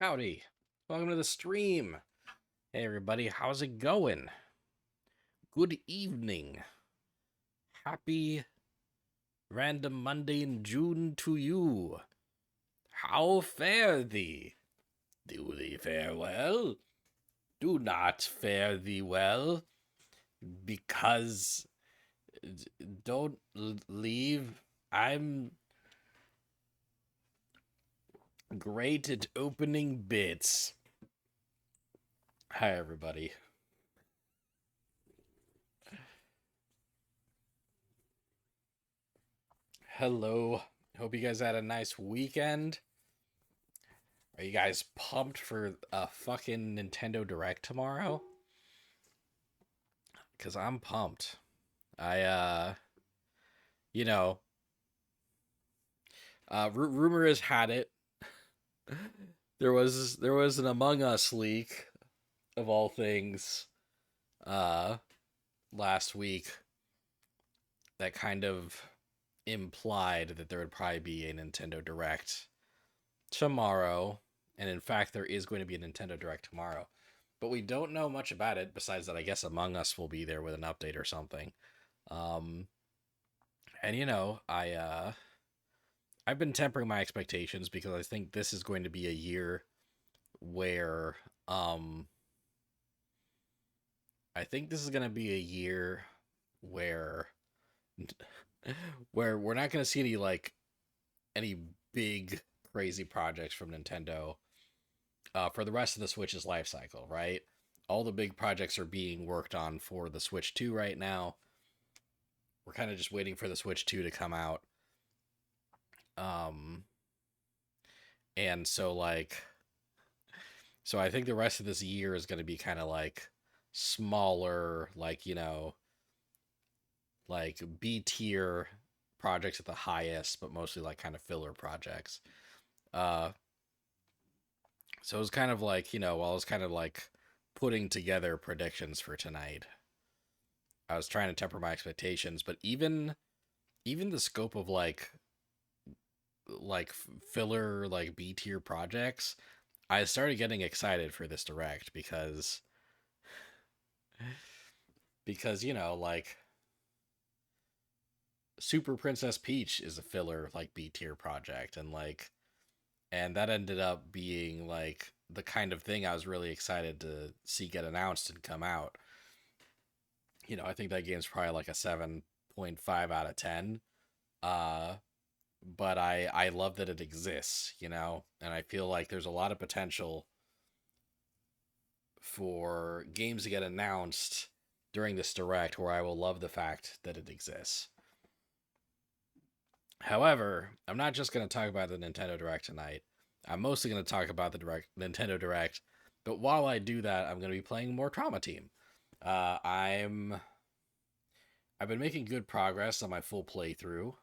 Howdy. Welcome to the stream. Hey, everybody. How's it going? Good evening. Happy random Monday in June to you. How fare thee? Do thee fare well? Do not fare thee well, because don't leave. I'm great at opening bits. Hi, everybody. Hello. Hope you guys had a nice weekend. Are you guys pumped for a fucking Nintendo Direct tomorrow? Cause I'm pumped. I you know, rumor has had it there was an Among Us leak of all things uh last week that kind of implied that there would probably be a Nintendo Direct tomorrow, and in fact there is going to be a Nintendo Direct tomorrow. But we don't know much about it besides that I guess Among Us will be there with an update or something. Um and I've been tempering my expectations because I think this is going to be a year where um I think this is going to be a year where where we're not going to see any big crazy projects from Nintendo for the rest of the Switch's life cycle, right? All the big projects are being worked on for the Switch 2 right now. We're kind of just waiting for the Switch 2 to come out. Um and so I think the rest of this year is going to be kind of like smaller, like B tier projects at the highest, but mostly like kind of filler projects. Uh, so it was kind of like, while I was kind of like putting together predictions for tonight, I was trying to temper my expectations, but even the scope of like filler like B tier projects, I started getting excited for this direct because like Super Princess Peach is a filler like B tier project, and that ended up being like the kind of thing I was really excited to see get announced and come out. I think that game's probably like a 7.5 out of 10. Uh but I love that it exists, and I feel like there's a lot of potential for games to get announced during this direct where I will love the fact that it exists. However, I'm not just going to talk about the Nintendo Direct tonight. I'm mostly going to talk about the Nintendo Direct. But while I do that, I'm going to be playing more Trauma Team. Uh, I'm I've been making good progress on my full playthrough.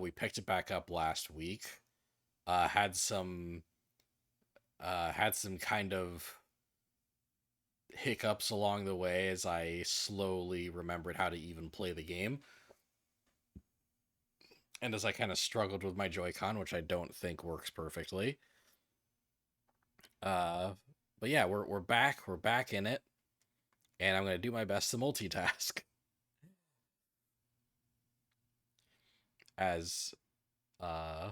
We picked it back up last week. Uh, had some had some kind of hiccups along the way as I slowly remembered how to even play the game, and as I kind of struggled with my Joy-Con, which I don't think works perfectly. Uh, but yeah, we're back. We're back in it, and I'm gonna do my best to multitask. As uh,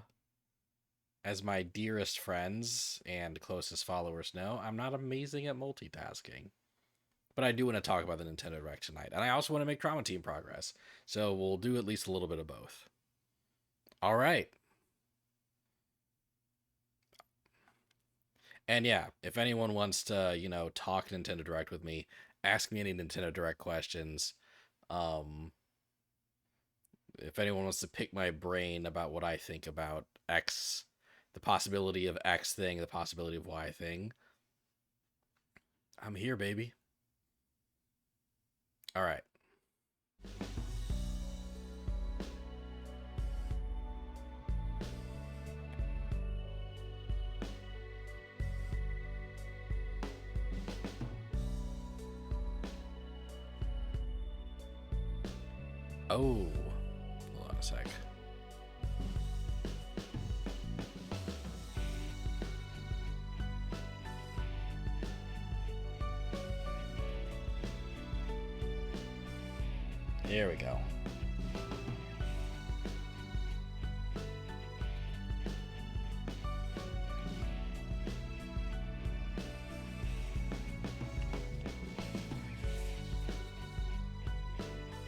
as my dearest friends and closest followers know, I'm not amazing at multitasking. But I do want to talk about the Nintendo Direct tonight, and I also want to make Trauma Team progress. So we'll do at least a little bit of both. All right. And yeah, if anyone wants to, talk Nintendo Direct with me, ask me any Nintendo Direct questions. Um, if anyone wants to pick my brain about what I think about X, the possibility of X thing, the possibility of Y thing, I'm here, baby. All right. Oh, hold on a sec. Here we go.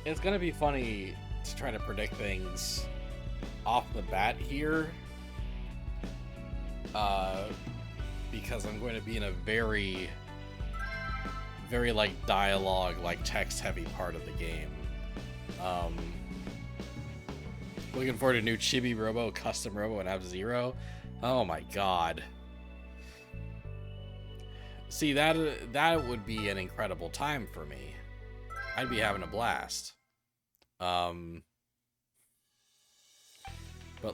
It's gonna be funny to try to predict things off the bat here, because I'm going to be in a very like dialogue, like text heavy part of the game. Looking forward to new Chibi Robo, Custom Robo, and F-Zero. Oh my god. See, that would be an incredible time for me. I'd be having a blast. But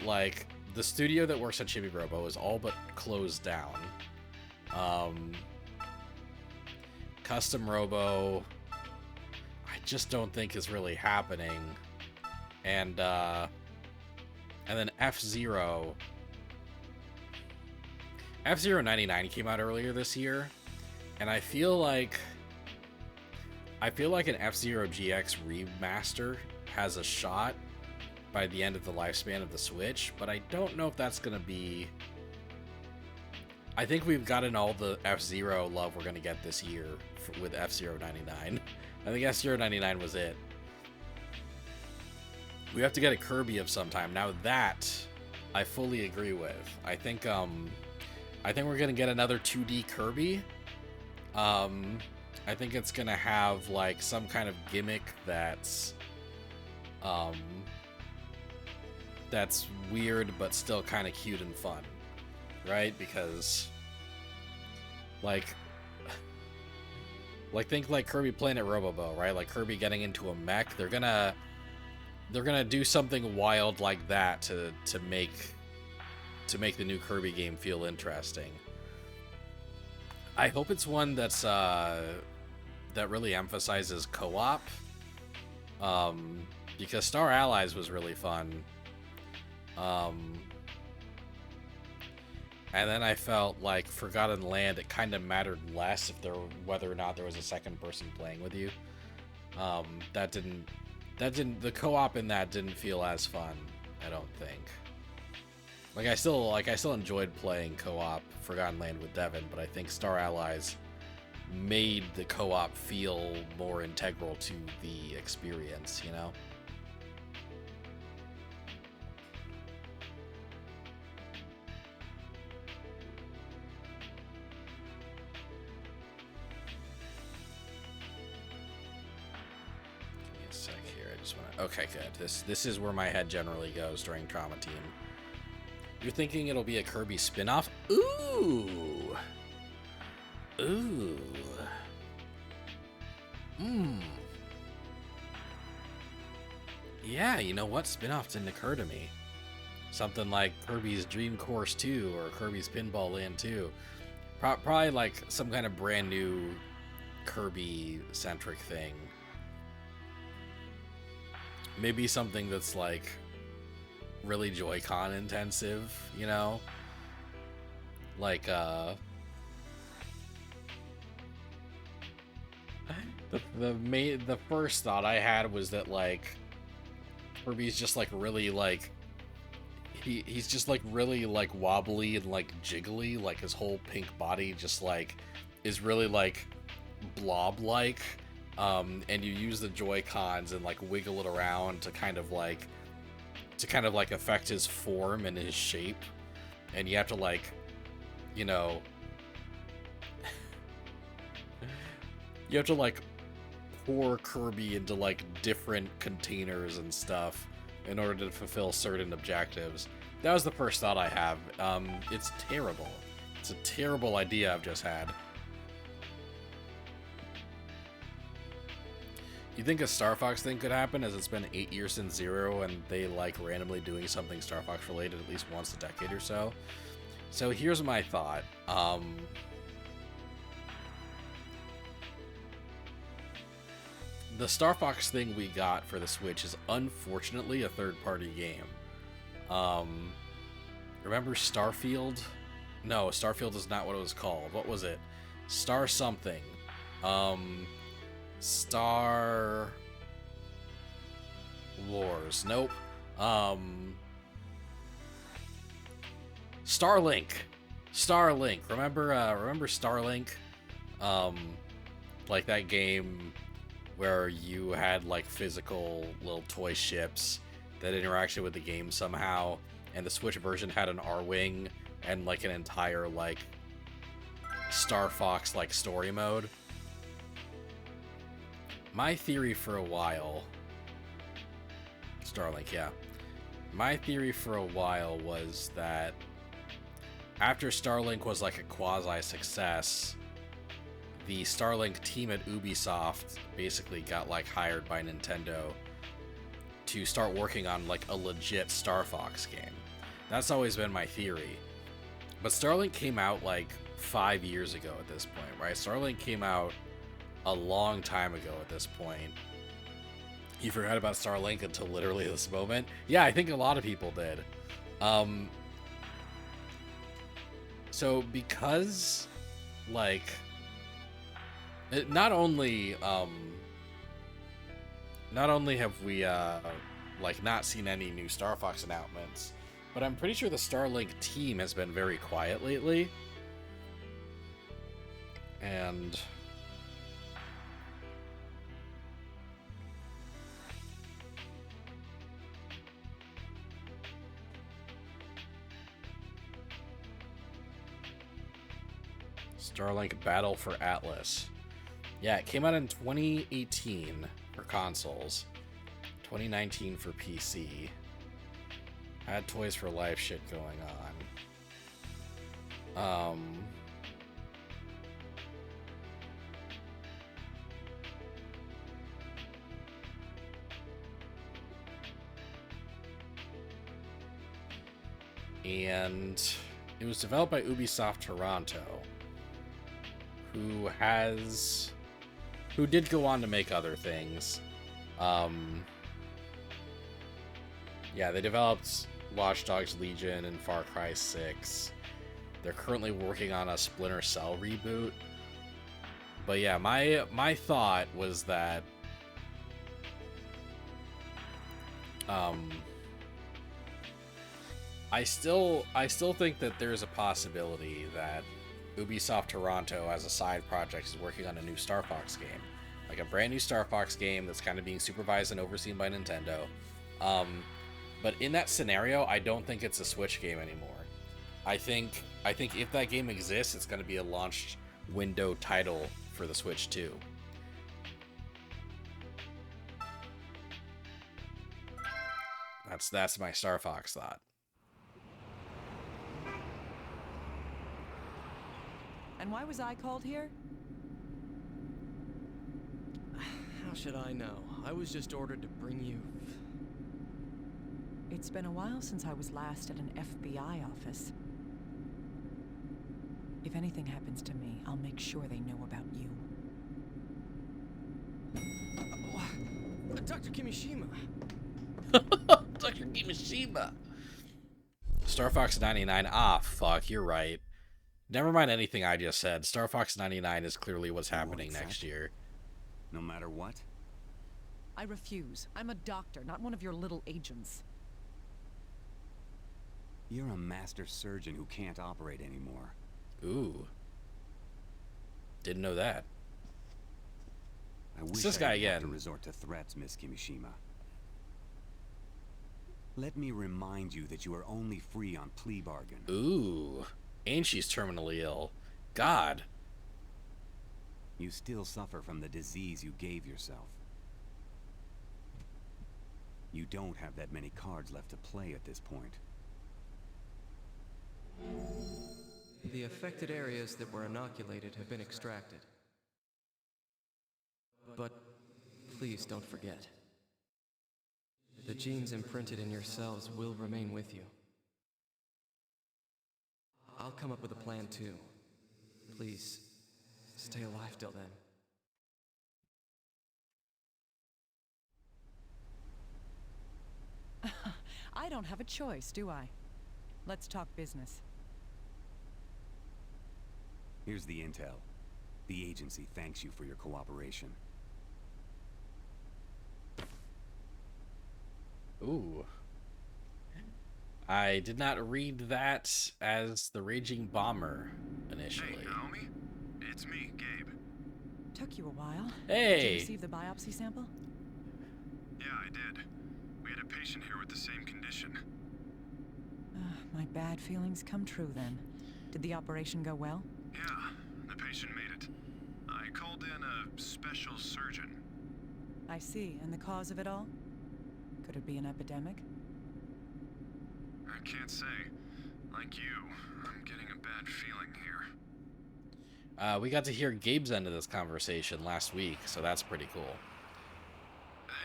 like, the studio that works on Chibi Robo is all but closed down. Custom Robo, I just don't think is really happening. And then F-Zero. F-Zero 99 came out earlier this year, and I feel like an F-Zero GX remaster has a shot by the end of the lifespan of the Switch, but I don't know if that's going to be... I think we've gotten all the F-Zero love we're going to get this year with F-Zero 99. I think F-Zero 99 was it. We have to get a Kirby of some time. Now that, I fully agree with. I think we're going to get another 2D Kirby. I think it's gonna have like some kind of gimmick that's weird but still kind of cute and fun, right? Because like think like Kirby Planet Robobo, right? Like Kirby getting into a mech. They're gonna do something wild like that to make the new Kirby game feel interesting. I hope it's one that's that really emphasizes co-op, because Star Allies was really fun, and then I felt like Forgotten Land, it kind of mattered less whether or not there was a second person playing with you. The co-op in that didn't feel as fun, I don't think. Like I still enjoyed playing co-op Forgotten Land with Devin, but I think Star Allies made the co-op feel more integral to the experience, you know? Give me a sec here. I just want to... Okay, good. This is where my head generally goes during Trauma Team. You're thinking it'll be a Kirby spin-off? Ooh. Ooh. Yeah, you know what? Spin-off didn't occur to me. Something like Kirby's Dream Course 2 or Kirby's Pinball Land 2. Probably like some kind of brand new Kirby-centric thing. Maybe something that's like really Joy-Con intensive, you know? Like, the first thought I had was that, like, Kirby's just, like, really, like, he's just, like, really, like, wobbly and, like, jiggly, like, his whole pink body just, like, is really, like, blob-like, and you use the Joy-Cons and, like, wiggle it around to kind of, like, affect his form and his shape, and you have to, like, you know, you have to, like, pour Kirby into, like, different containers and stuff in order to fulfill certain objectives. That was the first thought I have. It's terrible. It's a terrible idea I've just had. You think a Star Fox thing could happen, as it's been 8 years since Zero and they like randomly doing something Star Fox related at least once a decade or so? So here's my thought. The Star Fox thing we got for the Switch is unfortunately a third-party game. Remember Starfield? No, Starfield is not what it was called. What was it? Star something. Star... Wars. Nope. Starlink. Starlink. Remember Starlink? Like that game where you had like physical little toy ships that interacted with the game somehow, and the Switch version had an R-Wing and like an entire like Star Fox like story mode. My theory for a while, Starlink, yeah. My theory for a while was that after Starlink was like a quasi-success, the Starlink team at Ubisoft basically got like hired by Nintendo to start working on like a legit Star Fox game. That's always been my theory. But Starlink came out like 5 years ago at this point, right? Starlink came out a long time ago at this point. You forgot about Starlink until literally this moment. Yeah, I think a lot of people did. So because like not only have we like not seen any new Star Fox announcements, but I'm pretty sure the Starlink team has been very quiet lately. And Starlink Battle for Atlas. Yeah, it came out in 2018 for consoles, 2019 for PC. Had Toys for Life shit going on. And it was developed by Ubisoft Toronto, who did go on to make other things. Yeah, they developed Watch Dogs Legion and Far Cry 6. They're currently working on a Splinter Cell reboot. But yeah, my thought was that I still think that there's a possibility that Ubisoft Toronto, as a side project, is working on a new Star Fox game. Like a brand new Star Fox game that's kind of being supervised and overseen by Nintendo. But in that scenario, I don't think it's a Switch game anymore. I think if that game exists, it's going to be a launched window title for the Switch 2. That's my Star Fox thought. And why was I called here? How should I know? I was just ordered to bring you... It's been a while since I was last at an FBI office. If anything happens to me, I'll make sure they know about you. Dr. Kimishima! Dr. Kimishima! Star Fox 99. Ah, fuck, you're right. Never mind anything I just said. Star Fox 99 is clearly what's happening next year. No matter what? I refuse. I'm a doctor, not one of your little agents. You're a master surgeon who can't operate anymore. Ooh. Didn't know that. I wish this I guy didn't have again. to resort to threats, Miss Kimishima. Let me remind you that you are only free on plea bargain. Ooh. And she's terminally ill. God. You still suffer from the disease you gave yourself. You don't have that many cards left to play at this point. The affected areas that were inoculated have been extracted. But please don't forget. The genes imprinted in your cells will remain with you. I'll come up with a plan too. Please, stay alive till then. I don't have a choice, do I? Let's talk business. Here's the intel. The agency thanks you for your cooperation. Ooh. I did not read that as the Raging Bomber initially. Hey, Naomi? It's me, Gabe. Took you a while. Hey! Did you receive the biopsy sample? Yeah, I did. We had a patient here with the same condition. My bad feelings come true then. Did the operation go well? Yeah, the patient made it. I called in a special surgeon. I see. And the cause of it all? Could it be an epidemic? I can't say. Like you, I'm getting a bad feeling here. We got to hear Gabe's end of this conversation last week, so that's pretty cool.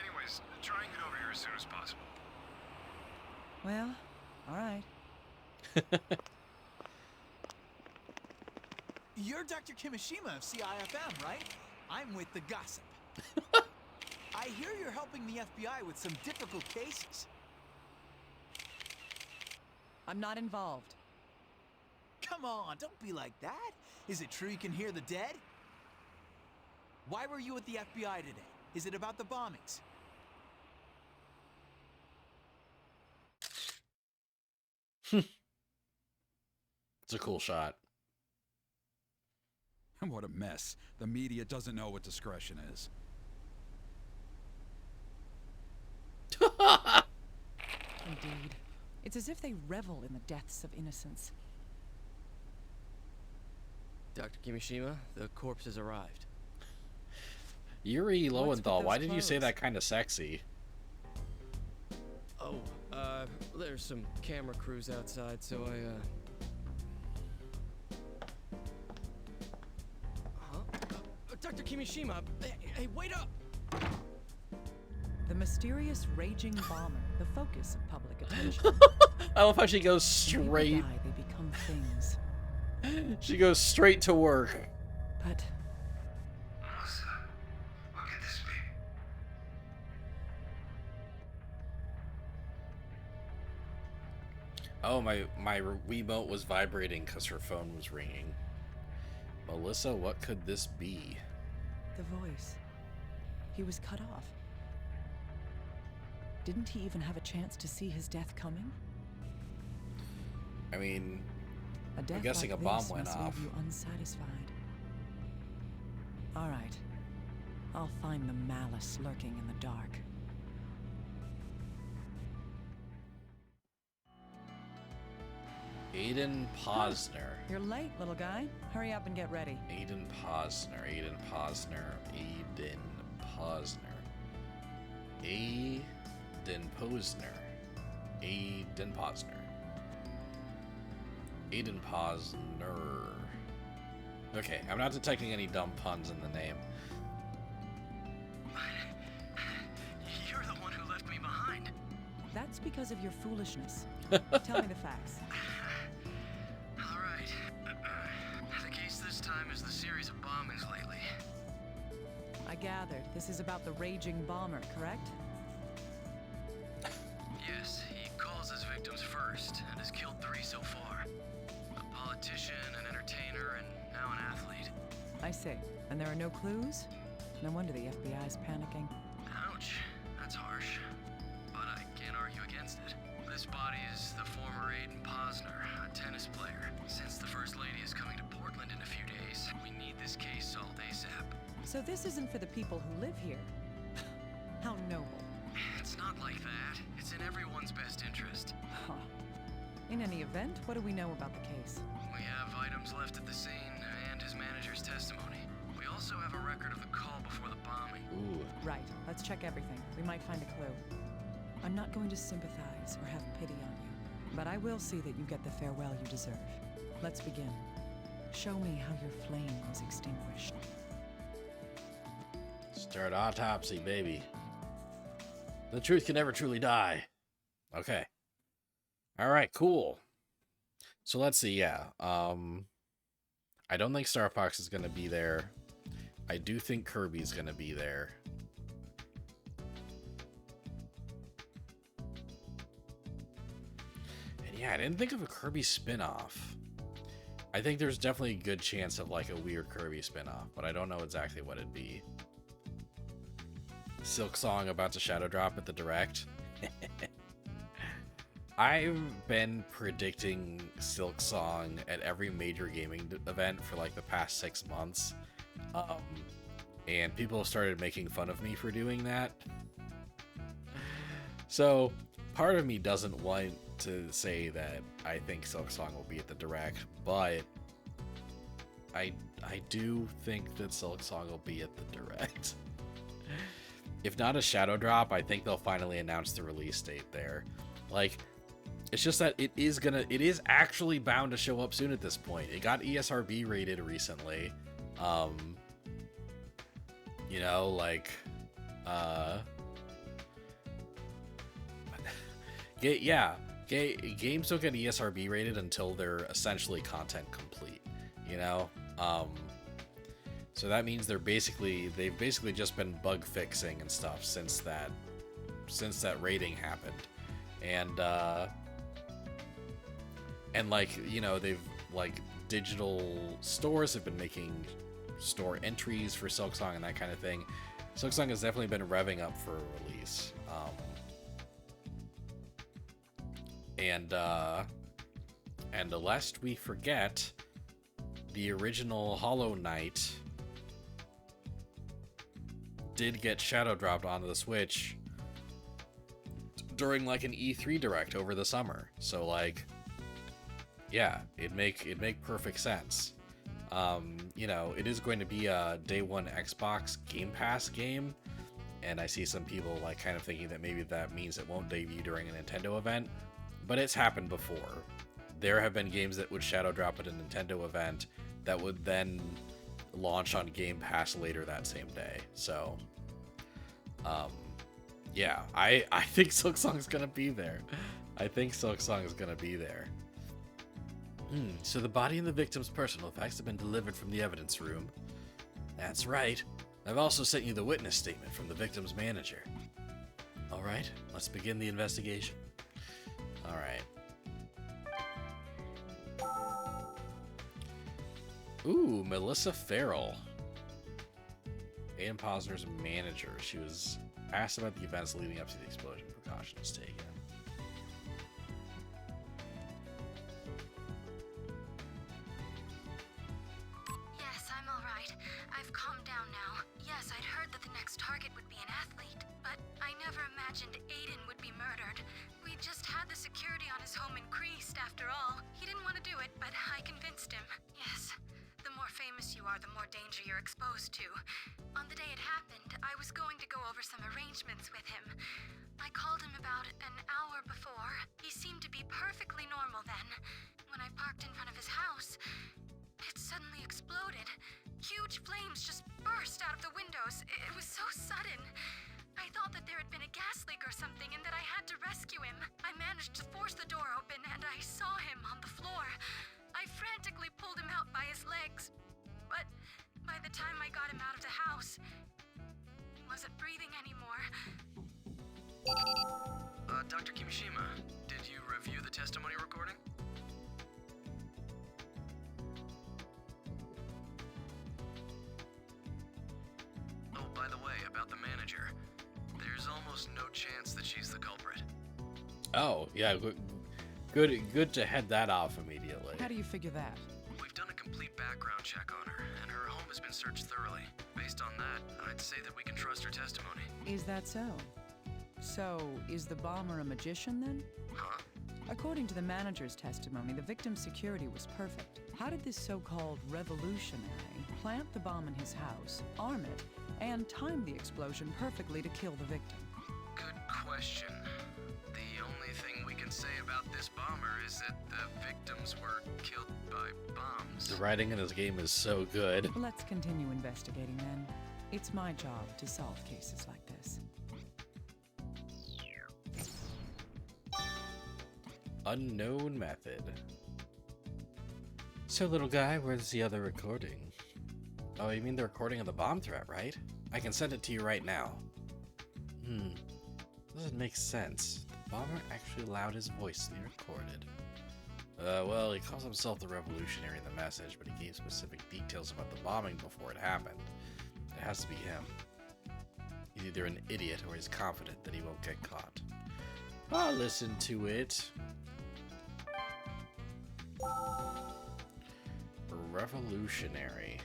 Anyways, try and get over here as soon as possible. Well, all right. You're Dr. Kimishima of CIFM, right? I'm with the gossip. I hear you're helping the FBI with some difficult cases. I'm not involved. Come on, don't be like that. Is it true you can hear the dead? Why were you at the FBI today? Is it about the bombings? It's a cool shot. What a mess. The media doesn't know what discretion is. Indeed. It's as if they revel in the deaths of innocents. Dr. Kimishima, the corpse has arrived. Yuri What's with Lowenthal, those why did you say clothes? that kind of sexy? Oh, there's some camera crews outside, so Huh? Dr. Kimishima, hey, wait up! The mysterious raging bomber, the focus of public attention. I love how she goes When straight. people die, they become things. She goes straight to work. But Melissa, what could this be? Oh, my Wiimote was vibrating because her phone was ringing. Melissa, what could this be? the voice. He was cut off. Didn't he even have a chance to see his death coming? I mean, A death guessing like a bomb this went must off. leave you unsatisfied. All right. I'll find the malice lurking in the dark. Aiden Posner. You're late, little guy. Hurry up and get ready. Aiden Posner. Aiden Posner. Aiden Posner. Aiden Posner. Aiden Posner. Aiden Posner. Okay, I'm not detecting any dumb puns in the name. You're the one who left me behind. That's because of your foolishness. Tell me the facts. All right. The case this time is the series of bombings lately. I gathered this is about the raging bomber, correct? Yes, he calls his victims first and has killed 3 so far. A politician, an entertainer, and now an athlete. I see. And there are no clues? No wonder the FBI's panicking. Ouch, that's harsh. But I can't argue against it. This body is the former Aiden Posner, a tennis player. Since the First Lady is coming to Portland in a few days, we need this case solved ASAP. So this isn't for the people who live here. How noble. It's not like that. It's in everyone's best interest. Huh. In any event, what do we know about the case? We have items left at the scene and his manager's testimony. We also have a record of the call before the bombing. Ooh. Right, let's check everything. We might find a clue. I'm not going to sympathize or have pity on you, but I will see that you get the farewell you deserve. Let's begin. Show me how your flame was extinguished. Start autopsy, baby. The truth can never truly die. Okay. Alright, cool. So let's see, yeah. I don't think Star Fox is gonna be there. I do think Kirby's gonna be there. And yeah, I didn't think of a Kirby spin-off. I think there's definitely a good chance of like a weird Kirby spin-off, but I don't know exactly what it'd be. Silk Song about to shadow drop at the direct. I've been predicting Silk Song at every major gaming event for like the past 6 months. And people have started making fun of me for doing that. So part of me doesn't want to say that I think Silk Song will be at the Direct, but I do think that Silk Song will be at the Direct. If not a shadow drop, I think they'll finally announce the release date there. Like, it's just that it is actually bound to show up soon at this point. It got ESRB rated recently. You know, like, games don't get ESRB rated until they're essentially content complete, you know? So that means they've basically just been bug fixing and stuff since that rating happened. And like, you know, they've like digital stores have been making store entries for Silk Song and that kind of thing. Silk Song has definitely been revving up for a release. And lest we forget, the original Hollow Knight did get shadow dropped onto the Switch during like an E3 Direct over the summer. So like, yeah, it'd make perfect sense. You know, it is going to be a day one Xbox Game Pass game, and I see some people like kind of thinking that maybe that means it won't debut during a Nintendo event, but it's happened before. There have been games that would shadow drop at a Nintendo event that would then launch on Game Pass later that same day. So, yeah, I think Silk Song's gonna be there. I think Silk Song is gonna be there. So the body and the victim's personal effects have been delivered from the evidence room. That's right. I've also sent you the witness statement from the victim's manager. All right, let's begin the investigation. All right. Ooh, Melissa Farrell. Aiden Posner's manager. She was asked about the events leading up to the explosion, precautions taken. Yes, I'm all right. I've calmed down now. Yes, I'd heard that the next target would be an athlete, but I never imagined Aiden would be murdered. We just had the security on his home increased, after all. He didn't want to do it, but I convinced him. Yes. The more famous you are, the more danger you're exposed to. On the day it happened, I was going to go over some arrangements with him. I called him about an hour before. He seemed to be perfectly normal then. When I parked in front of his house, it suddenly exploded. Huge flames just burst out of the windows. It was so sudden. I thought that there had been a gas leak or something and that I had to rescue him. I managed to force the door open and I saw him on the floor. I frantically pulled him out by his legs, but by the time I got him out of the house, he wasn't breathing anymore. Dr. Kimishima, did you review the testimony recording? Oh, by the way, about the manager. There's almost no chance that she's the culprit. Oh, yeah, good to head that off immediately. How do you figure that? We've done a complete background check on her, and her home has been searched thoroughly. Based on that, I'd say that we can trust her testimony. Is that so? So, is the bomber a magician then? Huh? According to the manager's testimony, the victim's security was perfect. How did this so-called revolutionary plant the bomb in his house, arm it, and time the explosion perfectly to kill the victim? Good question. The only thing we can say about this bomber is that the victims were killed by bombs. The writing in this game is so good. Let's continue investigating then. It's my job to solve cases like this. Unknown method. So, little guy, where's the other recording? Oh, you mean the recording of the bomb threat, right? I can send it to you right now. Doesn't make sense. The bomber actually allowed his voice to be recorded. Well, he calls himself the revolutionary in the message, but he gave specific details about the bombing before it happened. It has to be him. He's either an idiot or he's confident that he won't get caught. I'll listen to it. Revolutionary.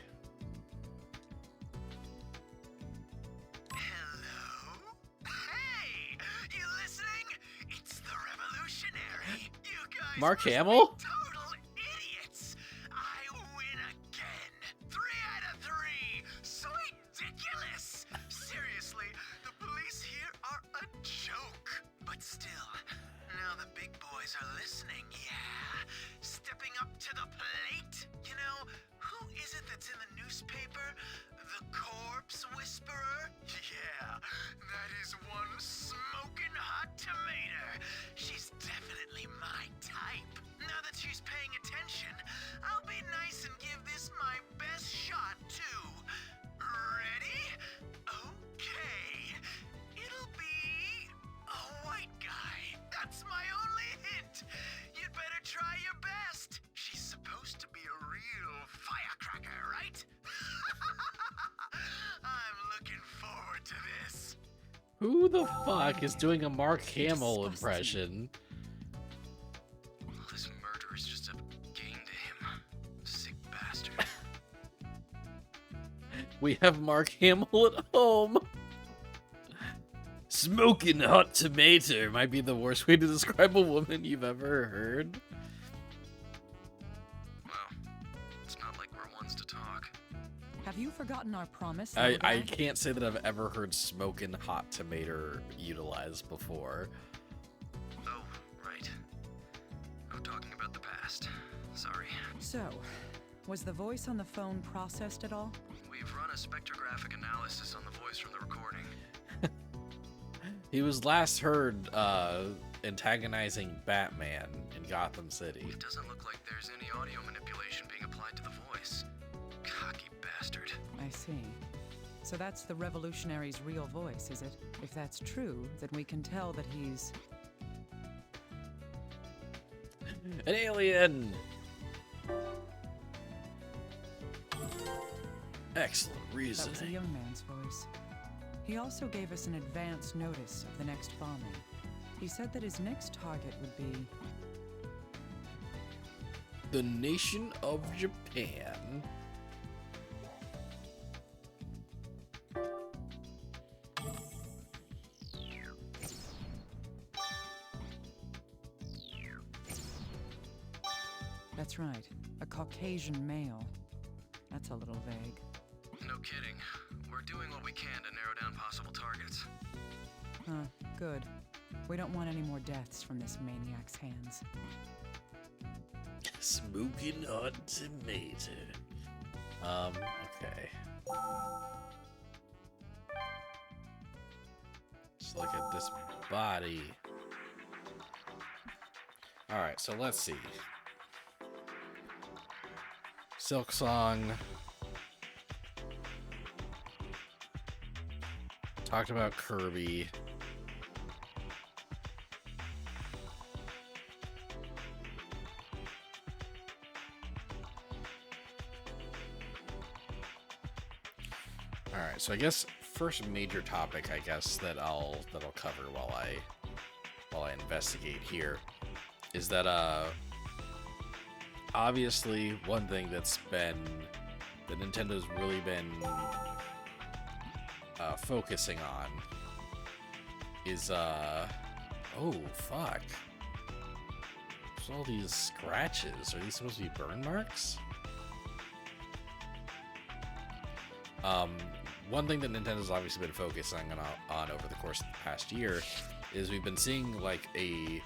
Hello? Hey! You listening? It's the Revolutionary. You guys Mark must be Hamill? total idiots. I win again. 3 out of 3. So ridiculous. Seriously, the police here are a joke. But still, now the big boys are listening, yeah? Stepping up to the plate. You know, who is it that's in the newspaper? The Corpse Whisperer? Yeah, that is one smoking hot tomato. She's definitely my type. Now that she's paying attention, I'll be nice and give this my best shot, too. Ready? Okay. It'll be a white guy. That's my only hint. You'd better try your best. She's supposed to be a real firecracker, right? I'm looking forward to this. Who the fuck is doing a Mark Hamill Disgusting. impression? This murder is just a game to him. Sick bastard. We have Mark Hamill at home. Smoking hot tomato might be the worst way to describe a woman you've ever heard. Well, it's not like we're ones to talk. Have you forgotten our promise? I little guy? can't say that I've ever heard smoking hot tomato utilized before. Oh, right. I'm talking about the past. Sorry. So, was the voice on the phone processed at all? We've run a spectrographic analysis on the voice from the recording. He was last heard antagonizing Batman in Gotham City. It doesn't look like there's any audio manipulation being applied to the voice. Cocky bastard. I see. So that's the revolutionary's real voice, is it? If that's true, then we can tell that he's... An alien! Excellent That was a reasoning. young man's voice. He also gave us an advance notice of the next bombing. He said that his next target would be... The nation of Japan. That's right, a Caucasian male. That's a little vague. No kidding. We're doing what we can to narrow down possible targets. Good. We don't want any more deaths from this maniac's hands. Smoking hot tomato. Okay. Let's look at this body. Alright, so let's see. Silk Song. Talked about Kirby. Alright, so I guess first major topic that I'll cover while I investigate here is that obviously one thing that Nintendo's really been focusing on is oh fuck. There's all these scratches. Are these supposed to be burn marks? One thing that Nintendo's obviously been focusing on over the course of the past year is we've been seeing like a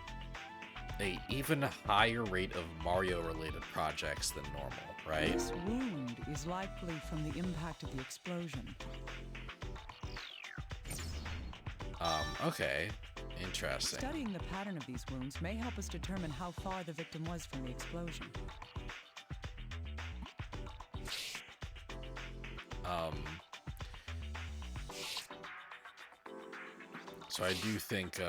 even higher rate of Mario related projects than normal, right? This wound is likely from the impact of the explosion. Okay. Interesting. Studying the pattern of these wounds may help us determine how far the victim was from the explosion. So I do think, ooh,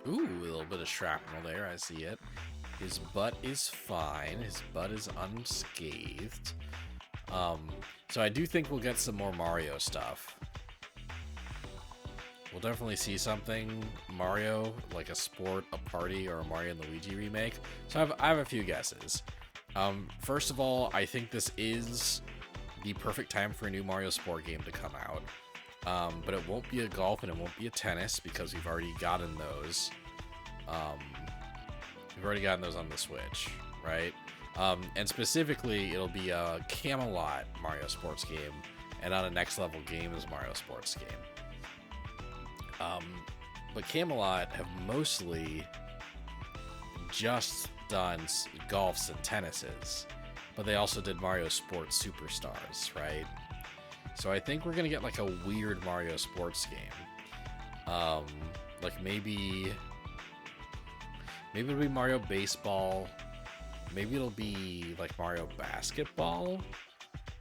a little bit of shrapnel there, I see it. His butt is fine, his butt is unscathed. So I do think we'll get some more Mario stuff. we'll definitely see something Mario, like a sport, a party, or a Mario and Luigi remake. So I have a few guesses. First of all, I think this is the perfect time for a new Mario Sport game to come out. But it won't be a golf and it won't be a tennis because we've already gotten those. We've already gotten those on the Switch, right? And specifically, it'll be a Camelot Mario Sports game and not a Next Level Games Mario Sports game. But Camelot have mostly just done golfs and tennises, but they also did Mario Sports Superstars, right? So I think we're gonna get like a weird Mario Sports game. Like maybe it'll be Mario Baseball, maybe it'll be like Mario Basketball,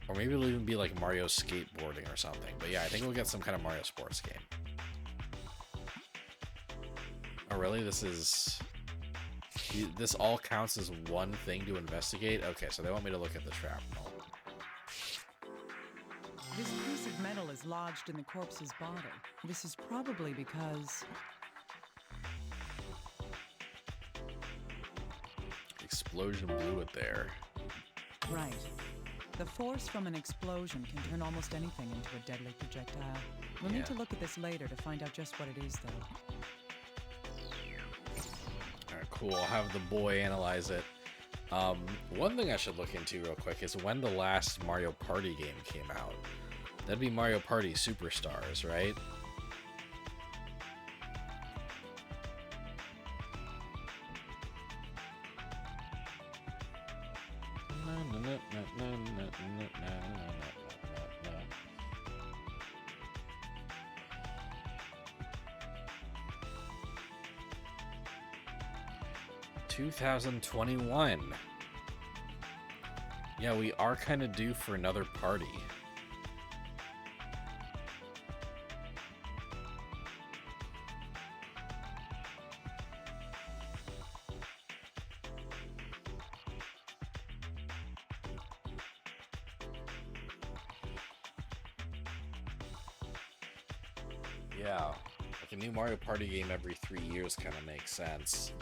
or maybe it'll even be like Mario Skateboarding or something. But yeah, I think we'll get some kind of Mario Sports game. Oh really? This all counts as one thing to investigate? Okay, so they want me to look at the shrapnel. This piece of metal is lodged in the corpse's body. This is probably because... Explosion blew it there. Right. The force from an explosion can turn almost anything into a deadly projectile. We'll need to look at this later to find out just what it is, though. Alright, cool. I'll have the boy analyze it. One thing I should look into real quick is when the last Mario Party game came out. That'd be Mario Party Superstars, right? ...2021. Yeah, we are kind of due for another party. Yeah, like a new Mario Party game every 3 years kind of makes sense.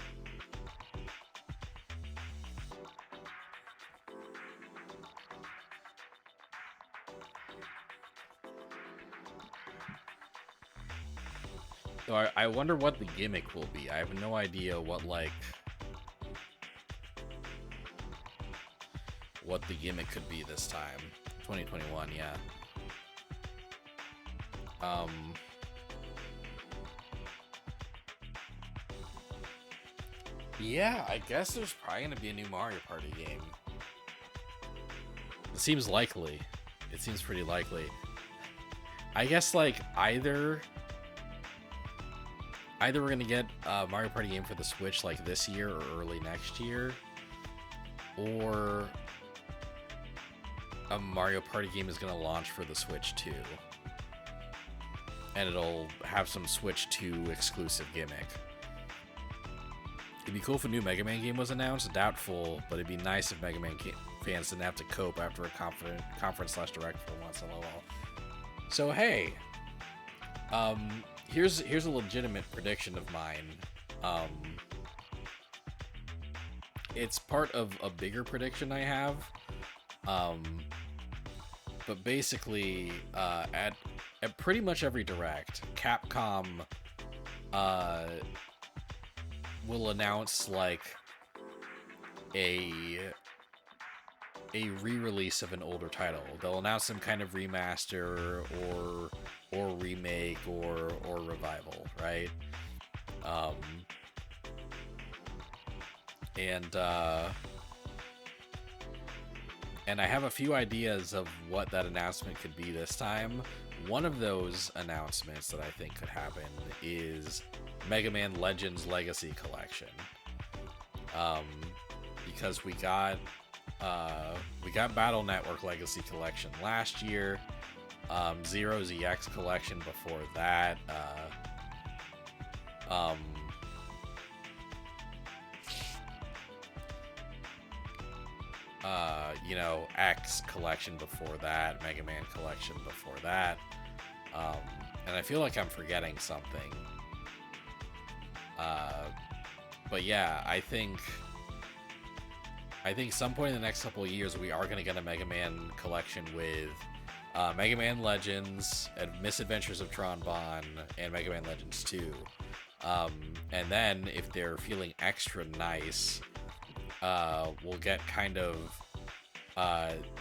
So I wonder what the gimmick will be. I have no idea what the gimmick could be this time. 2021, yeah. Yeah, I guess there's probably gonna be a new Mario Party game. It seems likely. It seems pretty likely. I guess like either we're gonna get a Mario Party game for the Switch like this year or early next year, or a Mario Party game is gonna launch for the Switch too, and it'll have some Switch 2 exclusive gimmick. It'd be cool if a new Mega Man game was announced. Doubtful, but it'd be nice if Mega Man fans didn't have to cope after a conference/direct for once. LOL. So hey, here's a legitimate prediction of mine. It's part of a bigger prediction I have. But basically, at pretty much every direct, Capcom will announce like a re-release of an older title. They'll announce some kind of remaster or remake or revival, right? And I have a few ideas of what that announcement could be this time. One of those announcements that I think could happen is Mega Man Legends Legacy Collection. Because we got Battle Network Legacy Collection last year, Zero ZX Collection before that, you know, X Collection before that, Mega Man Collection before that, and I feel like I'm forgetting something. But yeah, I think some point in the next couple of years we are going to get a Mega Man collection with Mega Man Legends and Misadventures of Tron Bonne and Mega Man Legends 2. And then if they're feeling extra nice, we'll get kind of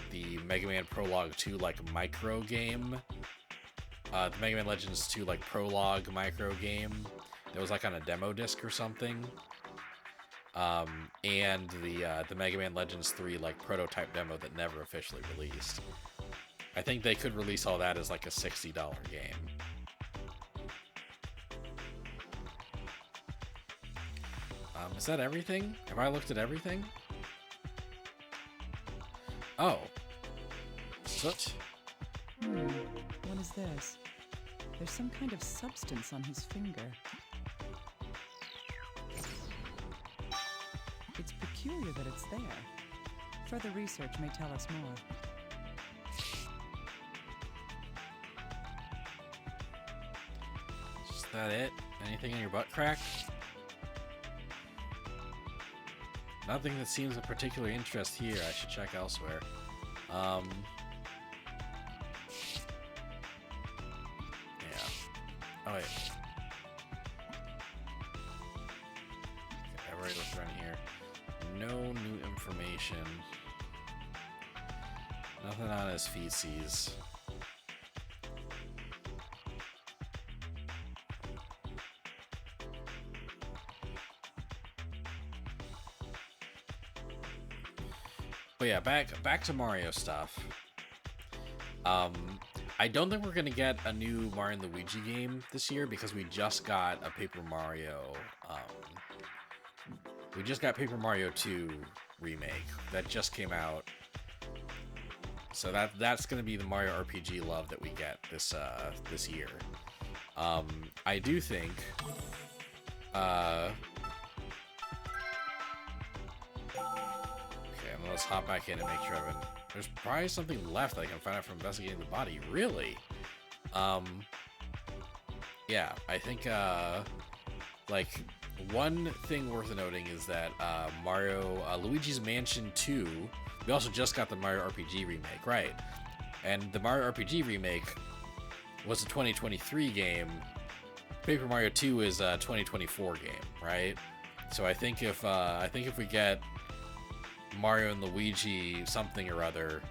the Mega Man Prologue 2 like micro game. The Mega Man Legends 2 like prologue micro game that was like on a demo disc or something. And the Mega Man Legends 3 like prototype demo that never officially released. I think they could release all that as like a $60 game. Is that everything? Have I looked at everything? Oh. Soot. What is this? There's some kind of substance on his finger. It's peculiar that it's there. Further research may tell us more. Is that it? Anything in your butt crack? Nothing that seems of particular interest here. I should check elsewhere. Yeah. Oh wait. Okay, I've already looked around here. No new information. Nothing on his feces. But yeah, back to Mario stuff. I don't think we're gonna get a new Mario and Luigi game this year because we just got a Paper Mario. We just got Paper Mario 2 remake that just came out. So that's gonna be the Mario RPG love that we get this year. I do think. Let's hop back in and make sure there's probably something left that I can find out from investigating the body. Really? Yeah, I think like one thing worth noting is that Luigi's Mansion 2, we also just got the Mario RPG remake, right? And the Mario RPG remake was a 2023 game. Paper Mario 2 is a 2024 game, right? So I think if we get Mario and Luigi something or other,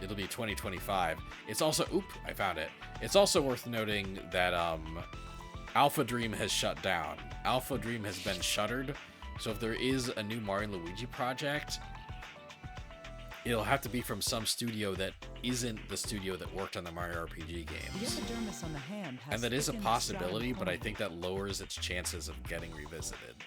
it'll be 2025. It's also I found it. It's also worth noting that Alpha Dream has shut down. Alpha Dream has been shuttered. So if there is a new Mario and Luigi project, it'll have to be from some studio that isn't the studio that worked on the Mario RPG The games. epidermis on the hand has And that is a thickened possibility, stratum but I bone. think that lowers its chances of getting revisited.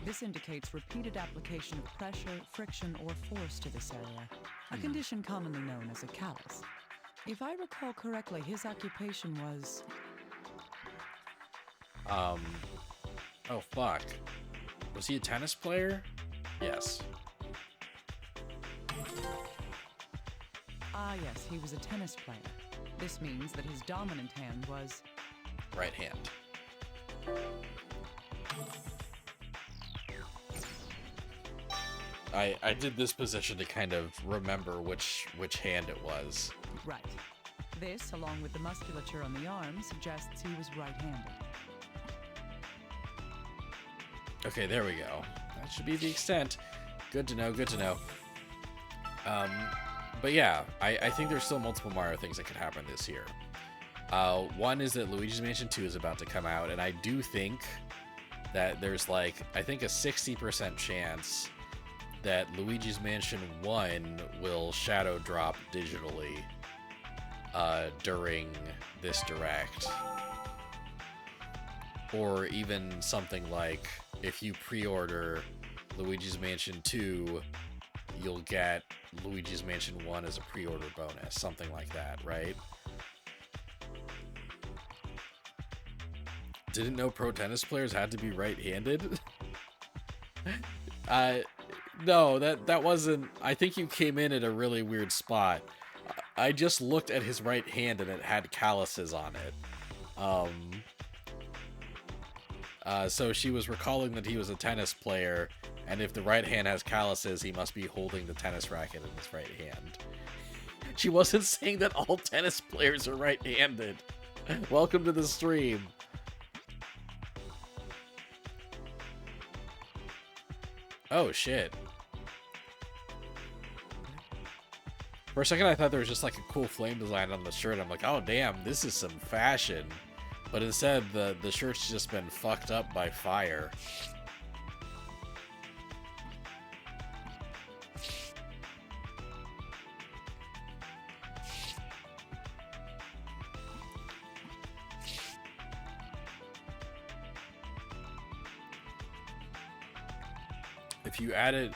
This indicates repeated application of pressure, friction, or force to this area, a condition commonly known as a callus. If I recall correctly, his occupation was... Oh fuck. Was he a tennis player? Yes. Ah yes, he was a tennis player. This means that his dominant hand was... Right hand. I did this position to kind of remember which hand it was. right. This, along with the musculature on the arm, suggests he was right-handed. Okay, there we go. That should be the extent. Good to know, good to know. But yeah, I think there's still multiple Mario things that could happen this year. One is that Luigi's Mansion 2 is about to come out, and I do think that there's like, I think a 60% chance that Luigi's Mansion 1 will shadow drop digitally during this direct. Or even something like, if you pre-order Luigi's Mansion 2, you'll get Luigi's Mansion 1 as a pre-order bonus, something like that, right? Didn't know pro tennis players had to be right-handed? No, that wasn't... I think you came in at a really weird spot. I just looked at his right hand and it had calluses on it. So she was recalling that he was a tennis player, and if the right hand has calluses, he must be holding the tennis racket in his right hand. She wasn't saying that all tennis players are right-handed. Welcome to the stream. Oh, shit. For a second, I thought there was just like a cool flame design on the shirt. I'm like, oh, damn, this is some fashion. But instead, the shirt's just been fucked up by fire.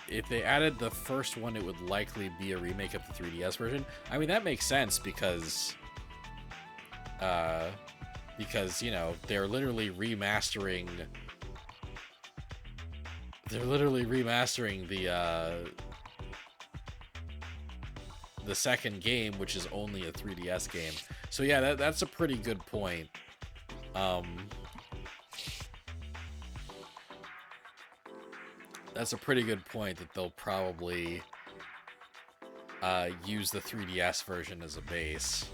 If they added the first one, it would likely be a remake of the 3DS version. I mean, that makes sense because you know, they're literally remastering the second game, which is only a 3DS game. So yeah, that's a pretty good point. That's a pretty good point that they'll probably use the 3DS version as a base.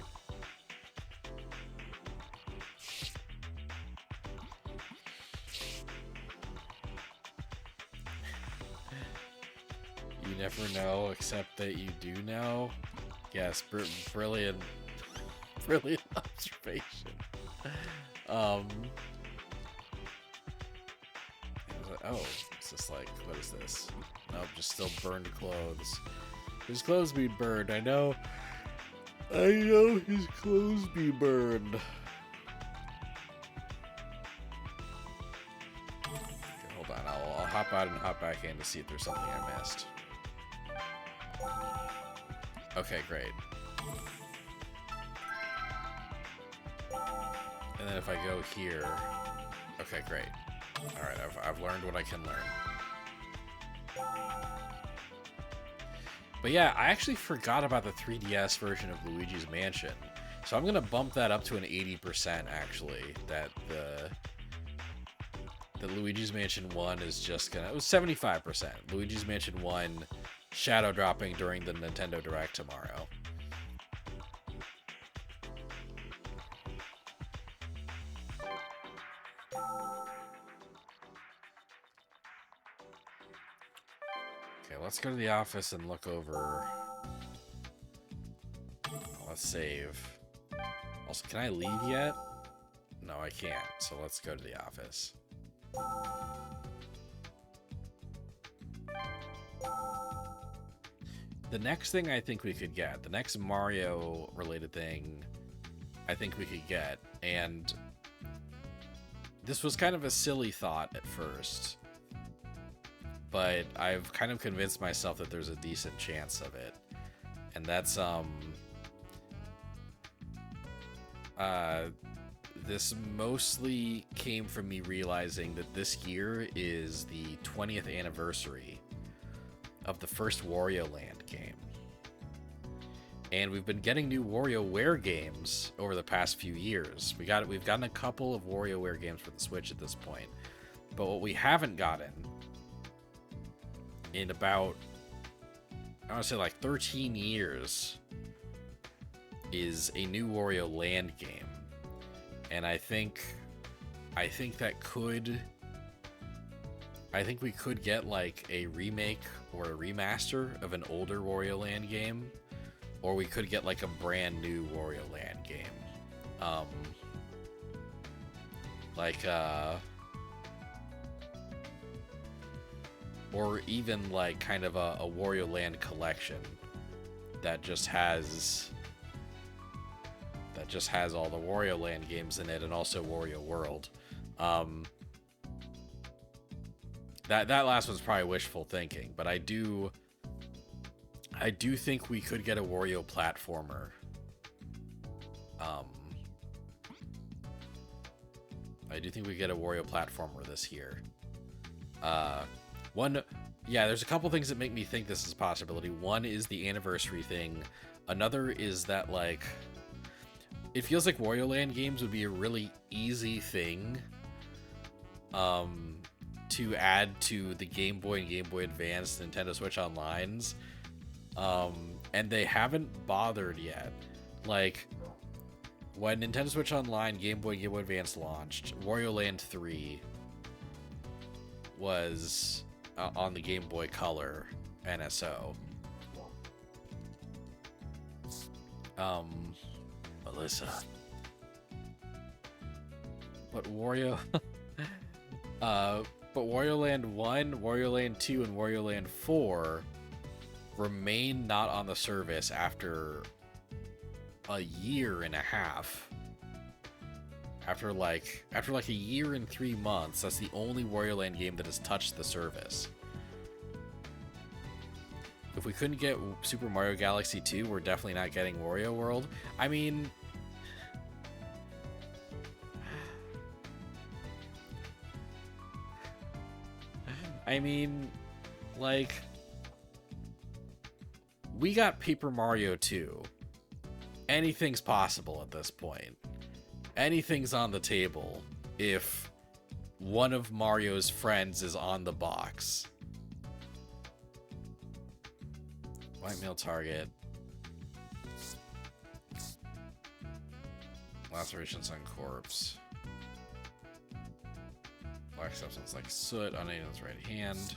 You never know, except that you do know. Yes, brilliant observation. Oh, it's just like, what is this? Nope, just still burned clothes. His clothes be burned. I know his clothes be burned. Okay, hold on, I'll hop out and hop back in to see if there's something I missed. Okay, great. And then if I go here, okay, great. All right, I've learned what I can learn. But yeah, I actually forgot about the 3DS version of Luigi's Mansion. So I'm gonna bump that up to an 80% actually. That the Luigi's Mansion 1 is just gonna, it was 75%. Luigi's Mansion 1 shadow dropping during the Nintendo Direct tomorrow. Let's go to the office and look over. Let's save. Also, can I leave yet? No, I can't. So let's go to the office. The next thing I think we could get, the next Mario related thing I think we could get, and this was kind of a silly thought at first, but I've kind of convinced myself that there's a decent chance of it. And that's, this mostly came from me realizing that this year is the 20th anniversary of the first Wario Land game. And we've been getting new WarioWare games over the past few years. We've gotten a couple of WarioWare games for the Switch at this point. But what we haven't gotten in about, I want to say like 13 years is a new Wario Land game. And I think we could get like a remake or a remaster of an older Wario Land game, or we could get like a brand new Wario Land game. Or even like kind of a Wario Land collection that just has all the Wario Land games in it, and also Wario World. That last one's probably wishful thinking, but I do think we could get a Wario platformer. I do think we get a Wario platformer this year. There's a couple things that make me think this is a possibility. One is the anniversary thing Another is that, like, it feels like Wario Land games would be a really easy thing to add to the Game Boy and Game Boy Advance Nintendo Switch Onlines. And they haven't bothered yet. Like, when Nintendo Switch Online, Game Boy, Game Boy Advance launched, Wario Land 3 was on the Game Boy Color NSO. Melissa. But Wario... but Wario Land 1, Wario Land 2, and Wario Land 4 remain not on the service after a year and a half. After like a year and 3 months, that's the only Wario Land game that has touched the service. If we couldn't get Super Mario Galaxy 2, we're definitely not getting Wario World. I mean, like, we got Paper Mario 2. Anything's possible at this point. Anything's on the table if one of Mario's friends is on the box. White male target. Lacerations on corpse. Black substance like soot on Aiden's right hand.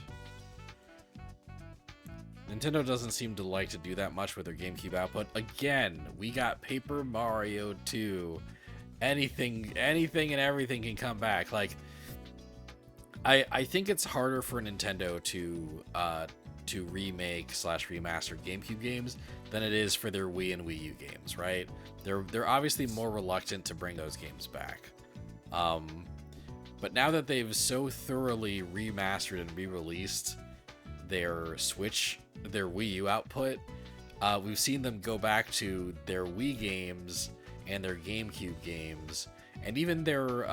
Nintendo doesn't seem to like to do that much with their GameCube output. Again, we got Paper Mario 2. Anything and everything can come back. Like, I think it's harder for Nintendo to remake / remaster GameCube games than it is for their Wii and Wii U games, right? They're obviously more reluctant to bring those games back. But now that they've so thoroughly remastered and re-released their Wii U output, we've seen them go back to their Wii games and their GameCube games, and even their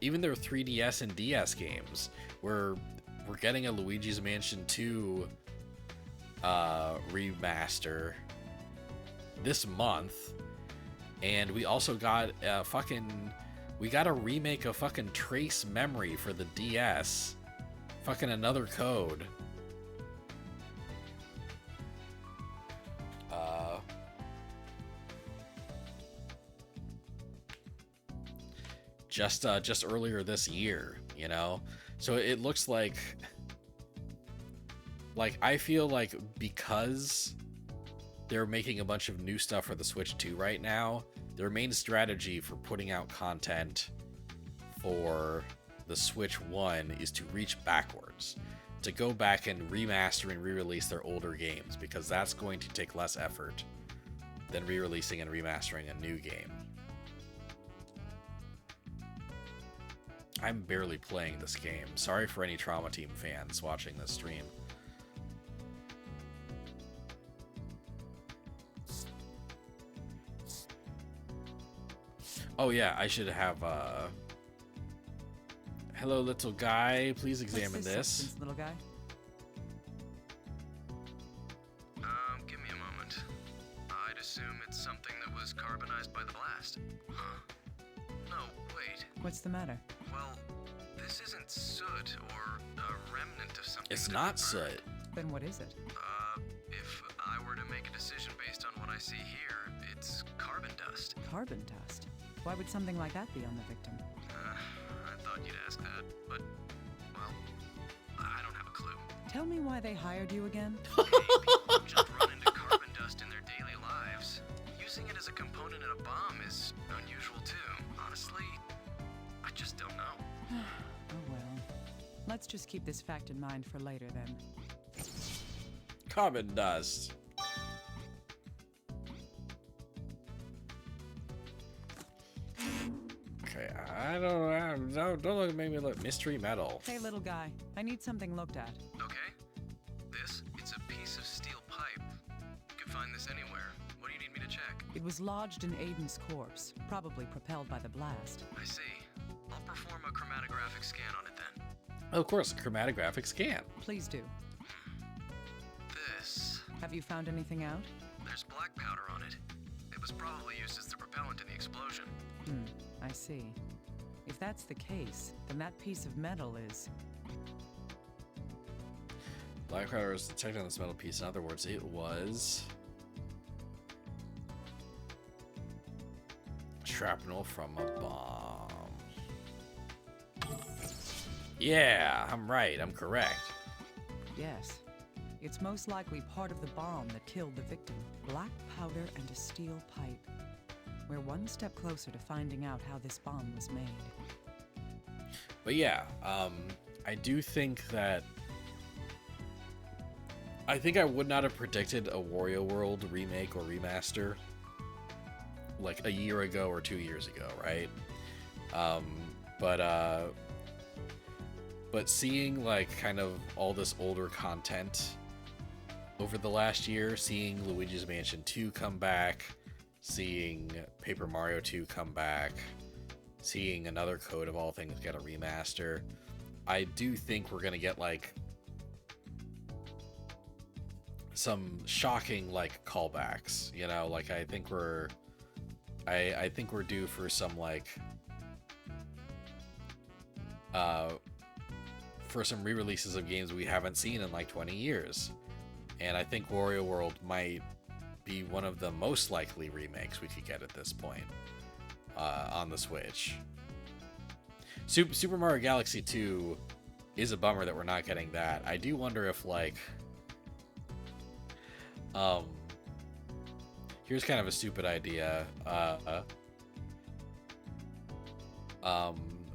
3DS and DS games. We're getting a Luigi's Mansion 2 remaster this month, and we also got a remake of fucking Trace Memory for the DS. Fucking another code. Just earlier this year, you know? So it looks like I feel like because they're making a bunch of new stuff for the Switch 2 right now, their main strategy for putting out content for the Switch 1 is to reach backwards, to go back and remaster and re-release their older games, because that's going to take less effort than re-releasing and remastering a new game. I'm barely playing this game. Sorry for any Trauma Team fans watching this stream. Oh yeah, I should have hello little guy, please examine What's this. substance, little guy? Give me a moment. I'd assume it's something that was carbonized by the blast. Huh. No, wait. What's the matter? Well, this isn't soot or a remnant of something. It's that not had burned. soot. Then what is it? If I were to make a decision based on what I see here, it's carbon dust. Carbon dust. Why would something like that be on the victim? I thought you'd ask that, but, well, I don't have a clue. Tell me why they hired you again? Hey, people just run into carbon dust in their daily lives. Using it as a component in a bomb is unusual too. Honestly, I just don't know. Oh well. Let's just keep this fact in mind for later then. Carbon dust. Okay, don't look at me. Look, mystery metal. Hey little guy, I need something looked at. Okay. It's a piece of steel pipe. You could find this anywhere. What do you need me to check? It was lodged in Aiden's corpse, probably propelled by the blast. I see. I'll perform a chromatographic scan on it then. Of course, a chromatographic scan. Please do. This. Have you found anything out? There's black powder on it. It was probably used as the propellant in the explosion. I see. If that's the case, then that piece of metal is... Black powder was detected on this metal piece. In other words, it was shrapnel from a bomb. Yeah, I'm right. I'm correct. Yes. It's most likely part of the bomb that killed the victim. Black powder and a steel pipe. We're one step closer to finding out how this bomb was made. But yeah, I do think that... I think I would not have predicted a Wario World remake or remaster like a year ago or 2 years ago, right? But seeing like kind of all this older content over the last year, seeing Luigi's Mansion 2 come back, seeing Paper Mario 2 come back, seeing another Code of all things get a remaster, I do think we're gonna get like some shocking like callbacks, you know, like I think we're due for some like for some re-releases of games we haven't seen in like 20 years. And I think Wario World might be one of the most likely remakes we could get at this point on the Switch. Super Mario Galaxy 2 is a bummer that we're not getting that. I do wonder if like here's kind of a stupid idea.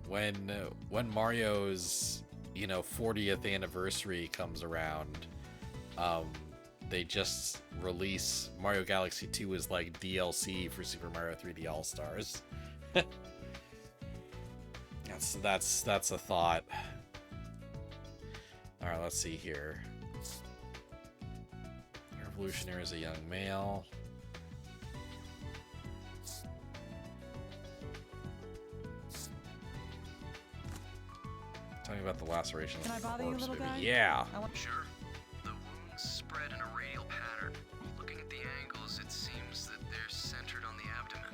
When Mario's 40th anniversary comes around, they just release Mario Galaxy 2 as like DLC for Super Mario 3D All Stars. That's a thought. All right, let's see here. Revolutionary is a young male. Tell me about the lacerations. Can I bother you, little guy? Yeah. Sure. The wounds spread in a radial pattern. Looking at the angles, it seems that they're centered on the abdomen.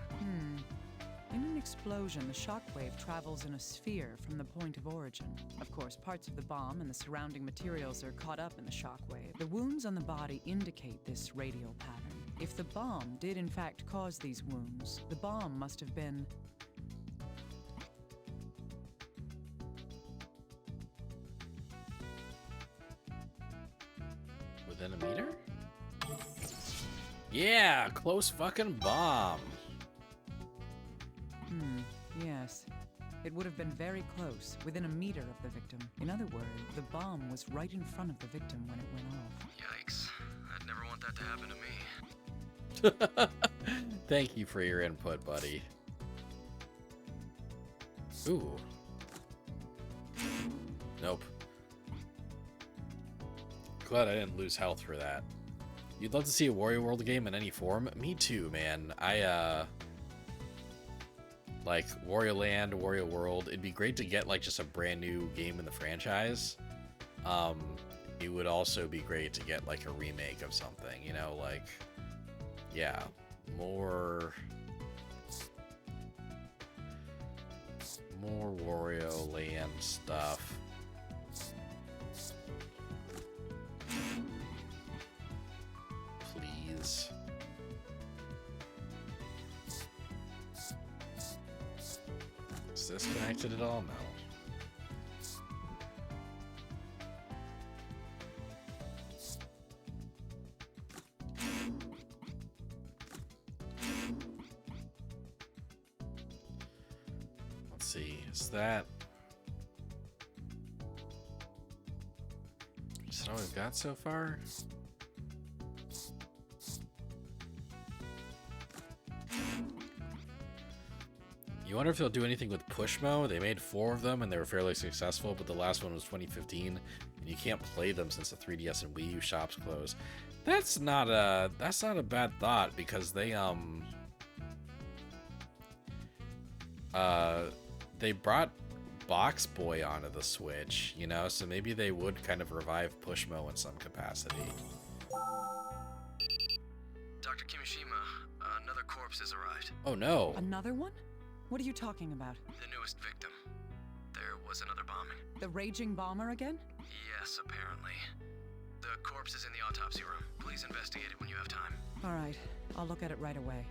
In an explosion, the shockwave travels in a sphere from the point of origin. Of course, parts of the bomb and the surrounding materials are caught up in the shockwave. The wounds on the body indicate this radial pattern. If the bomb did in fact cause these wounds, the bomb must have been... Within a meter? Yeah, close fucking bomb. Yes. It would have been very close, within a meter of the victim. In other words, the bomb was right in front of the victim when it went off. Yikes. I'd never want that to happen to me. Thank you for your input, buddy. Ooh. Nope. Glad I didn't lose health for that. You'd love to see a Wario World game in any form? Me too, man. Like Wario Land, Wario World, it'd be great to get like just a brand new game in the franchise. It would also be great to get like a remake of something, like, yeah, more Wario Land stuff. Please. Is this connected at all? No. Let's see. Is that... Is that all we've got so far? You wonder if they'll do anything with Pushmo. They made 4 of them and they were fairly successful, but the last one was 2015 and you can't play them since the 3DS and Wii U shops closed. That's not a bad thought, because they brought Box Boy onto the Switch, so maybe they would kind of revive Pushmo in some capacity. Dr. arrived. Oh no. Another one? What are you talking about? The newest victim. There was another bombing. The raging bomber again? Yes, apparently. The corpse is in the autopsy room. Please investigate it when you have time. All right, I'll look at it right away.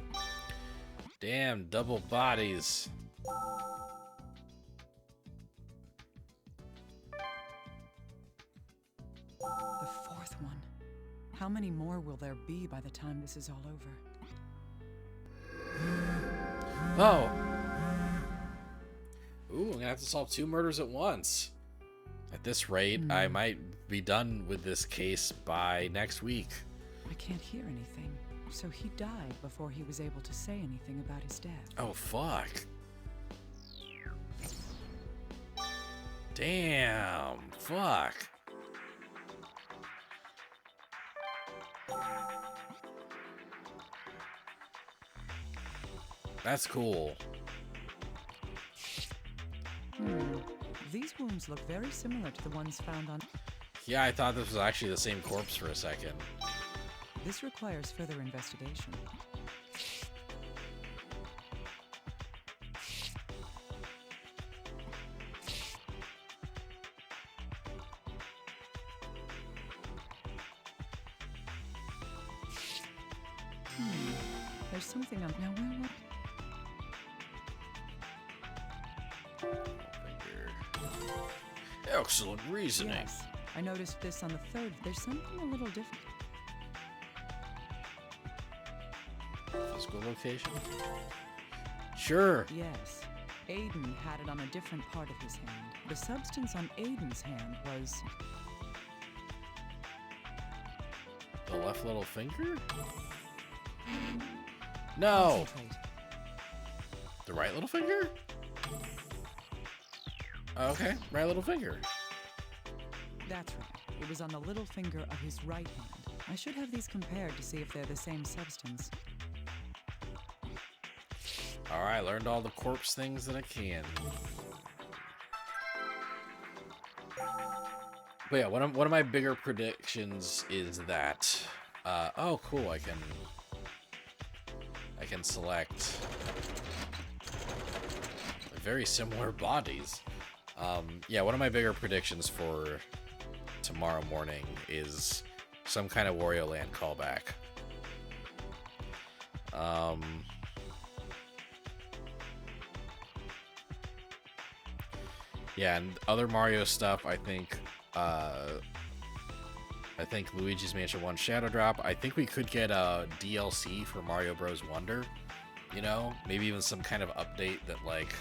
Damn, double bodies. The fourth one. How many more will there be by the time this is all over? Oh. Ooh, I'm gonna have to solve 2 murders at once. At this rate, I might be done with this case by next week. I can't hear anything. So he died before he was able to say anything about his death. Oh, fuck. Damn, fuck. That's cool. These wounds look very similar to the ones found on... Yeah, I thought this was actually the same corpse for a second. This requires further investigation. There's something on... Now, where... Excellent reasoning. Yes, I noticed this on the third. There's something a little different. Physical location? Sure. Yes, Aiden had it on a different part of his hand. The substance on Aiden's hand was... The left little finger? No. Concentrate. The right little finger? Okay, right little finger. That's right. It was on the little finger of his right hand. I should have these compared to see if they're the same substance. Alright, learned all the corpse things that I can. But yeah, one of my bigger predictions is that oh cool, I can select very similar bodies. Yeah, one of my bigger predictions for tomorrow morning is some kind of Wario Land callback. Yeah, and other Mario stuff, I think Luigi's Mansion 1 Shadow Drop. I think we could get a DLC for Mario Bros. Wonder, you know? Maybe even some kind of update that, like,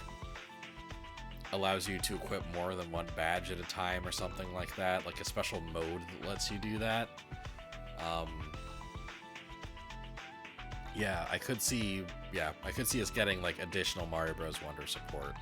allows you to equip more than one badge at a time or something like that. Like a special mode that lets you do that. Yeah, I could see us getting, like, additional Mario Bros. Wonder support.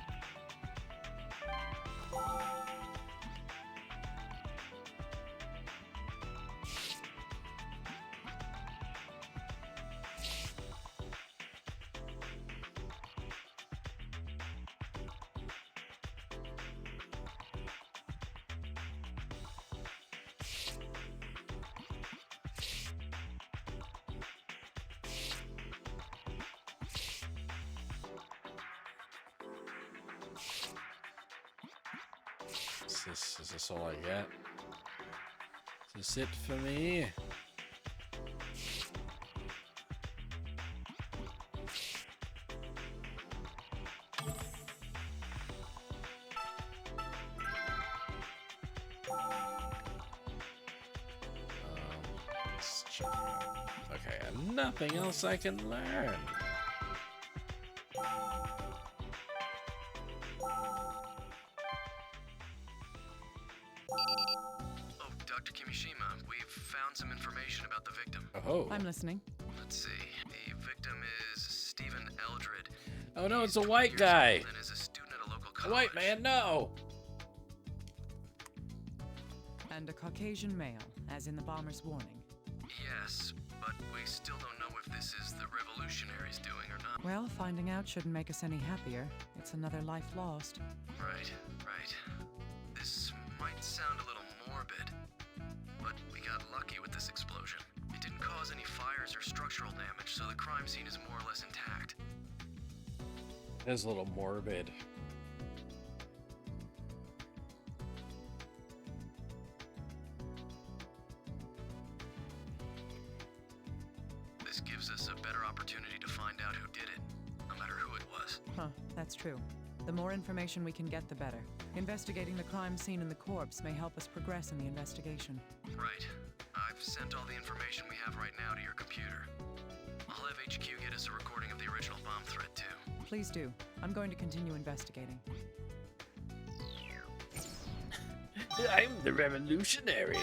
Is this all I get? Is this it for me? Let's check it out. Okay, and nothing else I can learn. Dr. Kimishima, we've found some information about the victim. Oh. I'm listening. Let's see. The victim is Stephen Eldred. Oh no, it's He's a 20 white years guy. old and is a student at a local A college. white man, no. And a Caucasian male, as in the bomber's warning. Yes, but we still don't know if this is the revolutionaries doing or not. Well, finding out shouldn't make us any happier. It's another life lost. Right. This might sound a little morbid, but we got lucky with this explosion. It didn't cause any fires or structural damage, so the crime scene is more or less intact. It's a little morbid. This gives us a better opportunity to find out who did it, no matter who it was. Huh, that's true. The more information we can get, the better. Investigating the crime scene and the corpse may help us progress in the investigation. Right. I've sent all the information we have right now to your computer. I'll have HQ get us a recording of the original bomb threat, too. Please do. I'm going to continue investigating. I'm the revolutionary.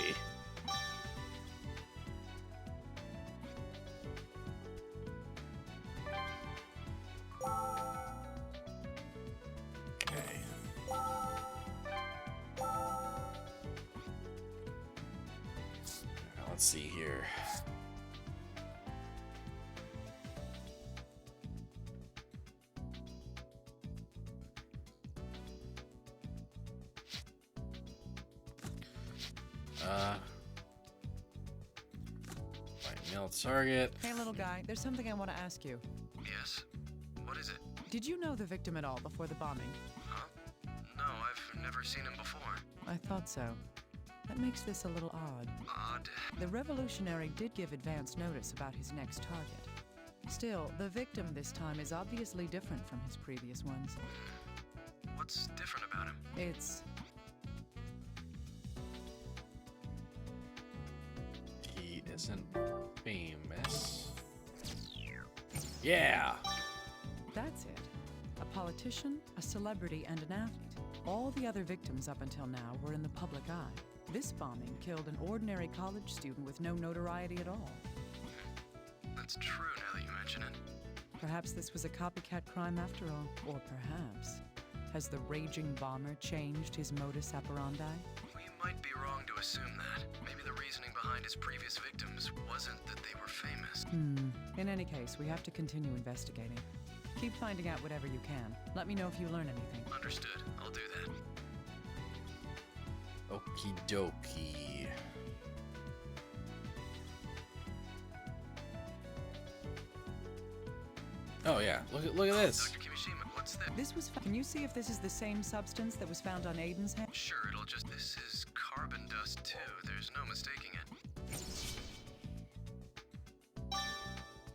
Okay. Now let's see here. Find mail target. Hey, little guy, there's something I want to ask you. Yes. What is it? Did you know the victim at all before the bombing? Huh? No, I've never seen him before. I thought so. That makes this a little odd. Odd? The revolutionary did give advance notice about his next target. Still, the victim this time is obviously different from his previous ones. What's different about him? It's... He isn't famous. Yeah. that's it. A politician, a celebrity, and an athlete. All the other victims up until now were in the public eye. This bombing killed an ordinary college student with no notoriety at all. That's true now that you mention it. Perhaps this was a copycat crime after all. Or perhaps, has the raging bomber changed his modus operandi? We might be wrong to assume that. Maybe the reasoning behind his previous victims wasn't that they were famous. In any case, we have to continue investigating. Keep finding out whatever you can. Let me know if you learn anything. Understood. I'll do that. Okie dokie. Oh yeah, look at this. Dr. Kimishima, what's that? This was. Can you see if this is the same substance that was found on Aiden's hand? Sure, it'll just... This is carbon dust, too. There's no mistaking it.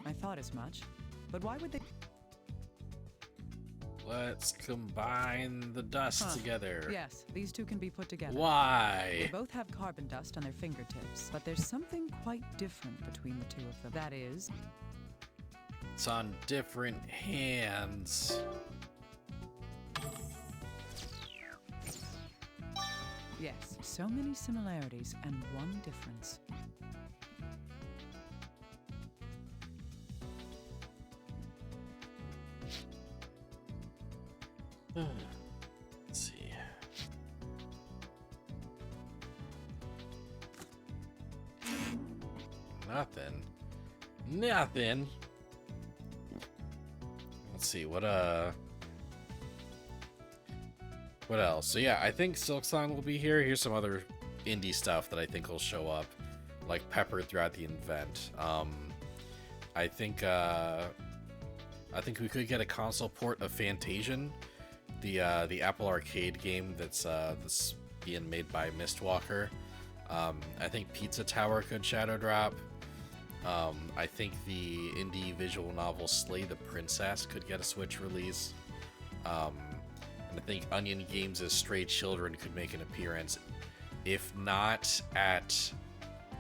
I thought as much. But why would they? Let's combine the dust together. Yes, these two can be put together. Why? They both have carbon dust on their fingertips, but there's something quite different between the two of them. That is, It's on different hands. yes, so many similarities and one difference. Let's see. Nothing. Let's see, what else? So yeah, I think Silksong will be here. Here's some other indie stuff that I think will show up, like peppered throughout the event. I think we could get a console port of Fantasian, the Apple Arcade game that's being made by Mistwalker. I think Pizza Tower could shadow drop. I think the indie visual novel Slay the Princess could get a Switch release. And I think Onion Games' Stray Children could make an appearance, if not at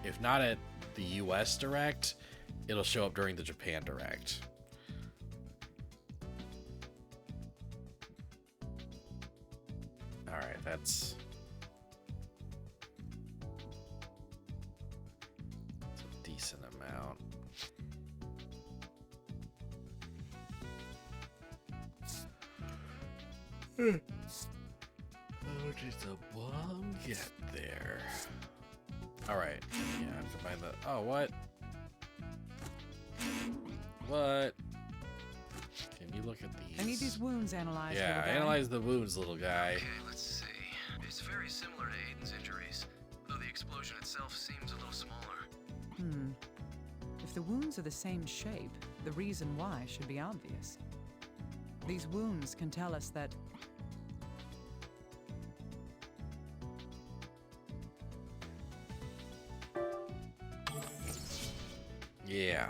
the US Direct, it'll show up during the Japan Direct. All right, that's a decent amount. How did the bomb get there? All right, yeah, combine the. Oh, what? What? Can you look at these? I need these wounds analyzed. Yeah, little guy. analyze the wounds, little guy. Okay, let's see. It's very similar to Aiden's injuries, though the explosion itself seems a little smaller. If the wounds are the same shape, the reason why should be obvious. These wounds can tell us that Yeah.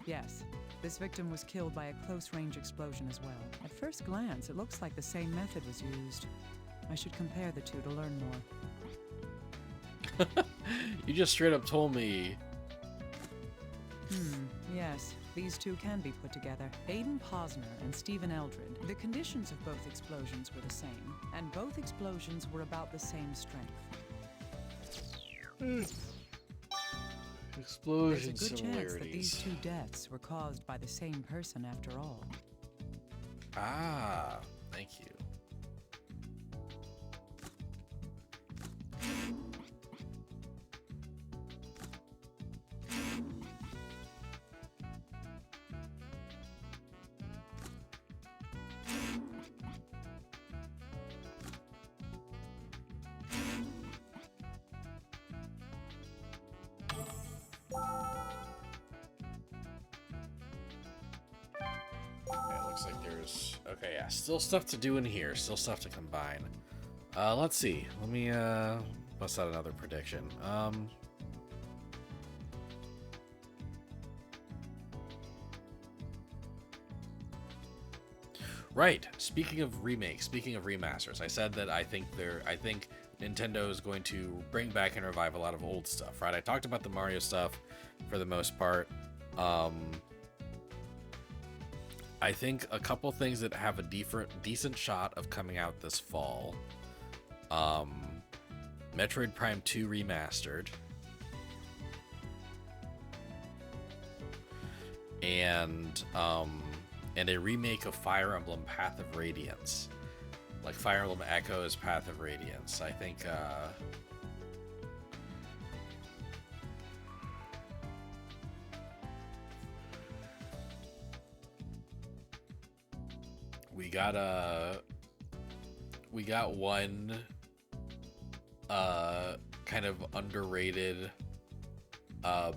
yes, this victim was killed by a close-range explosion as well. At first glance, it looks like the same method was used. I should compare the two to learn more. You just straight up told me. Yes, these two can be put together. Aiden Posner and Stephen Eldred. The conditions of both explosions were the same, and both explosions were about the same strength. Explosion There's a good chance that these similarities. two deaths were caused by the same person after all. Ah, thank you. It looks like there's okay, yeah, still stuff to do in here, still stuff to combine. Let's see. Let me bust out another prediction. Right. Speaking of remakes, speaking of remasters, I said that I think Nintendo is going to bring back and revive a lot of old stuff, right? I talked about the Mario stuff for the most part. I think a couple things that have a decent shot of coming out this fall. Metroid Prime 2 Remastered. And a remake of Fire Emblem Path of Radiance. Like Fire Emblem Echoes Path of Radiance. I think we got one kind of underrated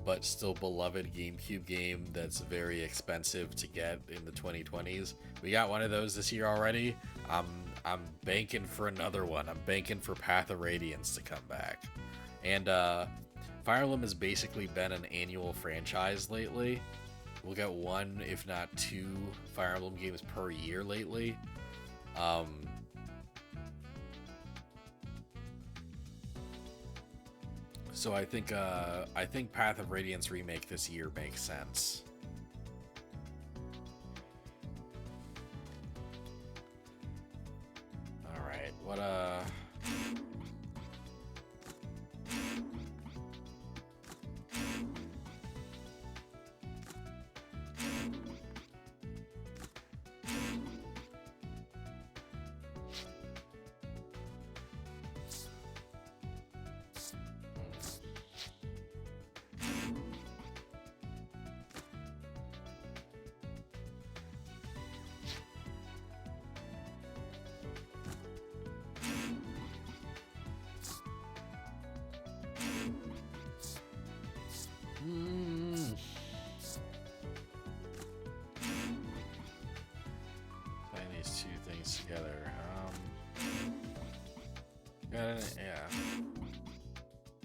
but still beloved GameCube game that's very expensive to get in the 2020s. We got one of those this year already. I'm banking for another one. I'm banking for Path of Radiance to come back. And Fire Emblem has basically been an annual franchise lately. We'll get one, if not two, Fire Emblem games per year lately. So I think Path of Radiance remake this year makes sense. All right, what putting these two things together. Yeah.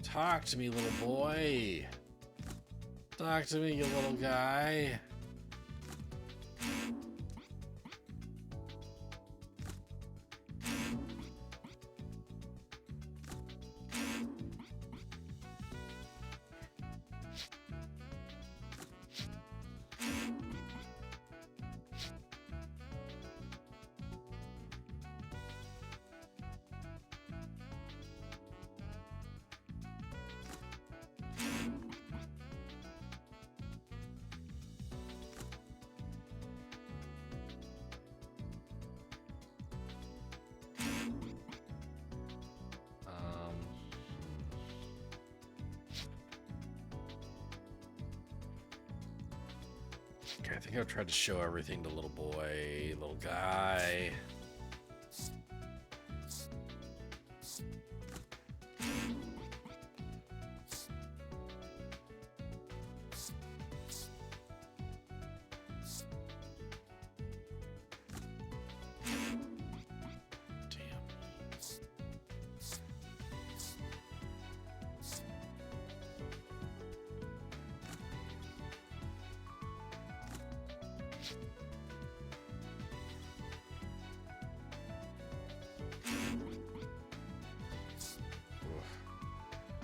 Talk to me, little boy. Talk to me, you little guy. Okay, I think I've tried to show everything to little boy, little guy.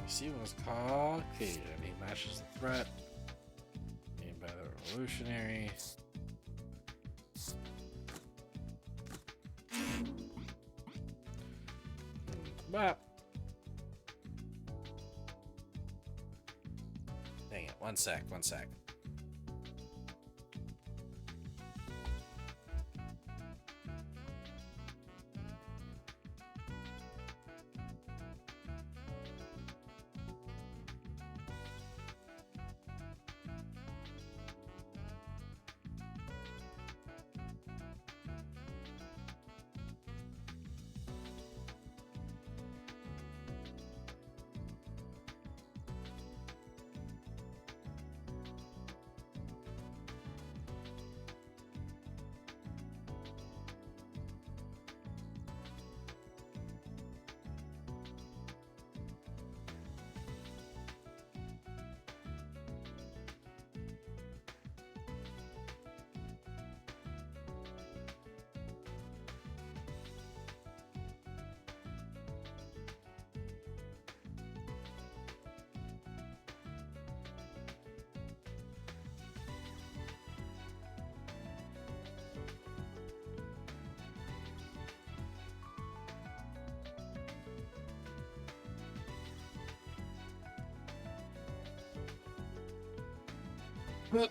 Steven was Caucasian. He matches the threat. Named by the revolutionary. But dang it! One sec. Okay.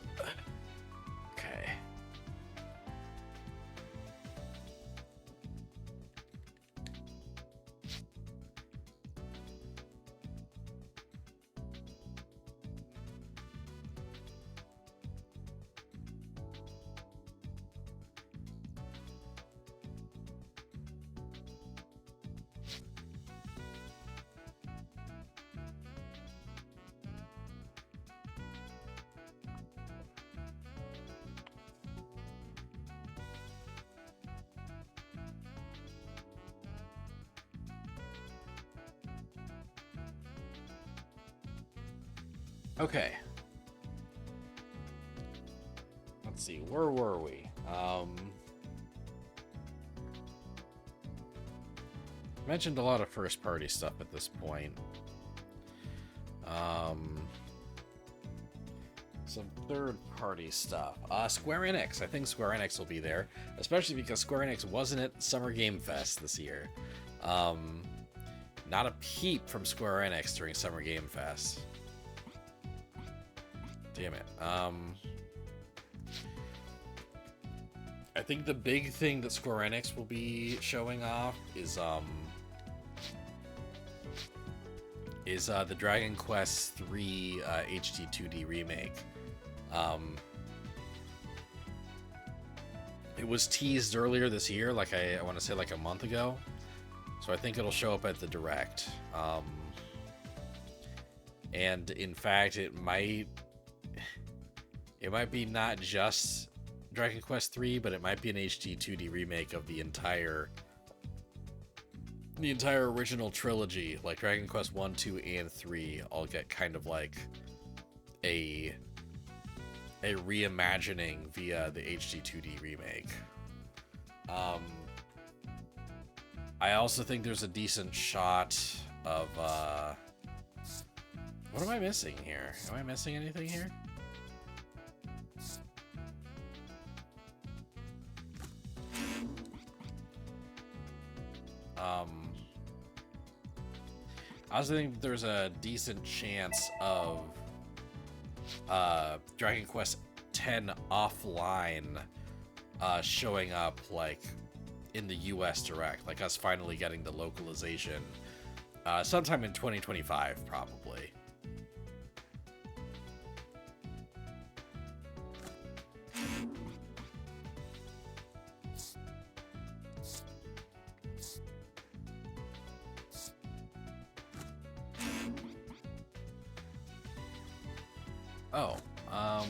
Okay. Let's see, where were we? Mentioned a lot of first party stuff at this point. Some third party stuff. Square Enix. I think Square Enix will be there, especially because Square Enix wasn't at Summer Game Fest this year. Not a peep from Square Enix during Summer Game Fest. Damn it. I think the big thing that Square Enix will be showing off is the Dragon Quest III HD 2D remake. It was teased earlier this year, like I want to say like a month ago. So I think it'll show up at the Direct. And in fact, it might be not just Dragon Quest III, but it might be an HD 2D remake of the entire original trilogy. Like Dragon Quest 1, 2, and 3 all get kind of like a reimagining via the HD 2D remake. I also think there's a decent shot of what am I missing here? Am I missing anything here? I also think there's a decent chance of Dragon Quest X offline showing up like in the US Direct, like us finally getting the localization sometime in 2025 probably. Oh, no.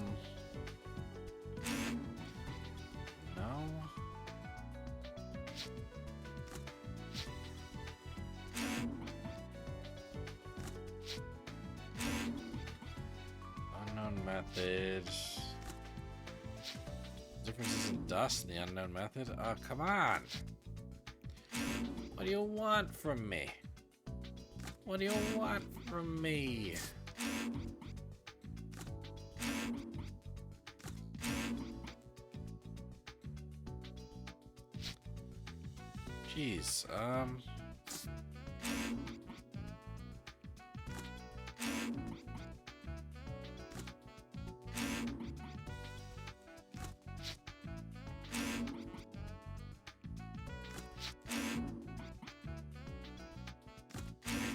Unknown method. Differences in dust in the unknown method? Oh, come on. What do you want from me? What do you want from me? Jeez,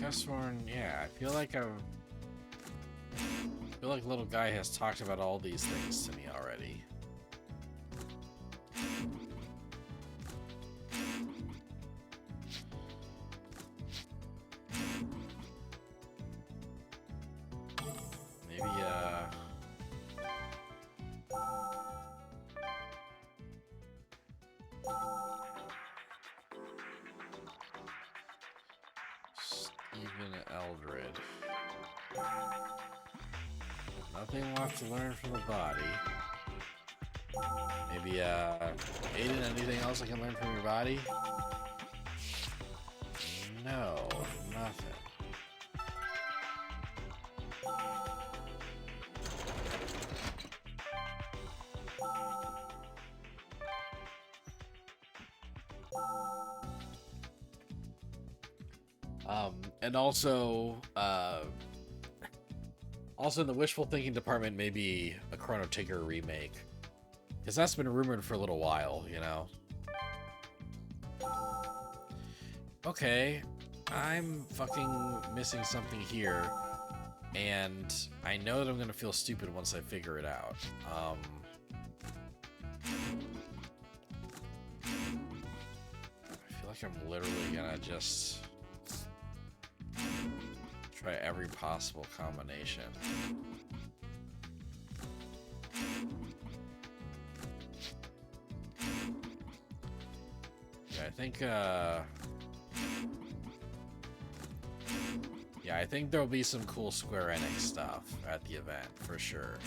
Gusthorn, yeah, I feel like little guy has talked about all these things to me already. Maybe, Stephen Eldred. Nothing left to learn from the body. Maybe, Aiden, anything else I can learn from your body? No, nothing. And also in the wishful thinking department, maybe a Chrono Trigger remake. Because that's been rumored for a little while, you know? Okay, I'm fucking missing something here. And I know that I'm gonna feel stupid once I figure it out. I feel like I'm literally gonna just try every possible combination. Yeah, I think there'll be some cool Square Enix stuff at the event, for sure.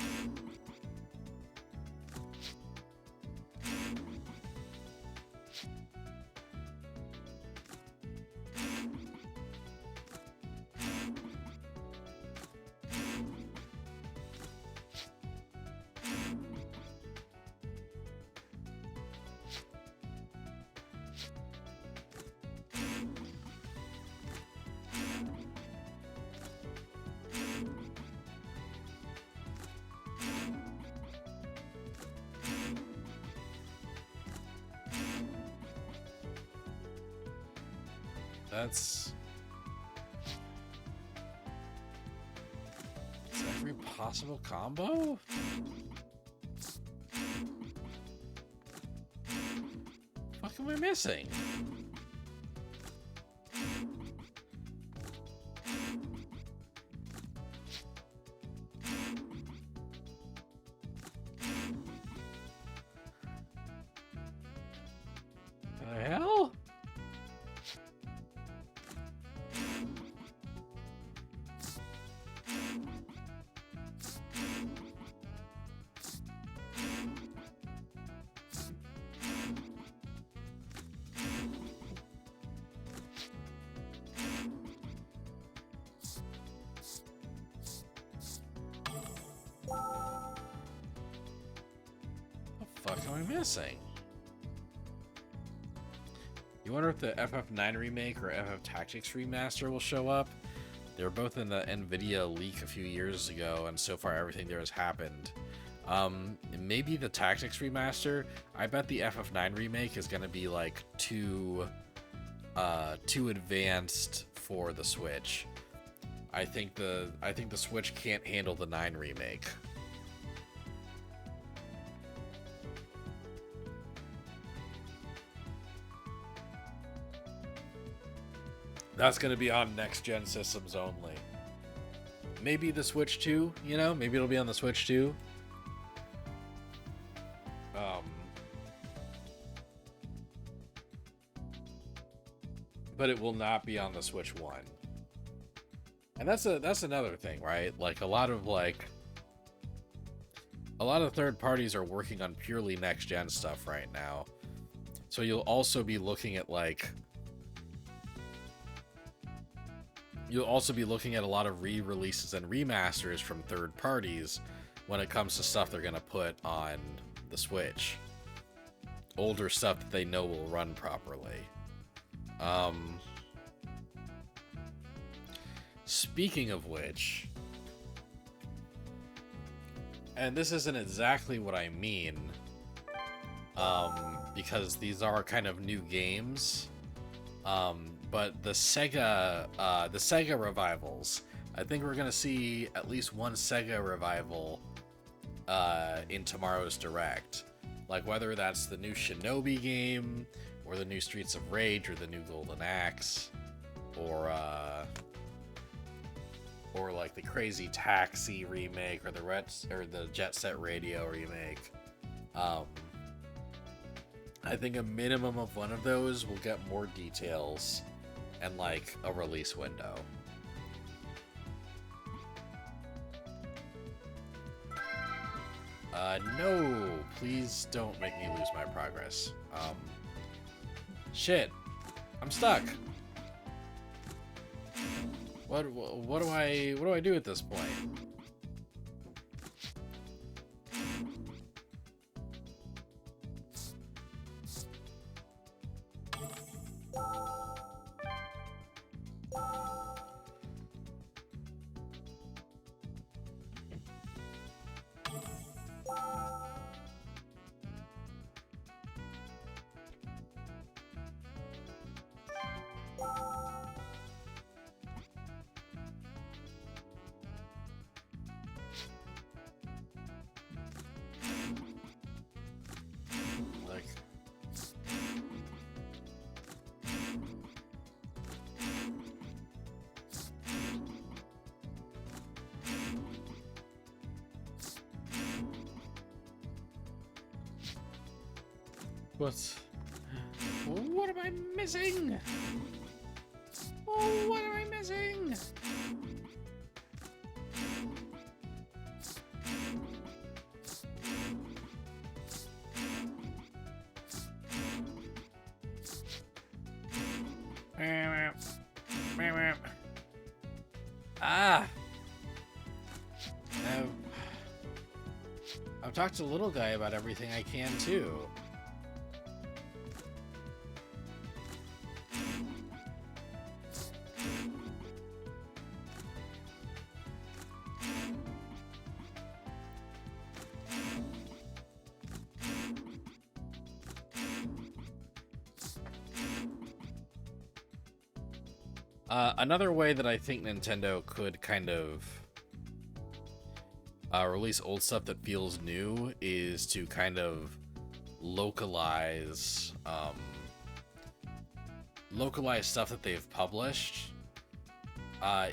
That's every possible combo? What am I missing? The hell? What am I missing? You wonder if the FF9 remake or FF Tactics remaster will show up? They were both in the Nvidia leak a few years ago, and so far everything there has happened. Maybe the Tactics remaster. I bet the FF9 remake is gonna be like too advanced for the Switch. I think the Switch can't handle the 9 remake. That's going to be on next-gen systems only. maybe the Switch 2, you know? Maybe it'll be on the Switch 2. But it will not be on the Switch 1. And that's another thing, right? Like, a lot of third parties are working on purely next-gen stuff right now. So you'll also be looking at, like... You'll also be looking at a lot of re-releases and remasters from third parties when it comes to stuff they're going to put on the Switch. Older stuff that they know will run properly. Speaking of which, and this isn't exactly what I mean, because these are kind of new games, but the Sega revivals, I think we're gonna see at least one Sega revival in tomorrow's Direct. Like, whether that's the new Shinobi game, or the new Streets of Rage, or the new Golden Axe, or like the Crazy Taxi remake, or the Jet Set Radio remake. I think a minimum of one of those will get more details and like a release window. No, please don't make me lose my progress. Shit, I'm stuck. What do I do at this point? What am I missing? Oh, what am I missing? I've talked to Little Guy about everything I can too. Another way that I think Nintendo could kind of release old stuff that feels new is to kind of localize stuff that they've published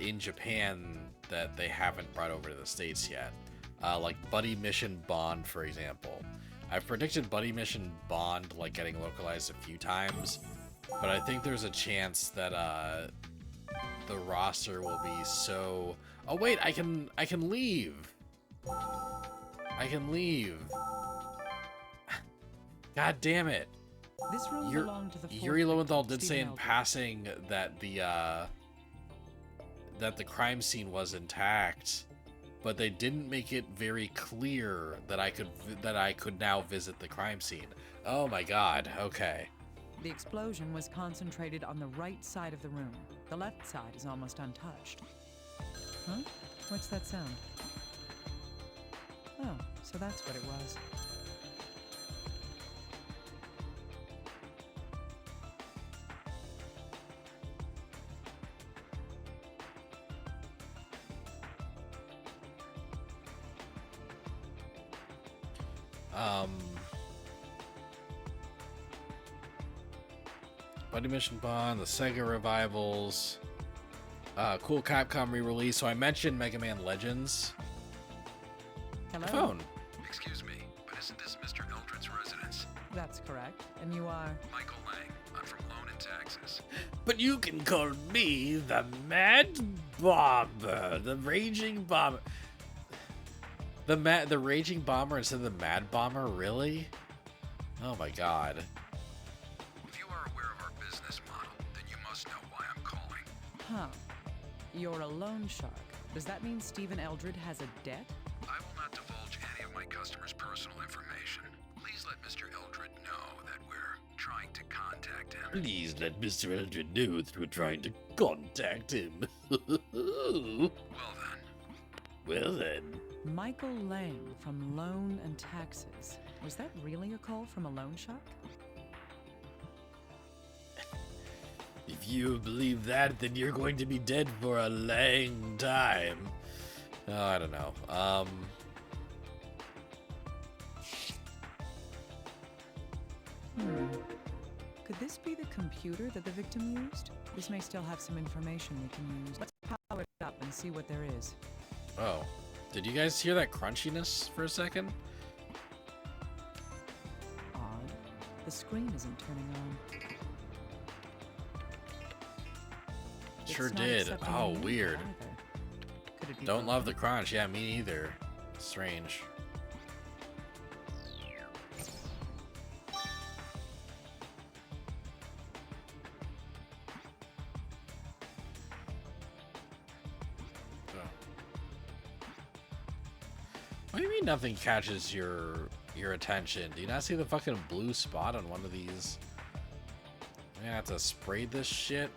in Japan that they haven't brought over to the States yet. Like Buddy Mission Bond, for example. I've predicted Buddy Mission Bond like getting localized a few times, but I think there's a chance that the roster will be so... Oh wait, I can leave. I can leave. God damn it. This room belonged to the Yuri Lowenthal did say Stephen in passing that the crime scene was intact, but they didn't make it very clear that I could now visit the crime scene. Oh my god. Okay. The explosion was concentrated on the right side of the room. The left side is almost untouched. Huh? What's that sound? Oh, so that's what it was. Buddy Mission Bond, the Sega revivals. Cool Capcom re-release. So I mentioned Mega Man Legends. Hello. Phone. Excuse me, but isn't this Mr. Eldred's residence? That's correct. And you are? Michael Lang. I'm from Lone in Taxes. But you can call me the Mad Bomber, the Raging Bomber. The Raging Bomber instead of the Mad Bomber, really? Oh my god. If you are aware of our business model, then you must know why I'm calling. Huh. You're a loan shark. Does that mean Stephen Eldred has a debt? I will not divulge any of my customers' personal information. Please let Mr. Eldred know that we're trying to contact him. Please let Mr. Eldred know that we're trying to contact him. Well then. Michael Lang from Loan and Taxes. Was that really a call from a loan shark? If you believe that, then you're going to be dead for a long time. Oh, I don't know. Could this be the computer that the victim used? This may still have some information we can use. Let's power it up and see what there is. Oh. Did you guys hear that crunchiness for a second? Odd. The screen isn't turning on. Sure It's not did. accepting Oh, any weird. either. Could it be Don't love the broken? crunch. Yeah, me either. Strange. What do you mean nothing catches your attention? Do you not see the fucking blue spot on one of these? I'm gonna have to spray this shit.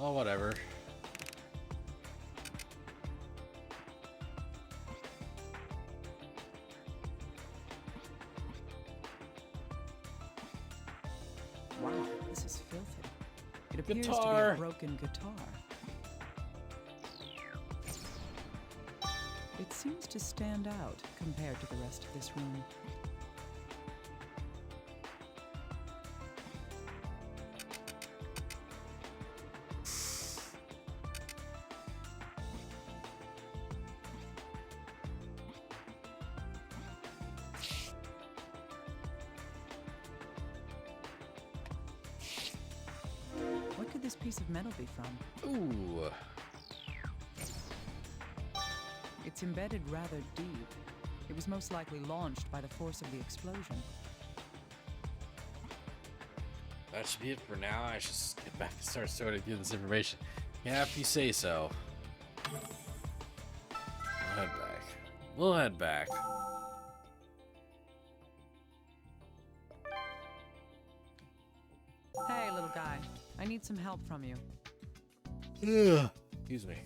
Oh, whatever. Wow, this is filthy. It appears to be Guitar. a broken guitar. It seems to stand out compared to the rest of this room. What could this piece of metal be from? Ooh. It's embedded rather deep. It was most likely launched by the force of the explosion. That should be it for now. I should get back and start sorting through this information. Yeah, if you say so. We'll head back. We'll head back. Hey, little guy. I need some help from you. Excuse me.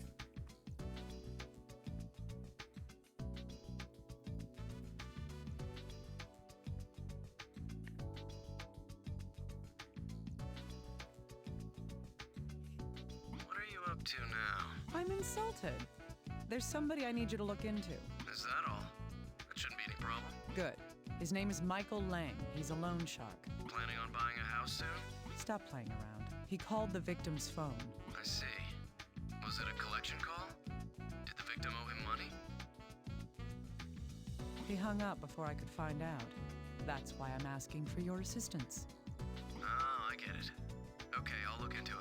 What are you up to now? I'm insulted. There's somebody I need you to look into. Is that all? That shouldn't be any problem. Good. His name is Michael Lang. He's a loan shark. Planning on buying a house soon? Stop playing around. He called the victim's phone. I see. Was it a collection call? Did the victim owe him money? He hung up before I could find out. That's why I'm asking for your assistance. Oh, I get it. Okay, I'll look into him.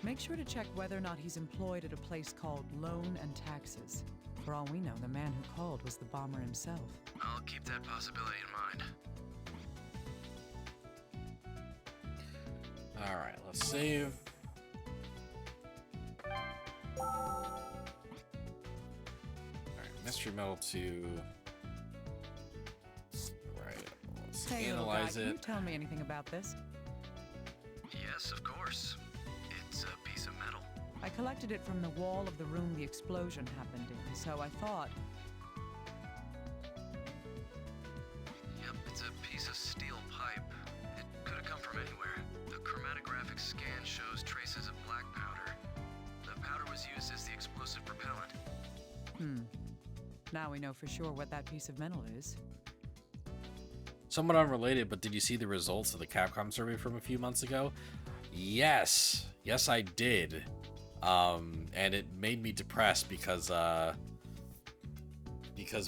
Make sure to check whether or not he's employed at a place called Loan and Taxes. For all we know, the man who called was the bomber himself. I'll keep that possibility in mind. Alright, let's save. Alright, Mystery Metal 2. Right, let's Hey, little guy, analyze can you it. tell me anything about this? Yes, of course. It's a piece of metal. I collected it from the wall of the room the explosion happened in, so I thought... Now we know for sure what that piece of metal is. Somewhat unrelated, but did you see the results of the Capcom survey from a few months ago? Yes. Yes, I did. And it made me depressed because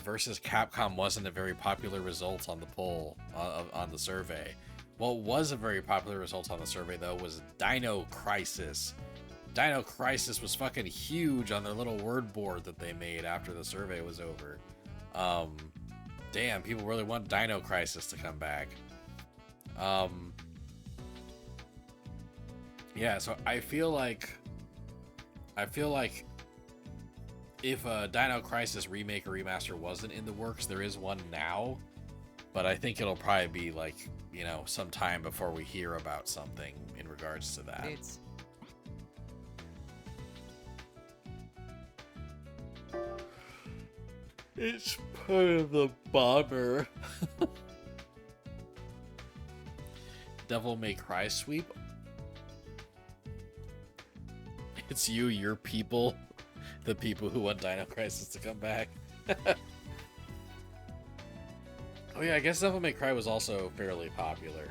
versus Capcom wasn't a very popular result on the poll, on the survey. What was a very popular result on the survey, though, was Dino Crisis. Dino Crisis was fucking huge on their little word board that they made after the survey was over. Damn, people really want Dino Crisis to come back. Yeah, so I feel like if a Dino Crisis remake or remaster wasn't in the works, there is one now, but I think it'll probably be like, you know, some time before we hear about something in regards to that. It's part of the bomber. Devil May Cry sweep. It's you, your people, the people who want Dino Crisis to come back. Oh yeah, I guess Devil May Cry was also fairly popular.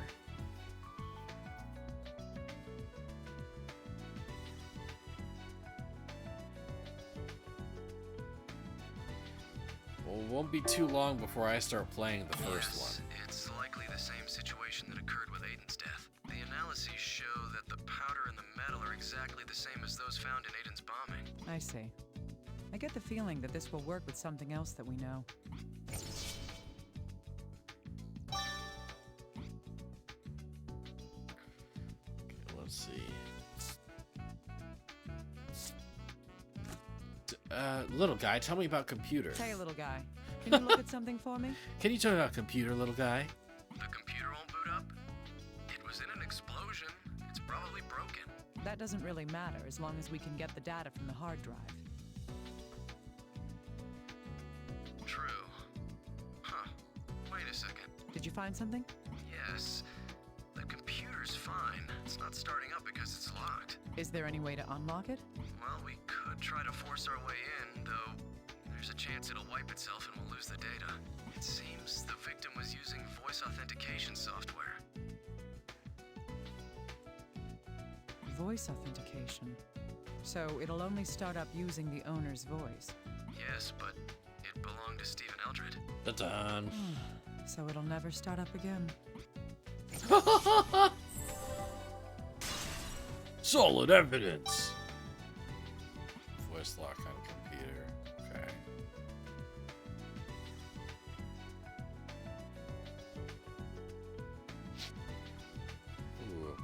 Well, it won't be too long before I start playing the first one. It's likely the same situation that occurred with Aiden's death. The analyses show that the powder and the metal are exactly the same as those found in Aiden's bombing. I see. I get the feeling that this will work with something else that we know. Okay, let's see. Little guy, tell me about computer. Hey, little guy. Can you look at something for me? Can you tell me about computer, little guy? The computer won't boot up? It was in an explosion. It's probably broken. That doesn't really matter as long as we can get the data from the hard drive. True. Huh. Wait a second. Did you find something? Yes. The computer's fine. It's not starting up because it's locked. Is there any way to unlock it? Well, we could try to force our way in, though there's a chance it'll wipe itself and we'll lose the data. It seems the victim was using voice authentication software. Voice authentication. So it'll only start up using the owner's voice. Yes, but it belonged to Stephen Eldred. Dun. So it'll never start up again. Solid evidence. Voice lock on computer. Okay. Ooh.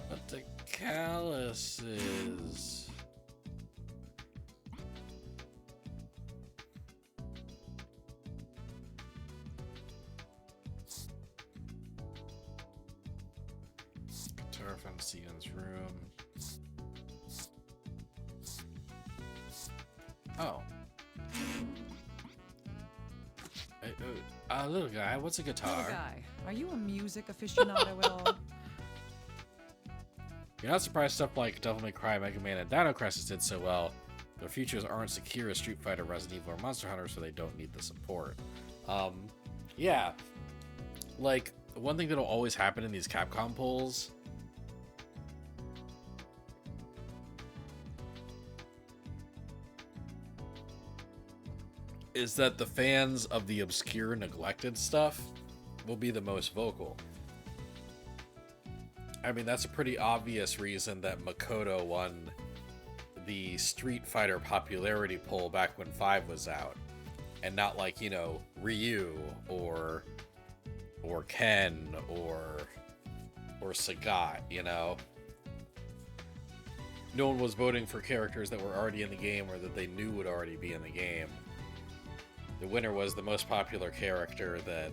But the calluses. Guitar from Steven's room. Oh. Little guy, what's a guitar? Little guy, are you a music aficionado at all? You're not surprised stuff like Devil May Cry, Mega Man, and Dino Crisis did so well. Their futures aren't secure as Street Fighter, Resident Evil, or Monster Hunter, so they don't need the support. Yeah. Like, one thing that'll always happen in these Capcom polls is that the fans of the obscure, neglected stuff will be the most vocal. I mean, that's a pretty obvious reason that Makoto won the Street Fighter popularity poll back when 5 was out, and not like, you know, Ryu or Ken or Sagat, you know? No one was voting for characters that were already in the game or that they knew would already be in the game. The winner was the most popular character that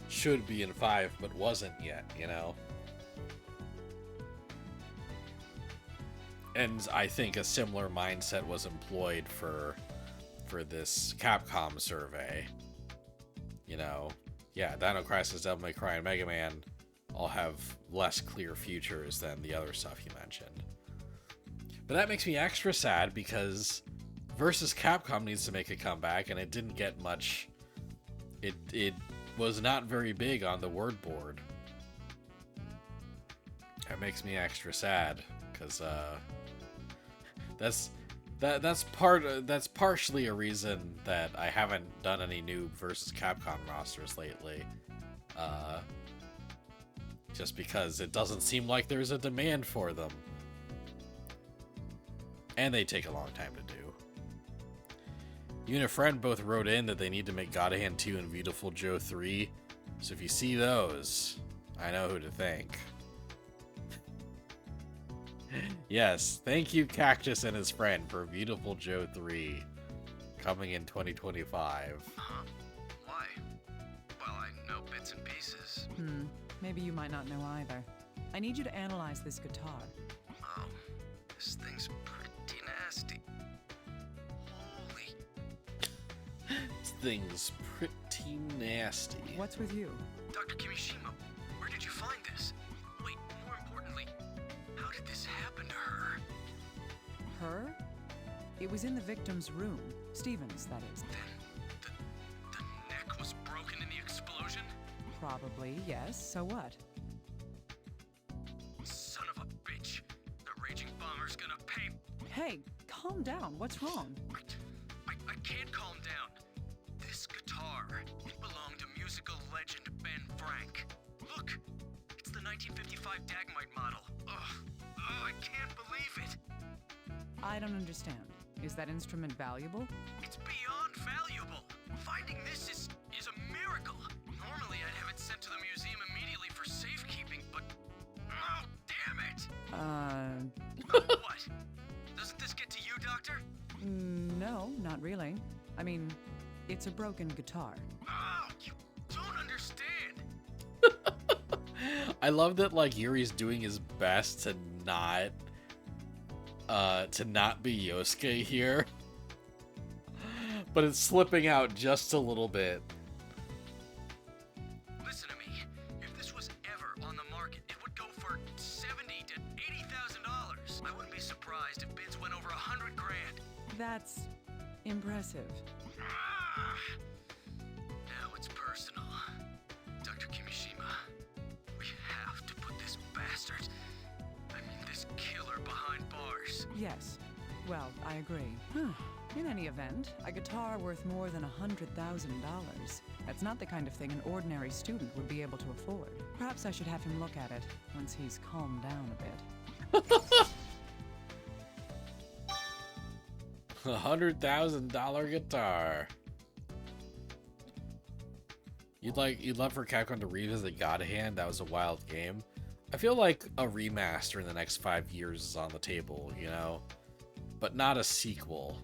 should be in 5 but wasn't yet, you know? And I think a similar mindset was employed for this Capcom survey. You know, yeah, Dino Crisis, Devil May Cry, and Mega Man all have less clear futures than the other stuff you mentioned. But that makes me extra sad because versus Capcom needs to make a comeback, and it didn't get much. It was not very big on the word board. That makes me extra sad because that's partially a reason that I haven't done any new versus Capcom rosters lately. Just because it doesn't seem like there's a demand for them. And they take a long time to do. You and a friend both wrote in that they need to make God of Hand 2 and Beautiful Joe 3. So if you see those, I know who to thank. Yes, thank you Cactus and his friend for Beautiful Joe 3 coming in 2025. Why? Well, I know bits and pieces. Maybe you might not know either. I need you to analyze this guitar. Oh, this thing's pretty nasty. Holy. This thing's pretty nasty. What's with you? Dr. Kimishima, where did you find this? Wait, more importantly, how did this happen to her? Her? It was in the victim's room. Stevens, that is. Then the neck was broken in the explosion? Probably, yes. So what? Son of a bitch. The raging bomber's gonna pay. Hey, calm down. What's wrong? I can't calm down. This guitar, it belonged to musical legend Ben Frank. Look, it's the 1955 Dagmite model. Ugh, I can't believe it. I don't understand. Is that instrument valuable? It's beyond valuable. Finding this is a miracle. Normally I'd have it sent to the museum immediately for safekeeping, but oh, damn it. What? Doesn't this get to you, Doctor? No, not really. I mean, it's a broken guitar. Oh, you don't understand. I love that like Yuri's doing his best to not be Yosuke here. But it's slipping out just a little bit. Listen to me. If this was ever on the market, it would go for $70,000 to $80,000. I wouldn't be surprised if bids went over $100,000. That's impressive. Ah! Now it's personal. Dr. Kimishima, we have to put this bastard, this killer behind bars. Yes. Well, I agree. In any event, a guitar worth more than $100,000. That's not the kind of thing an ordinary student would be able to afford. Perhaps I should have him look at it once he's calmed down a bit. $100,000 guitar. You'd love for Capcom to revisit God Hand. That was a wild game. I feel like a remaster in the next 5 years is on the table, you know, but not a sequel.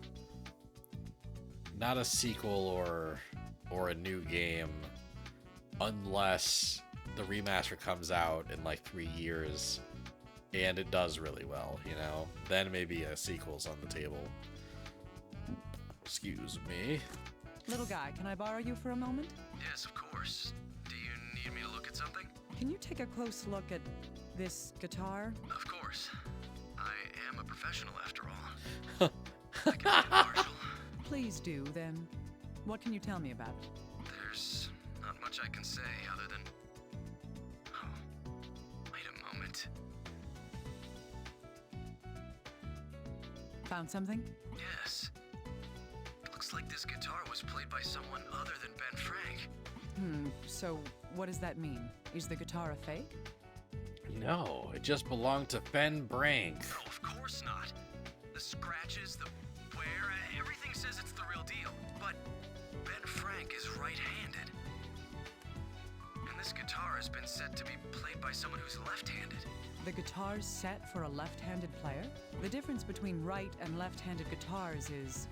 Not a sequel or a new game, unless the remaster comes out in like 3 years and it does really well, you know. Then maybe a sequel's on the table. Excuse me. Little guy, can I borrow you for a moment? Yes, of course. Do you need me to look at something? Can you take a close look at this guitar? Of course. I am a professional after all. I can be impartial. Please do, then. What can you tell me about it? There's not much I can say other than... Oh, wait a moment. Found something? Yes. Looks like this guitar was played by someone other than Ben Frank. So what does that mean? Is the guitar a fake? No, it just belonged to Ben Brank. No, of course not. The scratches, the wear, everything says it's the real deal. But Ben Frank is right-handed. And this guitar has been set to be played by someone who's left-handed. The guitar's set for a left-handed player? The difference between right and left-handed guitars is...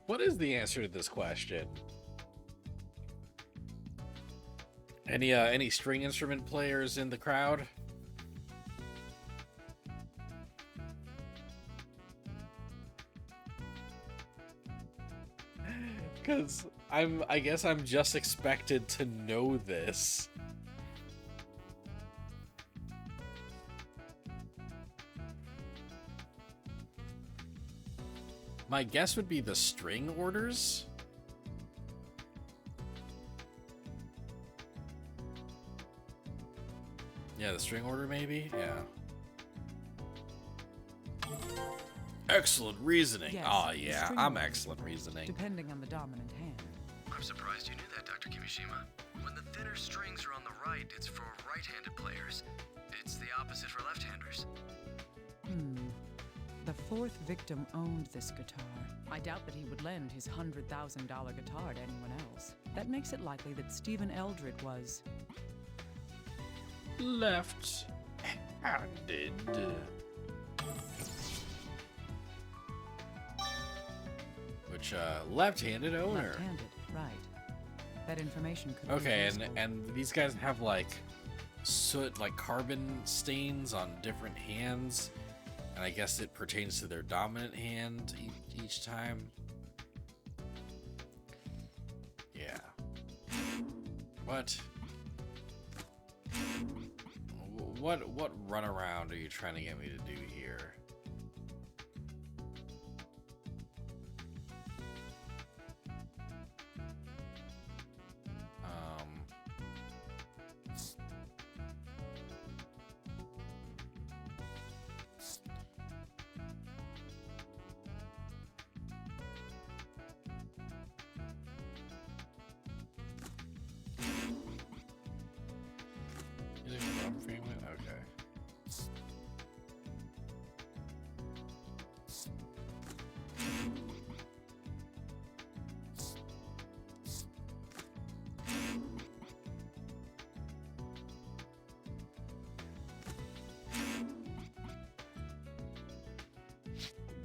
What is the answer to this question? Any string instrument players in the crowd? because I guess I'm just expected to know this. My guess would be the string orders. Yeah, the string order maybe? Yeah. Excellent reasoning. Yes, Oh the yeah, string I'm order, excellent reasoning. depending on the dominant hand. I'm surprised you knew that, Dr. Kimishima. When the thinner strings are on the right, it's for right-handed players. It's the opposite for left-handers. The fourth victim owned this guitar. I doubt that he would lend his $100,000 guitar to anyone else. That makes it likely that Stephen Eldred was... left-handed. Which, left-handed owner. left-handed, right. That information could Okay, be useful. and these guys have, like, soot, like, carbon stains on different hands. And I guess it pertains to their dominant hand each time. Yeah. What runaround are you trying to get me to do here? Using drum fragment? Okay.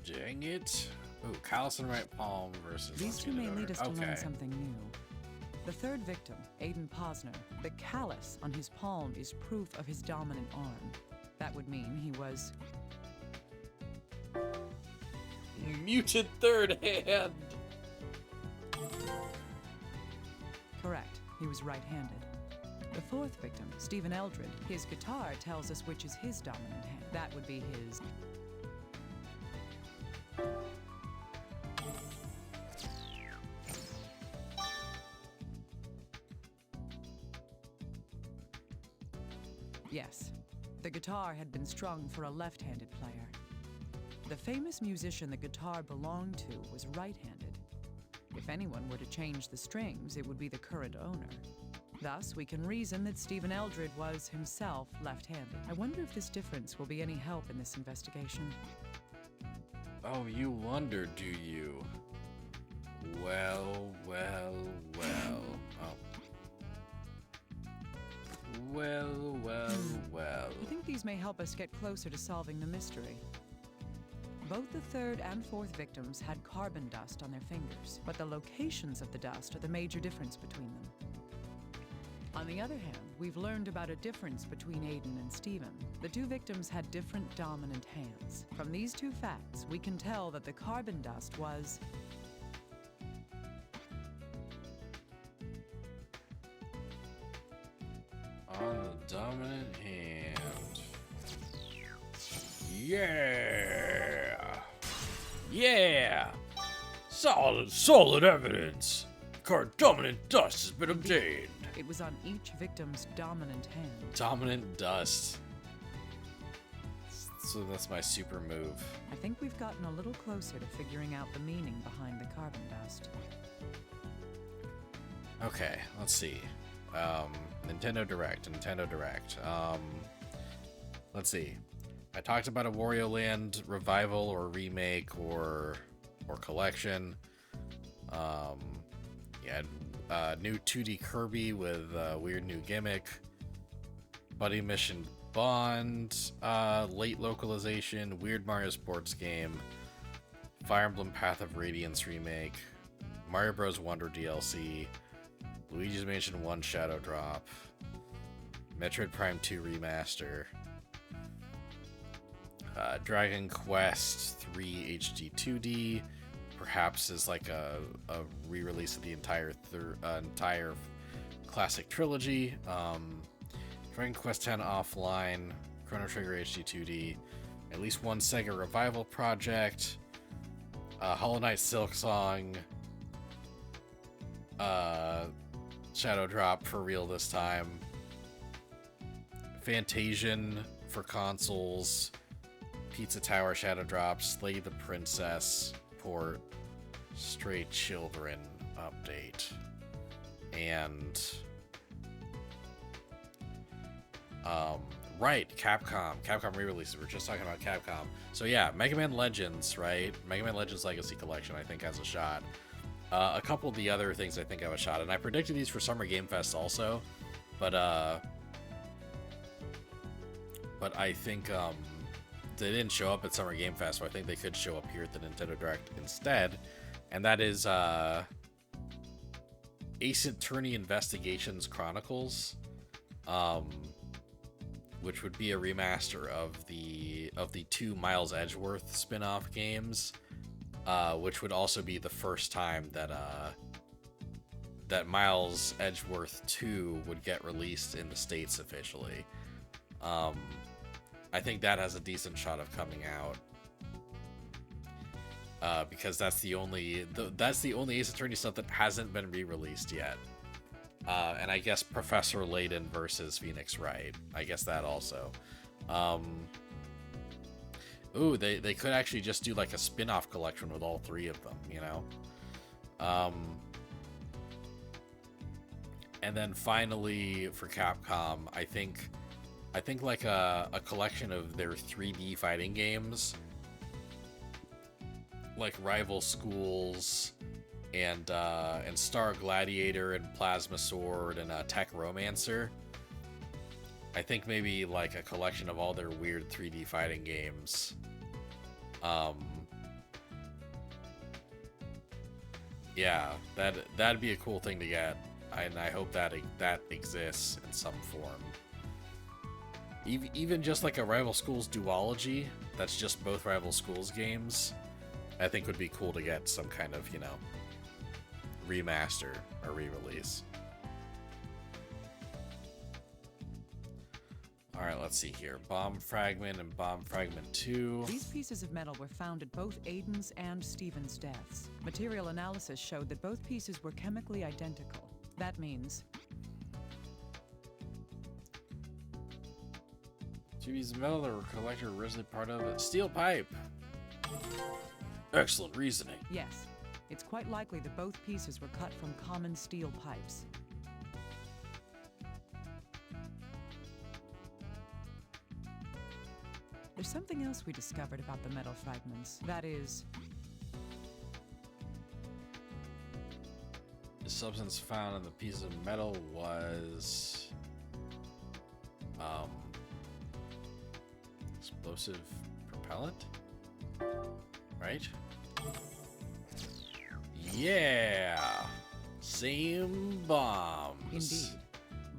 Dang it. Ooh, callus and right palm versus These two may lead us to okay. learn something new. The third victim, Aiden Posner, the callus on his palm is proof of his dominant arm. That would mean he was... Muted third hand. correct. He was right-handed. The fourth victim, Stephen Eldred, his guitar tells us which is his dominant hand. That would be his... Yes, the guitar had been strung for a left-handed player. The famous musician the guitar belonged to was right-handed. If anyone were to change the strings, it would be the current owner. Thus, we can reason that Stephen Eldred was himself left-handed. I wonder if this difference will be any help in this investigation. Oh, you wonder, do you? Well, well, well. Oh. Well, well, well. I think these may help us get closer to solving the mystery. Both the third and fourth victims had carbon dust on their fingers, but the locations of the dust are the major difference between them. On the other hand, we've learned about a difference between Aiden and Stephen. The two victims had different dominant hands. From these two facts, we can tell that the carbon dust was... on the dominant hand. Yeah! Yeah! Solid evidence! Dominant dust has been obtained. It was on each victim's dominant hand. Dominant dust. So that's my super move. I think we've gotten a little closer to figuring out the meaning behind the carbon dust. Okay, let's see. Nintendo Direct. Let's see. I talked about a Wario Land revival or remake or collection. New 2D Kirby with a weird new gimmick. Buddy Mission Bond, late localization, weird Mario sports game, Fire Emblem Path of Radiance remake, Mario Bros. Wonder DLC, Luigi's Mansion 1 Shadow Drop, Metroid Prime 2 Remaster, Dragon Quest 3 HD 2D, perhaps is like a re-release of the entire classic trilogy. Dragon Quest X Offline, Chrono Trigger HD 2D, at least one Sega revival project, Hollow Knight Silksong, Shadow Drop for real this time, Fantasian for consoles, Pizza Tower Shadow Drop, Slay the Princess port, Stray Children update, and right, Capcom re-releases. We're just talking about Capcom. So yeah, Mega Man Legends, right? Mega Man Legends Legacy Collection, I think, has a shot. A couple of the other things I think have a shot, and I predicted these for Summer Game Fest also, but I think they didn't show up at Summer Game Fest, so I think they could show up here at the Nintendo Direct instead, and that is Ace Attorney Investigations Chronicles, which would be a remaster of the two Miles Edgeworth spin-off games, which would also be the first time that that Miles Edgeworth 2 would get released in the States officially. I think that has a decent shot of coming out, because that's the only Ace Attorney stuff that hasn't been re-released yet. And I guess Professor Layton versus Phoenix Wright. I guess that also. Ooh, they could actually just do like a spin-off collection with all three of them, you know? And then finally for Capcom, I think like a collection of their 3D fighting games, like Rival Schools and Star Gladiator and Plasma Sword and Tech Romancer. I think maybe like a collection of all their weird 3D fighting games. Yeah, that'd be a cool thing to get, and I hope that exists in some form. Even just like a Rival Schools duology, that's just both Rival Schools games, I think would be cool to get some kind of, you know, remaster or re-release. Alright, let's see here. Bomb Fragment and Bomb Fragment 2. These pieces of metal were found at both Aiden's and Steven's deaths. Material analysis showed that both pieces were chemically identical. That means... Two pieces of metal that were collected originally part of a steel pipe. Excellent reasoning. Yes. It's quite likely that both pieces were cut from common steel pipes. There's something else we discovered about the metal fragments. That is... the substance found in the piece of metal was... explosive propellant? Right? Yeah! Same bombs. Indeed.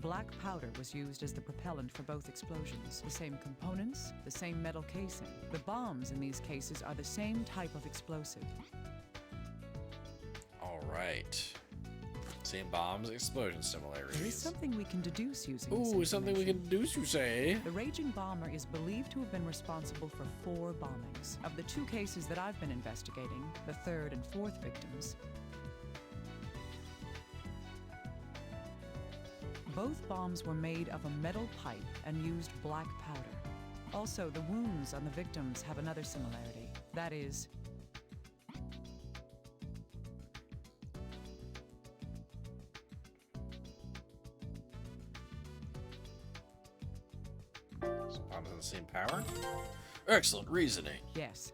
Black powder was used as the propellant for both explosions. The same components, the same metal casing. The bombs in these cases are the same type of explosive. Alright. Same bombs, explosion similarities. There is something we can deduce using this Ooh, something we can information. deduce, you say? The Raging Bomber is believed to have been responsible for 4 bombings. Of the 2 cases that I've been investigating, the 3rd and 4th victims, both bombs were made of a metal pipe and used black powder. Also, the wounds on the victims have another similarity. That is, Bombs have the same power? Excellent reasoning. yes,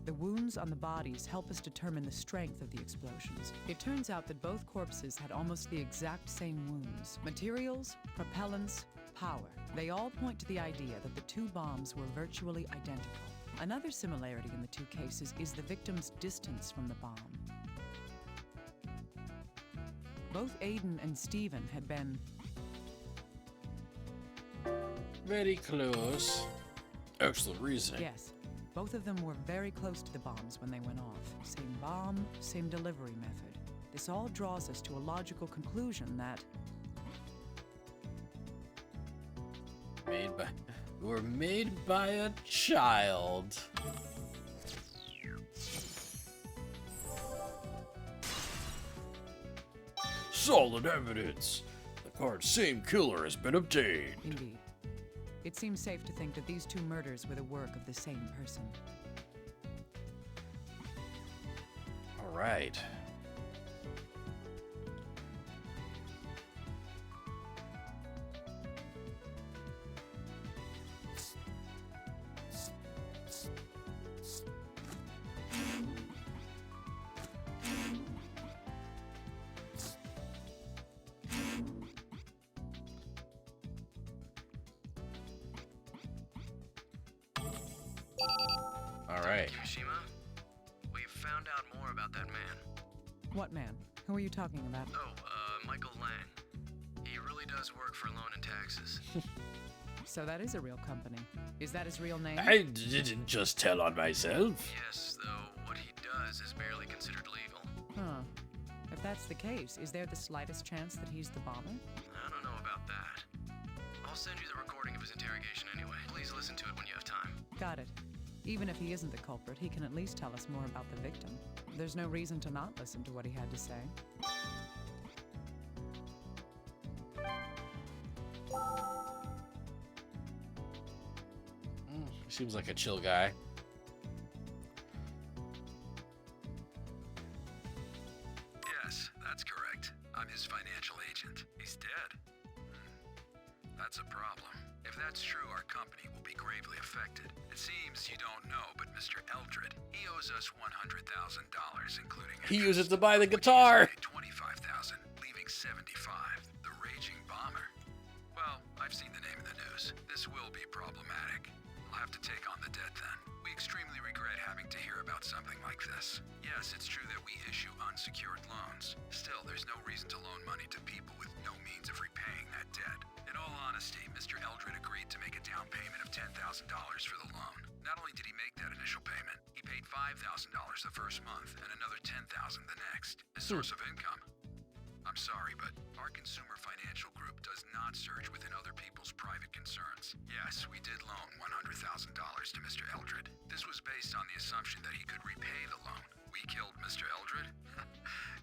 the wounds on the bodies help us determine the strength of the explosions. It turns out that both corpses had almost the exact same wounds. Materials, propellants, power. They all point to the idea that the 2 bombs were virtually identical. Another similarity in the 2 cases is the victim's distance from the bomb. Both Aiden and Steven had been Very close. Excellent reasoning. yes, Both of them were very close to the bombs when they went off. Same bomb, same delivery method. This all draws us to a logical conclusion that were made by a child. Solid evidence. The card's same killer has been obtained. Indeed. It seems safe to think that these two murders were the work of the same person. All right. All right. Kimishima, we've found out more about that man. What man? Who are you talking about? Oh, Michael Lang. He really does work for Loan and Taxes. So that is a real company. Is that his real name? I didn't just tell on myself. Yes, though what he does is barely considered legal. Huh. If that's the case, is there the slightest chance that he's the bomber? I don't know about that. I'll send you the recording of his interrogation anyway. Please listen to it when you have time. Got it. Even if he isn't the culprit, he can at least tell us more about the victim. There's no reason to not listen to what he had to say. Seems like a chill guy. Yes, that's correct. I'm his financial agent. He's dead. That's a problem. If that's true, our company will be gravely affected. It seems you don't know, but Mr. Eldred, he owes us $100,000, including He interest, used it to buy the which guitar. he's paid $25,000, leaving $75,000. The Raging Bomber. Well, I've seen the name in the news. This will be problematic. I'll have to take on the debt then. We extremely regret having to hear about something like this. Yes, it's true that we issue unsecured loans. Still, there's no reason to loan money to people with no means of repaying that debt. In all honesty, Mr. Eldred agreed to make a down payment of $10,000 for the loan. Not only did he make that initial payment, he paid $5,000 the first month and another $10,000 the next. His source of income. I'm sorry, but our consumer financial group does not surge within other people's private concerns. Yes, we did loan $100,000 to Mr. Eldred. This was based on the assumption that he could repay the loan. We killed Mr. Eldred?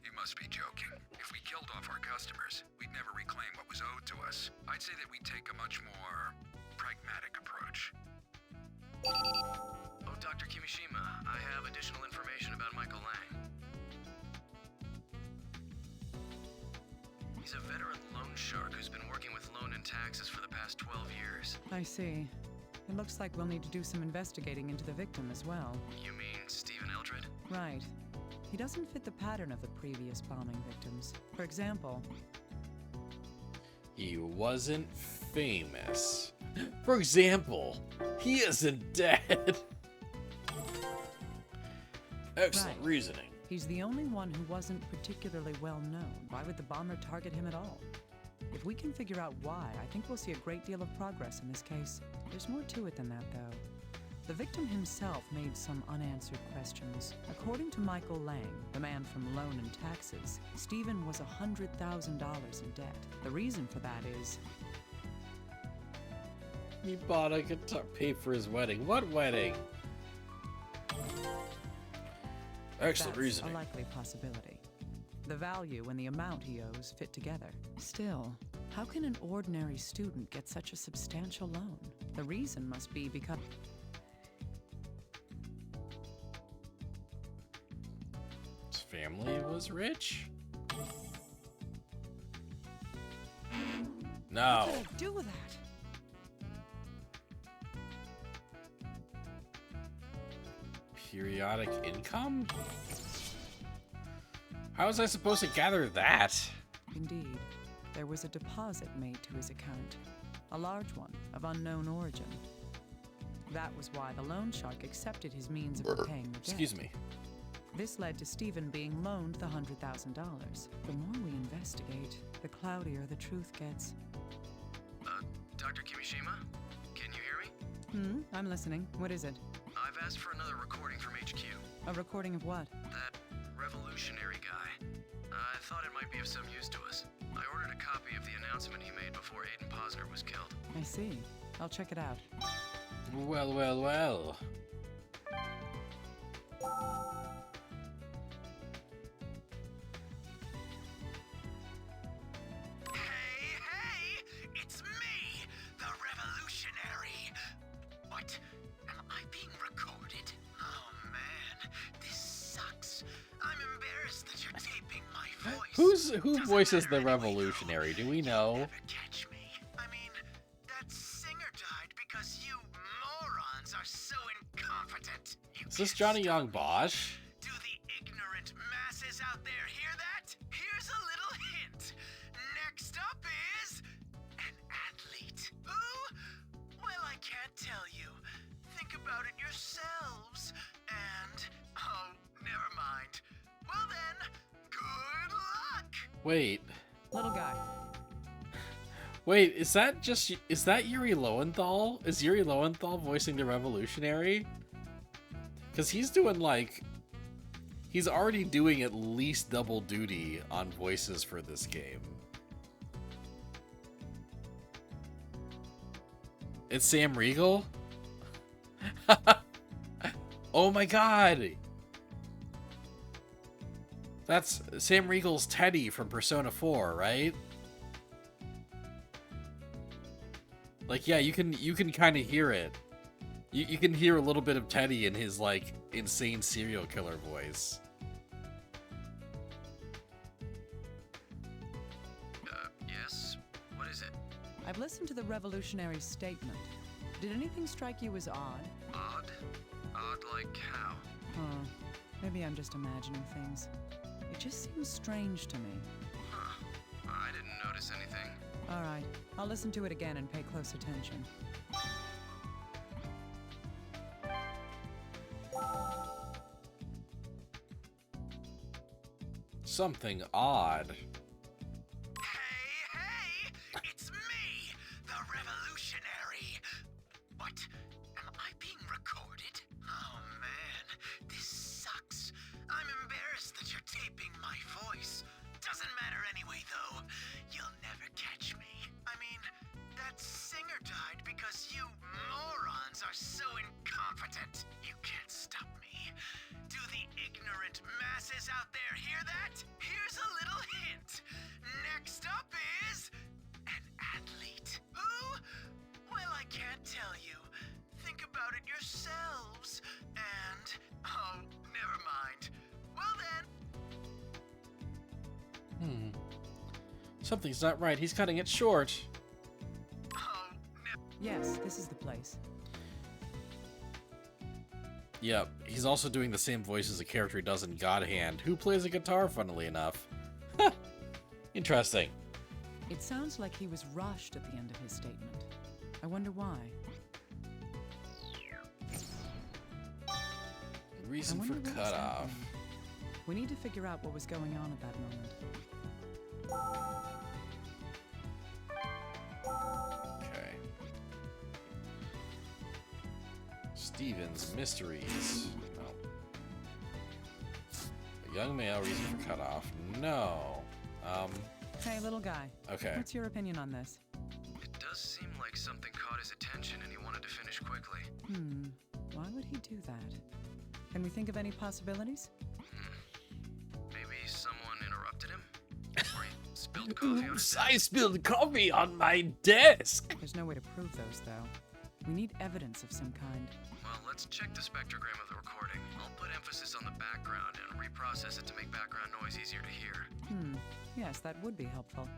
You must be joking. If we killed off our customers, we'd never reclaim what was owed to us. I'd say that we'd take a much more pragmatic approach. Oh, Dr. Kimishima, I have additional information about Michael Lang. He's a veteran loan shark who's been working with Loan and Taxes for the past 12 years. I see. It looks like we'll need to do some investigating into the victim as well. You mean Stephen Eldred? Right. He doesn't fit the pattern of the previous bombing victims. For example, He wasn't famous. For example, he isn't dead. Excellent Right. reasoning. he's the only one who wasn't particularly well known. Why would the bomber target him at all? If we can figure out why, I think we'll see a great deal of progress in this case. There's more to it than that, though. The victim himself made some unanswered questions. According to Michael Lang, the man from Loan and Taxes, Stephen was $100,000 in debt. The reason for that is He bought a guitar, paid for his wedding. What wedding? Excellent that's reasoning. a likely possibility. The value and the amount he owes fit together. Still, how can an ordinary student get such a substantial loan? The reason must be because His family was rich? No. what did I do with that? Periodic income? How was I supposed to gather that? Indeed, there was a deposit made to his account, a large one of unknown origin. That was why the loan shark accepted his means of repaying the debt. Excuse me. This led to Stephen being loaned the $100,000. The more we investigate, the cloudier the truth gets. Dr. Kimishima? Can you hear me? I'm listening. What is it? I've asked for another recording from HQ. A recording of what? That revolutionary guy. I thought it might be of some use to us. I ordered a copy of the announcement he made before Aiden Posner was killed. I see. I'll check it out. Well, well, well. Hey, it's me, the revolutionary. What? Am I being recorded? Oh man, this sucks. I'm embarrassed that you're taping my voice. Who voices the revolutionary? Do we know? Never catch me. I mean, that singer died because you morons are so incompetent. Is this Johnny Young Bosch? Do the ignorant masses out there hear that? Here's a little hint. Next up is an athlete. Who? Well, I can't tell you. Think about it yourselves. And, oh, never mind. Well then, good luck. Wait. Little guy. Wait, is that Yuri Lowenthal? Is Yuri Lowenthal voicing the revolutionary? Because he's already doing at least double duty on voices for this game. It's Sam Riegel? Oh my god! That's Sam Riegel's Teddy from Persona 4, right? Like, yeah, you can kind of hear it. You can hear a little bit of Teddy in his, like, insane serial killer voice. Yes? What is it? I've listened to the revolutionary statement. Did anything strike you as odd? Odd? Odd like how? Huh. Maybe I'm just imagining things. It just seems strange to me. Huh. I didn't notice anything. All right. I'll listen to it again and pay close attention. Something odd. Hey, it's me, the revolutionary. What? Am I being recorded? Oh man, this sucks. I'm embarrassed that you're taping my voice. Doesn't matter anyway, though. You'll never catch me. I mean, that singer died because you morons are so incompetent. You can't stop me. Do the ignorant masses out there hear that? Here's a little hint. Next up is an athlete. Who? Well, I can't tell you. Think about it yourselves. And, oh, never mind. Well then. Something's not right. He's cutting it short. Oh, Yes, this is the place. Yep, he's also doing the same voice as a character he does in God Hand, who plays a guitar, funnily enough. Interesting. It sounds like he was rushed at the end of his statement. I wonder why. Reason I for wonder what was cutoff. happening. We need to figure out what was going on at that moment. Okay. Stevens Mysteries. No. A young male, reason for cutoff. No. Hey, little guy. Okay. What's your opinion on this? It does seem like something caught his attention and he wanted to finish quickly. Why would he do that? Can we think of any possibilities? Maybe someone interrupted him? Or he spilled coffee on his I desk? spilled coffee on my desk! There's no way to prove those, though. We need evidence of some kind. Well, let's check the spectrogram of the recording. I'll put emphasis on the background and reprocess it to make background noise easier to hear. Yes, that would be helpful.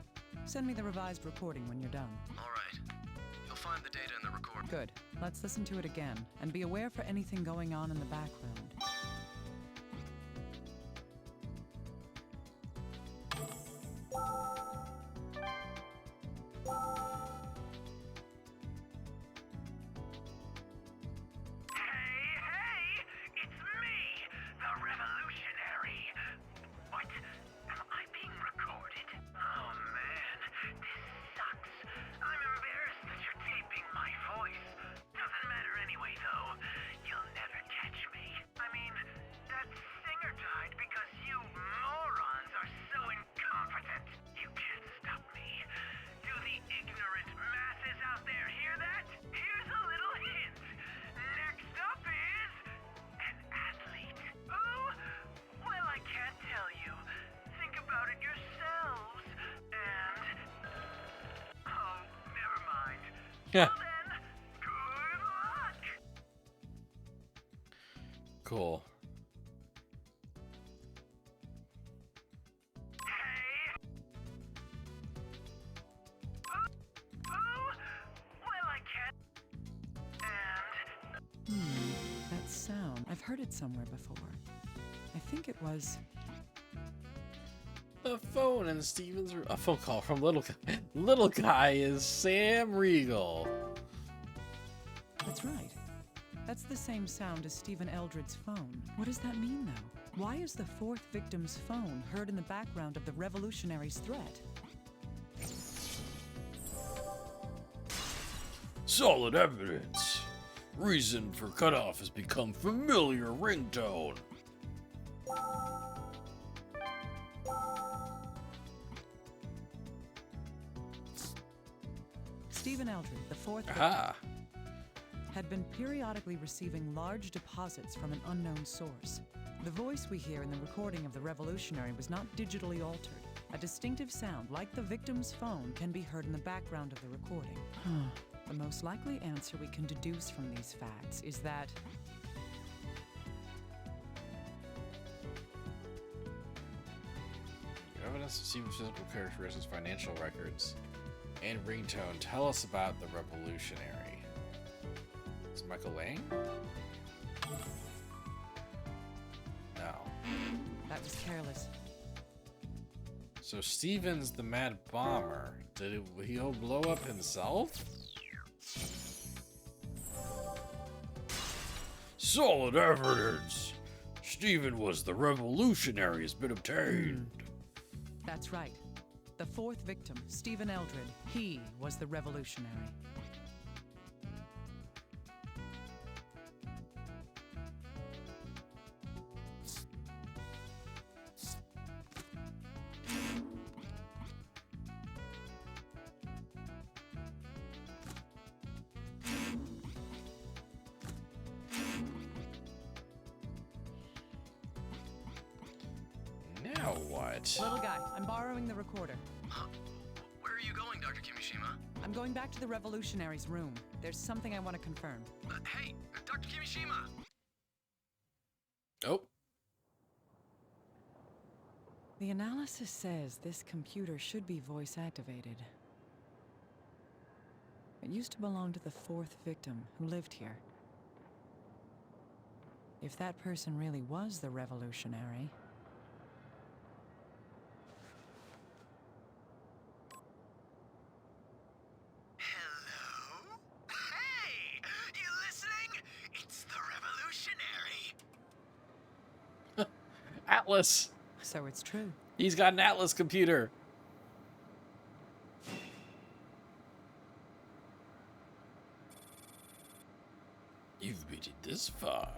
Send me the revised recording when you're done. All right. You'll find the data in the record. Good. Let's listen to it again, and be aware for anything going on in the background. Hey, it's me, the revolutionary. What? Am I being recorded? Oh man, this sucks. I'm embarrassed that you're taping my voice. Doesn't matter Yeah. Well then, good luck! Cool. Hey! Well, I can't. And That sound. I've heard it somewhere before. I think it was. The phone in Steven's room. A phone call from Little Guy. Little Guy is Sam Riegel. That's right. That's the same sound as Stephen Eldred's phone. What does that mean, though? Why is the fourth victim's phone heard in the background of the revolutionaries' threat? Solid evidence. Reason for cutoff has become familiar ringtone. Stephen Eldred, the fourth victim, Aha. had been periodically receiving large deposits from an unknown source. The voice we hear in the recording of the revolutionary was not digitally altered. A distinctive sound, like the victim's phone, can be heard in the background of the recording. The most likely answer we can deduce from these facts is that Evidence of Steven's physical characteristics, financial records, and ringtone tell us about the revolutionary. Is it Michael Lang? No. that was careless. So Steven's the mad bomber. Did he blow up himself? Solid evidence. Steven was the revolutionary has been obtained. That's right. The fourth victim, Stephen Eldred, he was the revolutionary. Now what? Little guy, I'm borrowing the recorder. Where are you going, Dr. Kimishima? I'm going back to the revolutionary's room. There's something I want to confirm. Hey, Dr. Kimishima! Oh. The analysis says this computer should be voice activated. It used to belong to the fourth victim who lived here. If that person really was the revolutionary, hello? Hey! You listening? It's the revolutionary. Atlas. so it's true. He's got an Atlas computer. You've made it this far.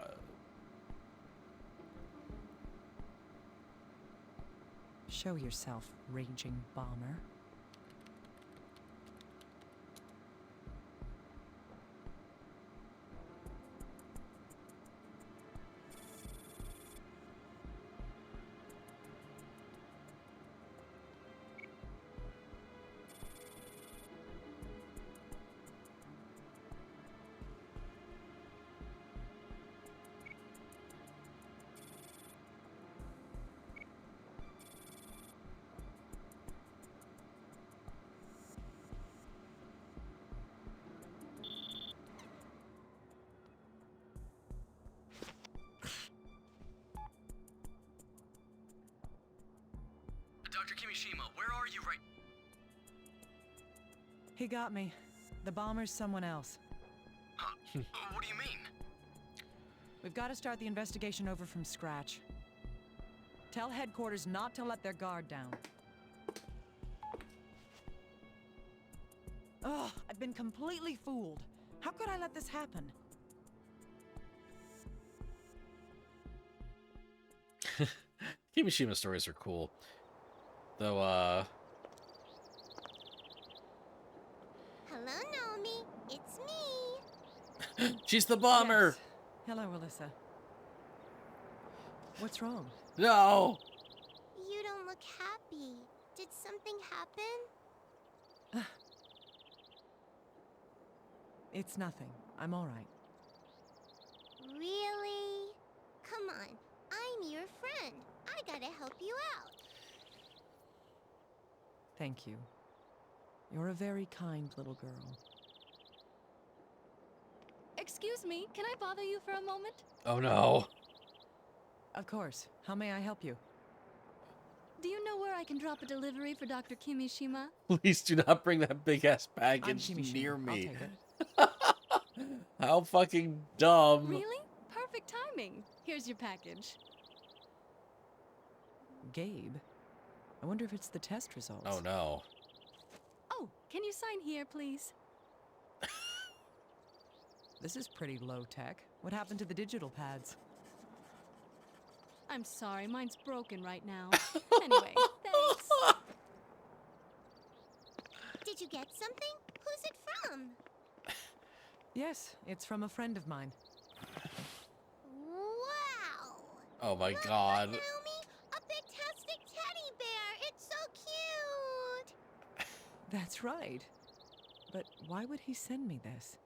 Show yourself, raging bomber. Dr. Kimishima, where are you right... He got me. The bomber's someone else. Huh? What do you mean? We've got to start the investigation over from scratch. Tell headquarters not to let their guard down. Ugh, I've been completely fooled. How could I let this happen? Kimishima stories are cool. Though, Hello, Naomi. It's me. she's the bomber! Yes. Hello, Alyssa. What's wrong? No! You don't look happy. Did something happen? It's nothing. I'm all right. Really? Come on. I'm your friend. I gotta help you out. Thank you. You're a very kind little girl. Excuse me, can I bother you for a moment? Oh no. Of course. How may I help you? Do you know where I can drop a delivery for Dr. Kimishima? Please do not bring that big ass I'm package Kimishima. near I'll me. take it. How fucking dumb. Really? Perfect timing. Here's your package. Gabe? I wonder if it's the test results. Oh no. Oh, can you sign here, please? This is pretty low tech. What happened to the digital pads? I'm sorry, mine's broken right now. Anyway, thanks. Did you get something? Who's it from? Yes, it's from a friend of mine. Wow! Oh my Look, god. Naomi, a big-tastic teddy bear. It's so cute. That's right. But why would he send me this?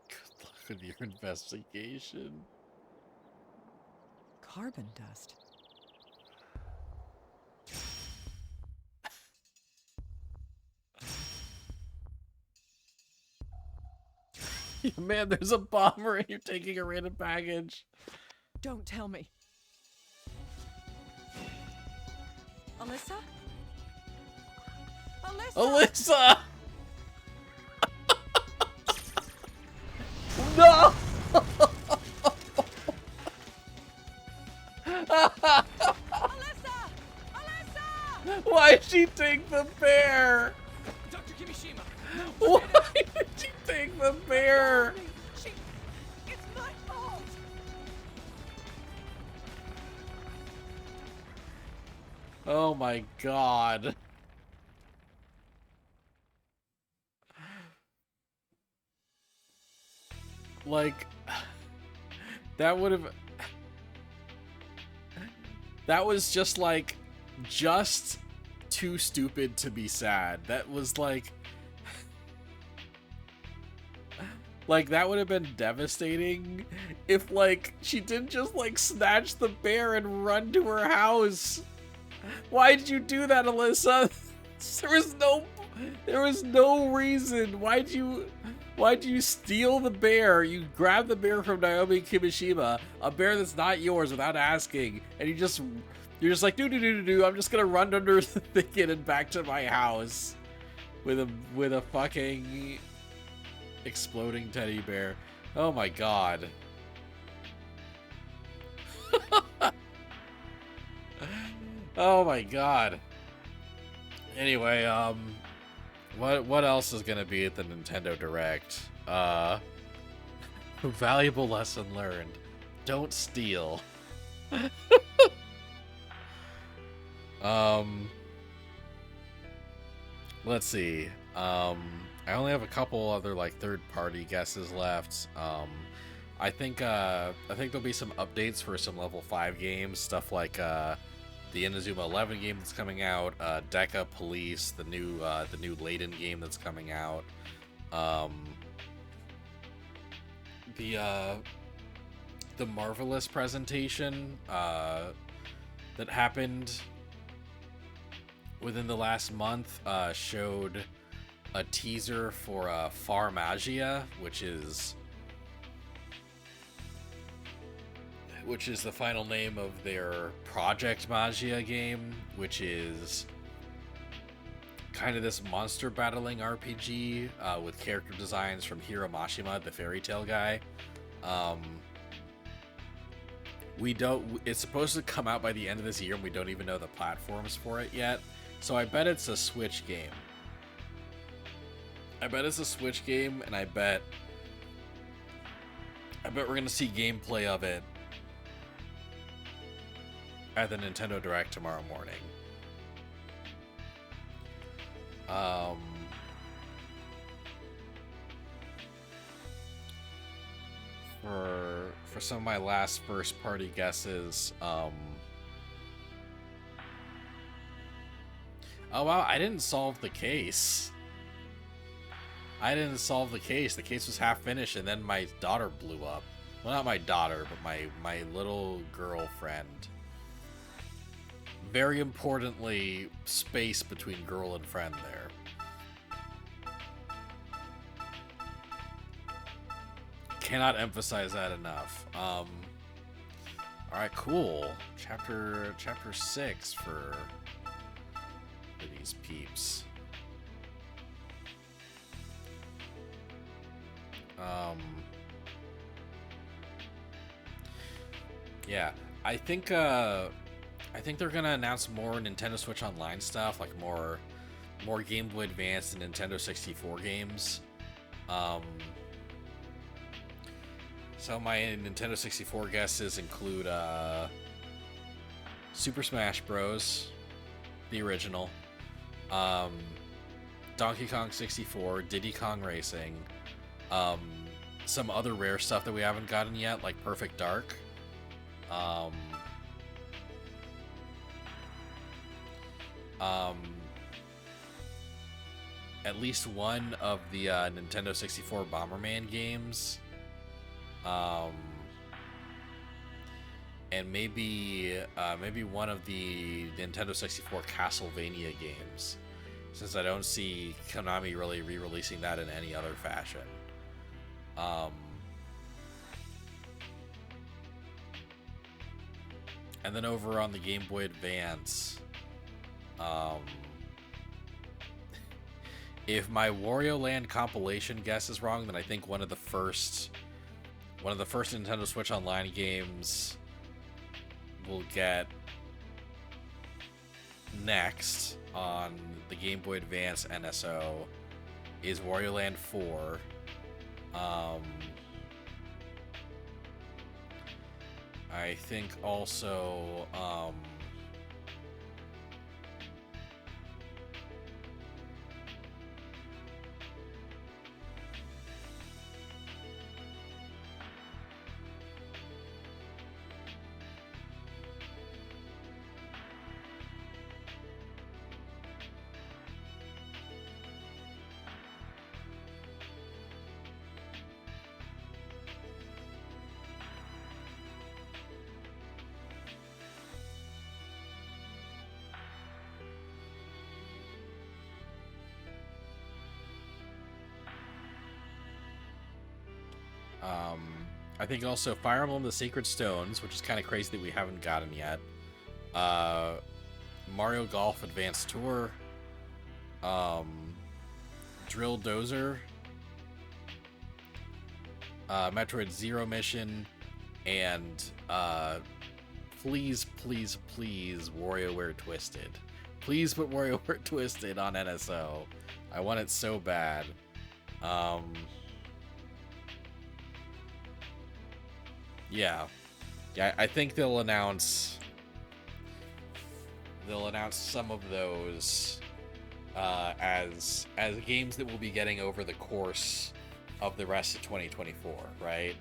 Good luck with your investigation. Carbon dust. Man, there's a bomber and you're taking a random package. Don't tell me. Alyssa? Alyssa! Alyssa! No! Alyssa! Alyssa! Why'd she take the bear? Dr. Kimishima! Why did she take the bear? It's my fault! Oh my god. Like, that would have... That was just like, just too stupid to be sad. That was like... Like, that would have been devastating if, like, she didn't just, like, snatch the bear and run to her house. Why did you do that, Alyssa? There was no reason. Why'd you steal the bear? You grabbed the bear from Naomi Kimishima, a bear that's not yours, without asking, and you're just like, do. I'm just gonna run under the thicket and back to my house with a fucking exploding teddy bear. Oh my god. Oh my god. Anyway, what else is gonna be at the Nintendo Direct? Valuable lesson learned. Don't steal. Let's see. I only have a couple other like third-party guesses left. I think there'll be some updates for some level 5 games, stuff like the Inazuma 11 game that's coming out, Deca Police, the new Layden game that's coming out, the Marvelous presentation that happened within the last month showed a teaser for Farmagia, which is the final name of their Project Magia game, which is kind of this monster battling RPG with character designs from Hiro Mashima, the Fairy Tail guy. It's supposed to come out by the end of this year, and we don't even know the platforms for it yet. So I bet it's a Switch game. And I bet we're gonna see gameplay of it at the Nintendo Direct tomorrow morning. For some of my last first party guesses, oh wow, I didn't solve the case. I didn't solve the case. The case was half finished, and then my daughter blew up. Well, not my daughter, but my little girlfriend. Very importantly, space between girl and friend there. Cannot emphasize that enough. All right, cool. Chapter 6 for these peeps. Yeah, I think they're gonna announce more Nintendo Switch Online stuff, like more Game Boy Advance and Nintendo 64 games. So my Nintendo 64 guesses include Super Smash Bros, the original, Donkey Kong 64, Diddy Kong Racing, some other rare stuff that we haven't gotten yet, like Perfect Dark. At least one of the Nintendo 64 Bomberman games. And maybe one of the Nintendo 64 Castlevania games, since I don't see Konami really re-releasing that in any other fashion. And then over on the Game Boy Advance, if my Wario Land compilation guess is wrong, then I think one of the first Nintendo Switch Online games we'll get next on the Game Boy Advance NSO is Wario Land 4. I think also I think also Fire Emblem The Sacred Stones, which is kind of crazy that we haven't gotten yet. Mario Golf Advanced Tour. Drill Dozer. Metroid Zero Mission. And please, please, please, WarioWare Twisted. Please put WarioWare Twisted on NSO. I want it so bad. Yeah, I think they'll announce some of those as games that we'll be getting over the course of the rest of 2024, right?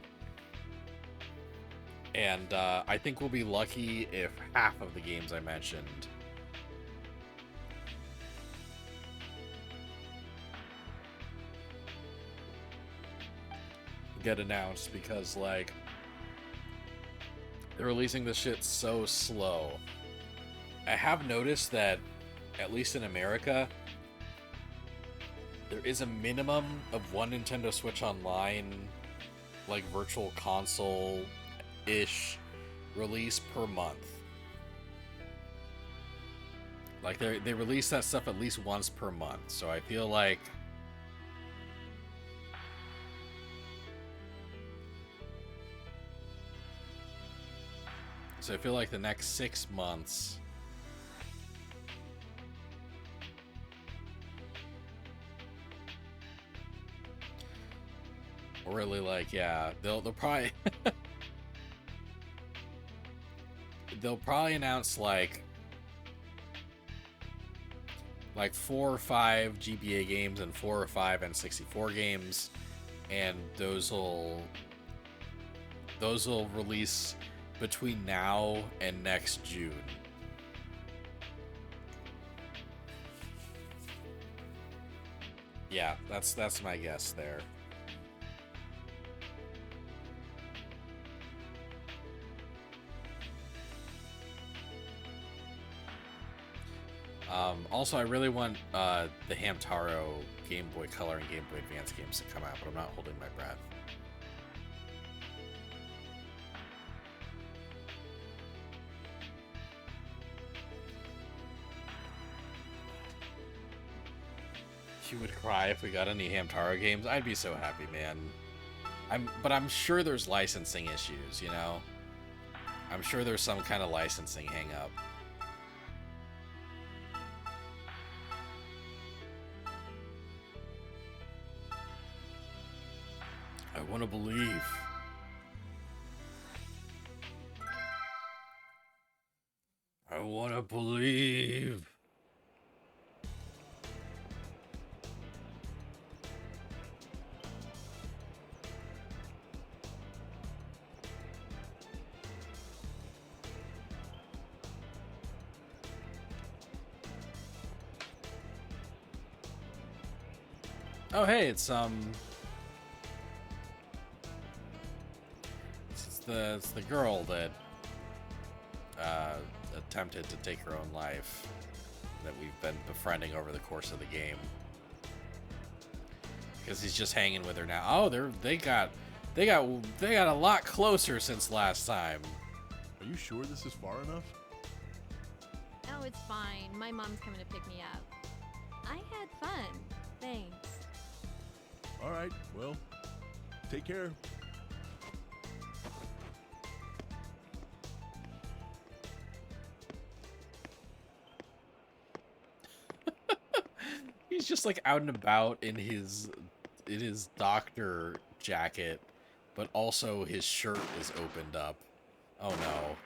And I think we'll be lucky if half of the games I mentioned get announced, because like they're releasing this shit so slow. I have noticed that, at least in America, there is a minimum of one Nintendo Switch Online, like virtual console-ish release per month. Like they release that stuff at least once per month, so I feel like the next 6 months really, like, yeah, they'll probably they'll probably announce like 4 or 5 GBA games and 4 or 5 N64 games, and those will release between now and next June. Yeah, that's my guess there. Also, I really want the Hamtaro Game Boy Color and Game Boy Advance games to come out, but I'm not holding my breath. You would cry if we got any Hamtaro games. I'd be so happy, man. But I'm sure there's licensing issues, you know? I'm sure there's some kind of licensing hang up. I want to believe. I want to believe. Oh, hey, it's the girl that attempted to take her own life that we've been befriending over the course of the game. Because he's just hanging with her now. Oh, they got a lot closer since last time. Are you sure this is far enough? Oh, it's fine. My mom's coming to pick me up. I had fun. Thanks. All right, well, take care. He's just like out and about in his doctor jacket, but also his shirt is opened up. Oh no.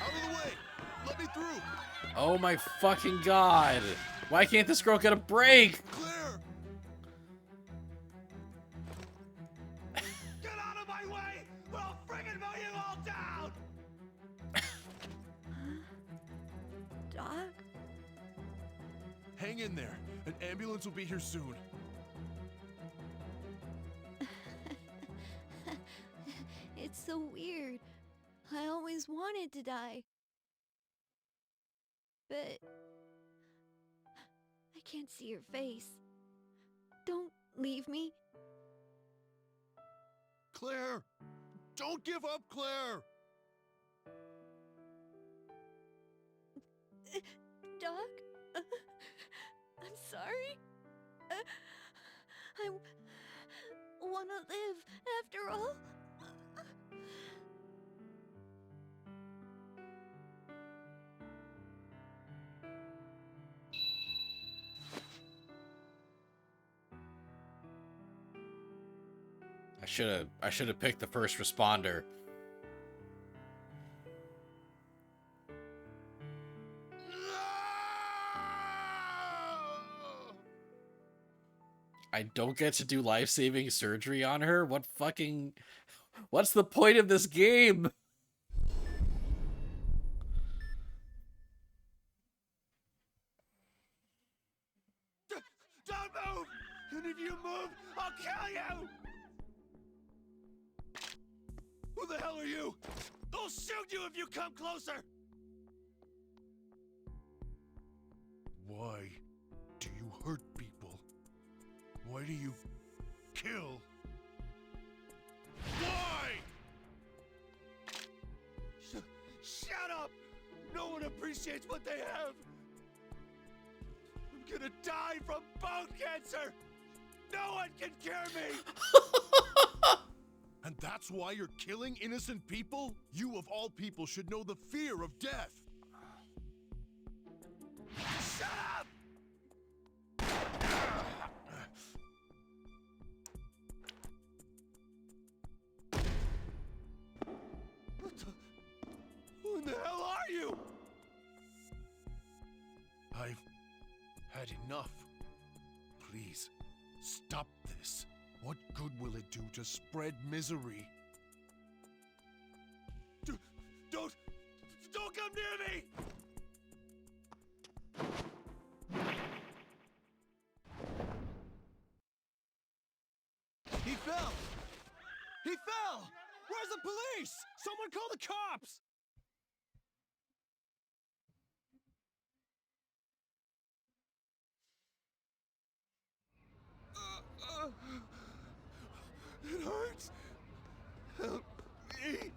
Out of the way! Let me through! Oh my fucking god! Why can't this girl get a break? Claire! Get out of my way, or I'll friggin' mow you all down! Doc? Hang in there. An ambulance will be here soon. It's so weird. I always wanted to die. But I can't see your face. Don't leave me. Claire! Don't give up, Claire! Doc? I'm sorry. I want to live after all. I should have picked the first responder. I don't get to do life-saving surgery on her? What's the point of this game? Don't move! And if you move, I'll kill you! Who the hell are you? I'll shoot you if you come closer! Why do you hurt people? Why do you kill? Why? Shut up! No one appreciates what they have! I'm gonna die from bone cancer! No one can cure me! And that's why you're killing innocent people? You of all people should know the fear of death. Shut up! Who in the hell are you? I've had enough. Please, stop this. What good will it do to spread misery? Don't come near me! Someone call the cops! It hurts. Help me.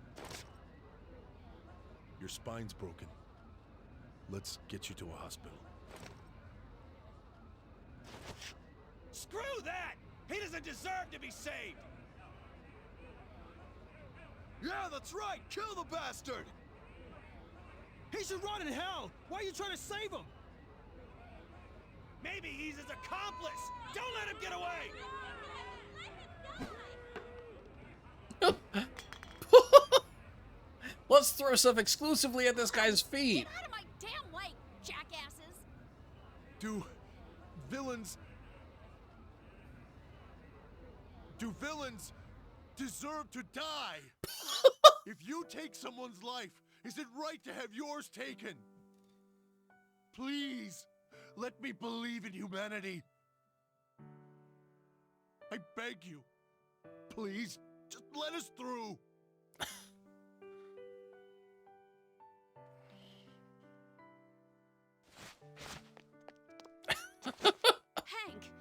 Your spine's broken. Let's get you to a hospital. Screw that! He doesn't deserve to be saved! Yeah, that's right! Kill the bastard! He should rot in hell! Why are you trying to save him? Maybe he's his accomplice! Don't let him get away! Let's throw stuff exclusively at this guy's feet. Get out of my damn way, jackasses! Do villains deserve to die? If you take someone's life, is it right to have yours taken? Please, let me believe in humanity. I beg you. Please, just let us through. Hank!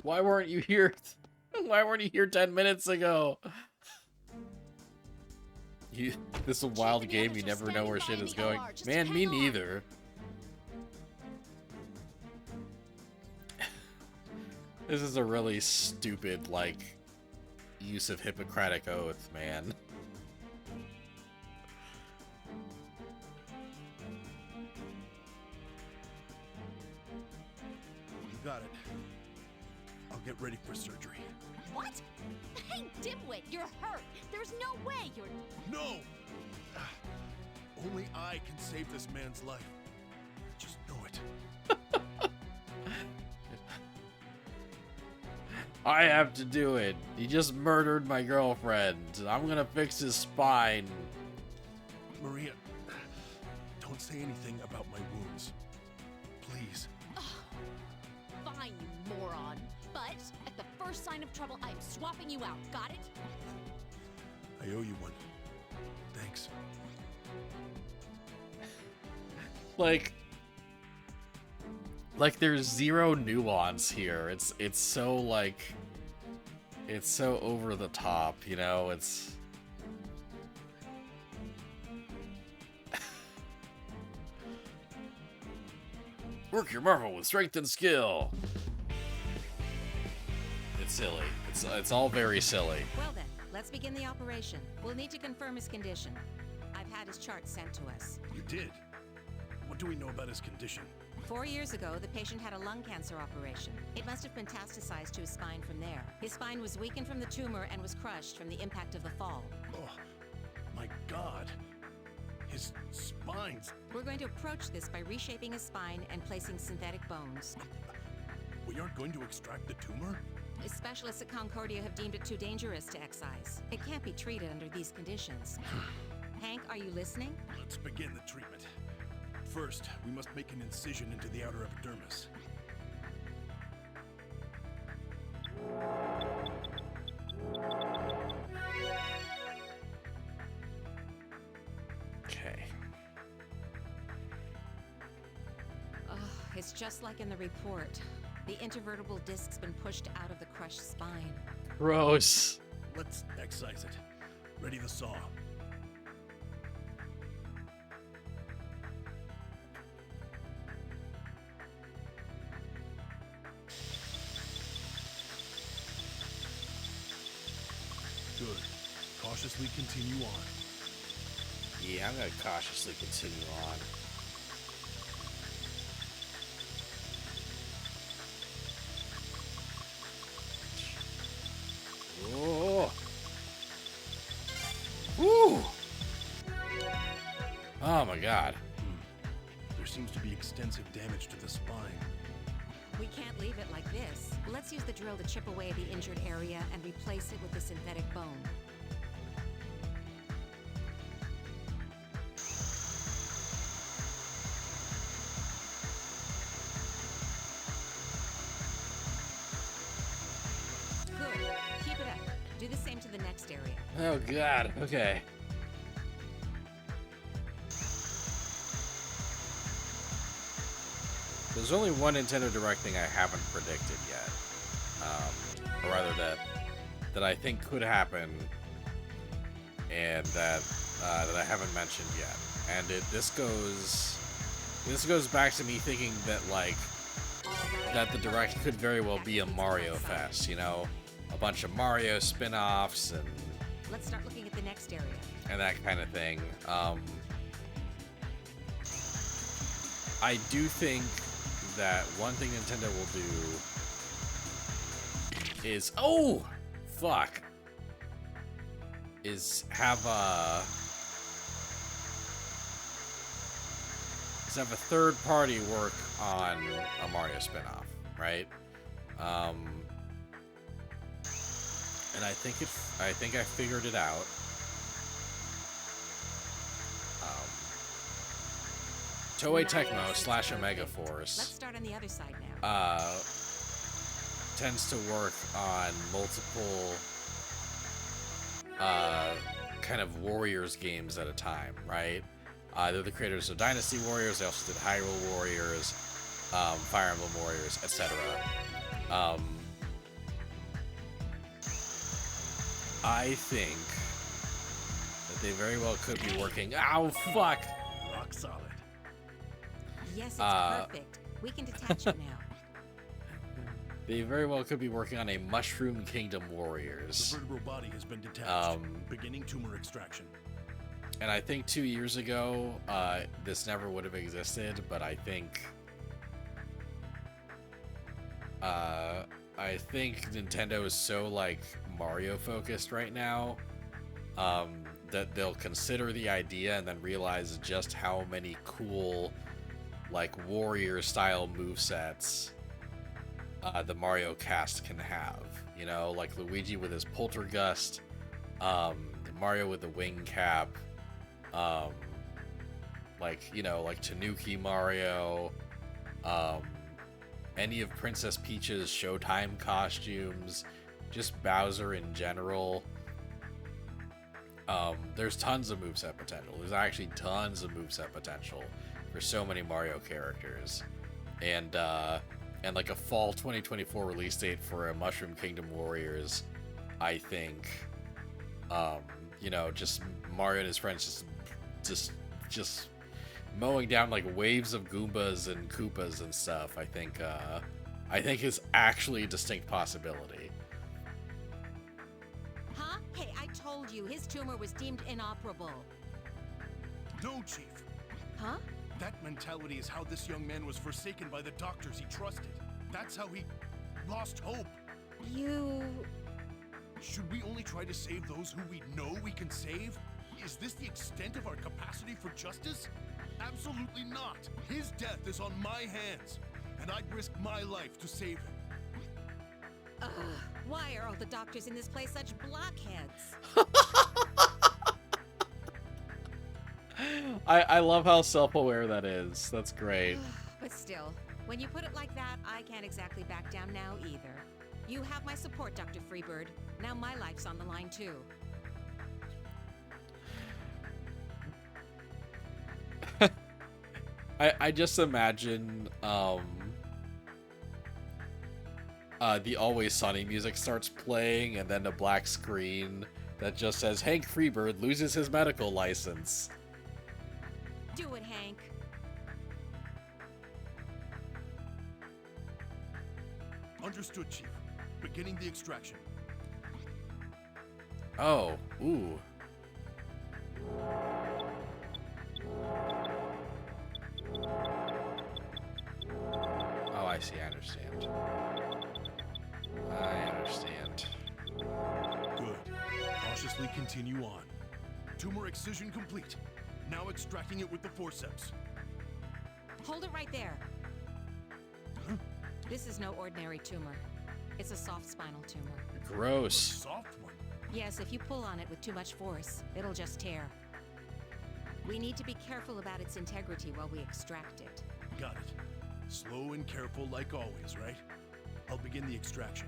Why weren't you here? Why weren't you here 10 minutes ago? This is a wild game. You never know where shit is going. Man, me neither. This is a really stupid, like, use of Hippocratic Oath, man. You got it. I'll get ready for surgery. What? Hey, dimwit, you're hurt. There's no way you're... No! Only I can save this man's life. Just know it. I have to do it. He just murdered my girlfriend. I'm gonna fix his spine. Maria, don't say anything about my wounds. Please. Fine, you moron. But at the first sign of trouble, I'm swapping you out. Got it? I owe you one. Thanks. Like there's zero nuance here. It's so like it's so over the top, you know? It's work your marvel with strength and skill. It's silly. It's all very silly. Well then, let's begin the operation. We'll need to confirm his condition. I've had his chart sent to us. You did? What do we know about his condition? 4 years ago, the patient had a lung cancer operation. It must have metastasized to his spine from there. His spine was weakened from the tumor and was crushed from the impact of the fall. Oh, my God. His spine's... We're going to approach this by reshaping his spine and placing synthetic bones. We aren't going to extract the tumor? Specialists at Concordia have deemed it too dangerous to excise. It can't be treated under these conditions. Hank, are you listening? Let's begin the treatment. First, we must make an incision into the outer epidermis. Okay. It's just like in the report. The intervertebral disc's been pushed out of the crushed spine. Gross. Let's excise it. Ready the saw. Good. Cautiously continue on. Yeah, I'm gonna cautiously continue on. Oh. Woo. Oh my God. There seems to be extensive damage to the spine. We can't leave it like this. Let's use the drill to chip away the injured area and replace it with the synthetic bone. Good. the next area. Oh god, okay. There's only one Nintendo Direct thing I haven't predicted yet. Or rather that I think could happen and that I haven't mentioned yet. And this goes back to me thinking that like that the Direct could very well be a Mario Fest, you know? A bunch of Mario spin-offs and Let's start looking at the next area. and that kind of thing. I do think that one thing Nintendo will do is have a third party work on a Mario spin-off, right? And I think I figured it out. Toei Tecmo / Omega Force. Let's start on the other side now. Tends to work on multiple kind of Warriors games at a time, right? They're the creators of Dynasty Warriors. They also did Hyrule Warriors, Fire Emblem Warriors, etc. I think that they very well could be working. Ow, fuck! Rock solid. Yes, it's perfect. We can detach it now. They very well could be working on a Mushroom Kingdom Warriors. The vertebral body has been detached. Beginning tumor extraction. And I think 2 years ago, this never would have existed, but I think Nintendo is so like Mario focused right now that they'll consider the idea and then realize just how many cool like warrior style movesets the Mario cast can have. You know, like Luigi with his Poltergust, Mario with the wing cap, like, you know, like Tanuki Mario, any of Princess Peach's Showtime costumes, just Bowser in general. There's tons of moveset potential. There's actually tons of moveset potential for so many Mario characters. And like a fall 2024 release date for a Mushroom Kingdom Warriors, I think, you know, just Mario and his friends just mowing down like waves of Goombas and Koopas and stuff. I think is actually a distinct possibility. Huh? Hey, I told you, his tumor was deemed inoperable. No, Chief. Huh? That mentality is how this young man was forsaken by the doctors he trusted. That's how he lost hope. You... Should we only try to save those who we know we can save? Is this the extent of our capacity for justice? Absolutely not. His death is on my hands, and I'd risk my life to save him. Why are all the doctors in this place such blockheads? I love how self-aware that is. That's great. But still, when you put it like that, I can't exactly back down now either. You have my support, Dr. Freebird. Now my life's on the line too. I just imagine the Always Sunny music starts playing and then a black screen that just says Hank Freebird loses his medical license. Do it, Hank. Understood, Chief. Beginning the extraction. Oh, ooh. Oh, I see, I understand. I understand. Good. Cautiously continue on. Tumor excision complete. Now extracting it with the forceps. Hold it right there. Huh? This is no ordinary tumor. It's a soft spinal tumor. Gross. A soft one. Yes, if you pull on it with too much force, it'll just tear. We need to be careful about its integrity while we extract it. Got it. Slow and careful like always, right? I'll begin the extraction.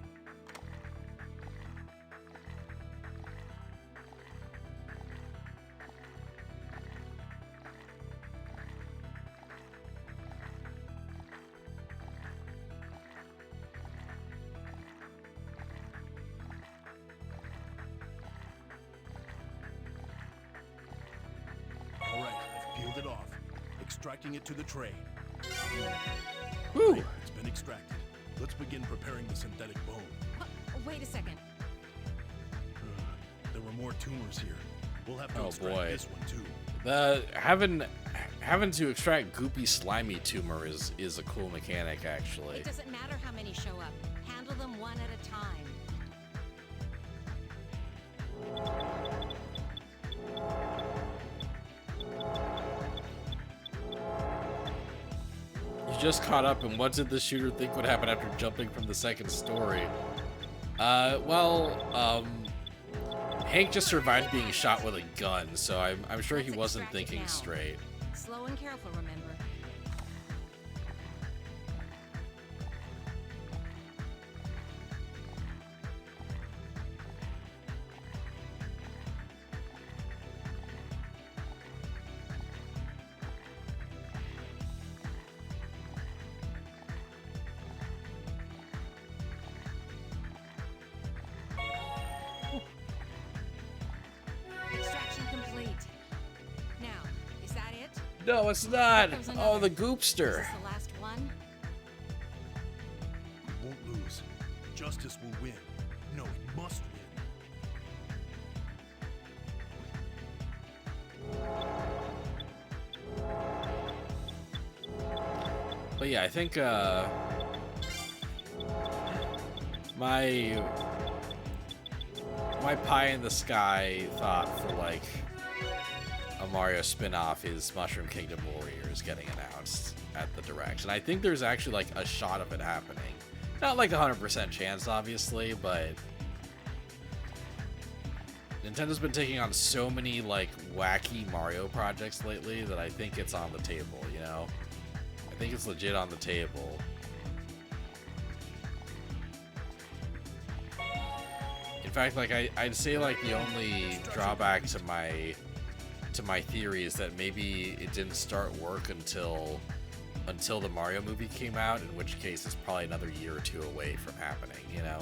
extracting it to the tray. Whew. Great, it's been extracted. Let's begin preparing the synthetic bone. Wait a second. There were more tumors here. We'll have to Oh, extract boy. this one too. The having to extract goopy slimy tumor is a cool mechanic actually. It doesn't matter how many show up. Handle them one at a time. You just caught up, and what did the shooter think would happen after jumping from the second story? Hank just survived being shot with a gun, so I'm sure he Let's wasn't extract it thinking now. straight. Slow and careful, remember. Extraction complete. Now, is that it? No, it's not. There's Oh, another. the goopster. Is this the last one? We won't lose. Justice will win. No, it must win. But yeah, I think my pie in the sky thought for like a Mario spin-off is Mushroom Kingdom Warriors getting announced at the Direct. And I think there's actually like a shot of it happening. Not like 100% chance, obviously, but Nintendo's been taking on so many like wacky Mario projects lately that I think it's on the table, you know? I think it's legit on the table. In fact, like I'd say like the only drawback to my theory is that maybe it didn't start work until the Mario movie came out, in which case it's probably another year or two away from happening, you know?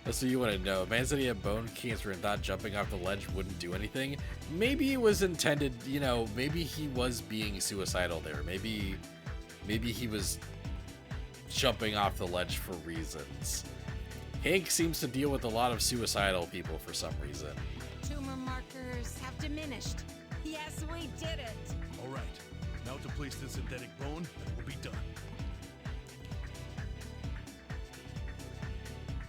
That's what you want to know. Man said he had bone cancer and thought jumping off the ledge wouldn't do anything. Maybe it was intended, you know, maybe he was being suicidal there. Maybe he was jumping off the ledge for reasons. Hank seems to deal with a lot of suicidal people for some reason. Tumor markers have diminished. Yes, we did it. All right. Now to place the synthetic bone, and we'll be done.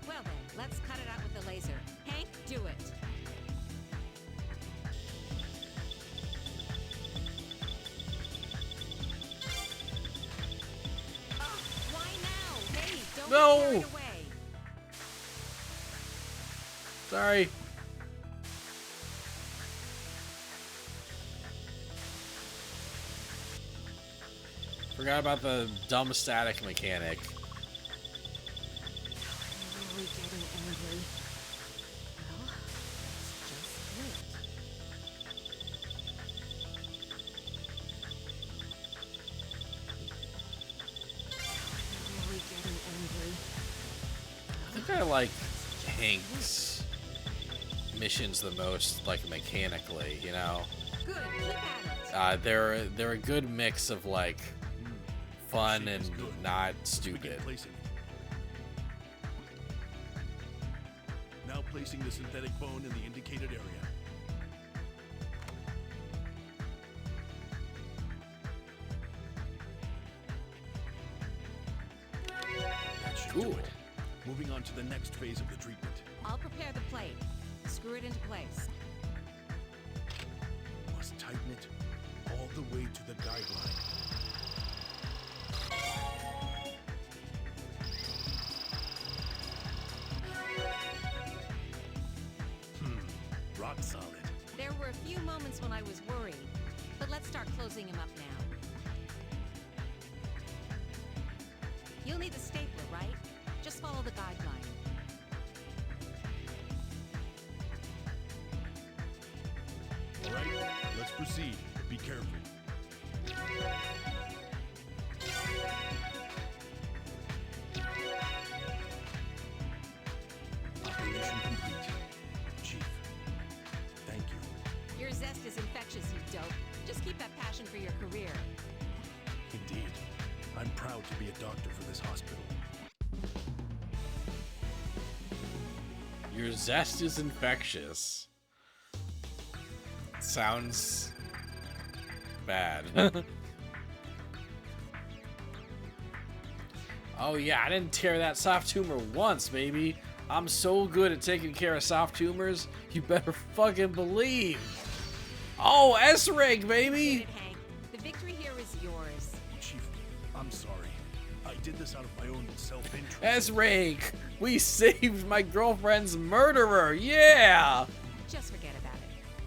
Well then, let's cut it out with the laser. Hank, do it. Oh, why now? Hey, don't No! get carried away. Sorry. Forgot about the dumb static mechanic. Really getting angry. Well, let's just wait. Really getting angry. I think I like Hank's missions the most, like mechanically, you know? Good, keep at it. They're a good mix of like fun and not stupid. Begin placing it. Now placing the synthetic bone in the indicated area. That should do Cool. it. Moving on to the next phase of the treatment. I'll prepare the plate. Screw it into place. Must tighten it all the way to the guideline. Rock solid. There were a few moments when I was worried, but let's start closing him up now. You'll need a stapler, right? Just follow the guideline. All right, let's proceed. Be careful. Operation complete. Chief, thank you. passion for your career. Indeed. I'm proud to be a doctor for this hospital. Your zest is infectious. Sounds bad. Oh yeah, I didn't tear that soft tumor once, baby. I'm so good at taking care of soft tumors, you better fucking believe. Oh, S-Rank, baby! Get it, Hank. The victory here is yours. Chief, I'm sorry. I did this out of my own self-interest. S-Rank, we saved my girlfriend's murderer, yeah! Just forget about it.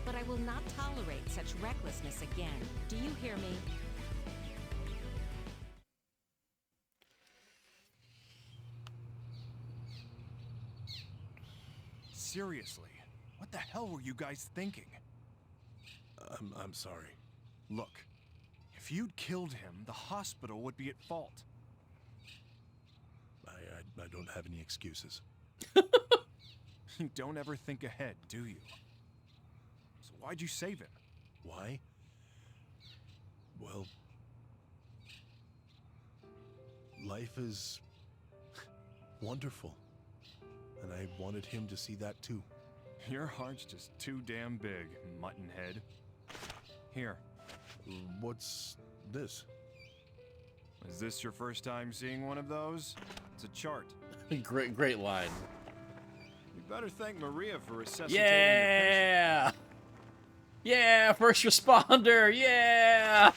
But I will not tolerate such recklessness again. Do you hear me? Seriously, what the hell were you guys thinking? I'm sorry. Look, if you'd killed him, the hospital would be at fault. I don't have any excuses. You don't ever think ahead, do you? So why'd you save him? Why? Well, life is wonderful. And I wanted him to see that too. Your heart's just too damn big, muttonhead. Here. What's this? Is this your first time seeing one of those? It's a chart. Great line. You better thank Maria for resuscitating your Yeah! Yeah, first responder, yeah!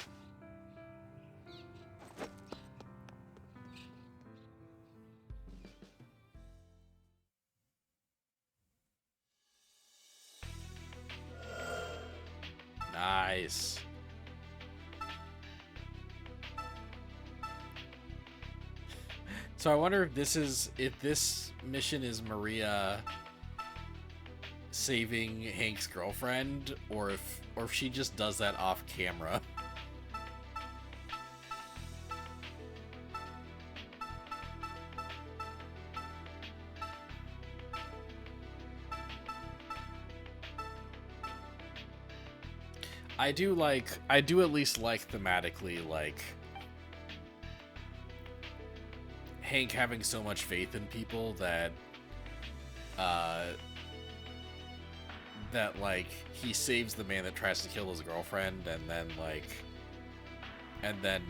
Nice. So I wonder if this mission is Maria saving Hank's girlfriend, or if she just does that off camera. I do at least like thematically, like, Hank having so much faith in people that like he saves the man that tries to kill his girlfriend, and then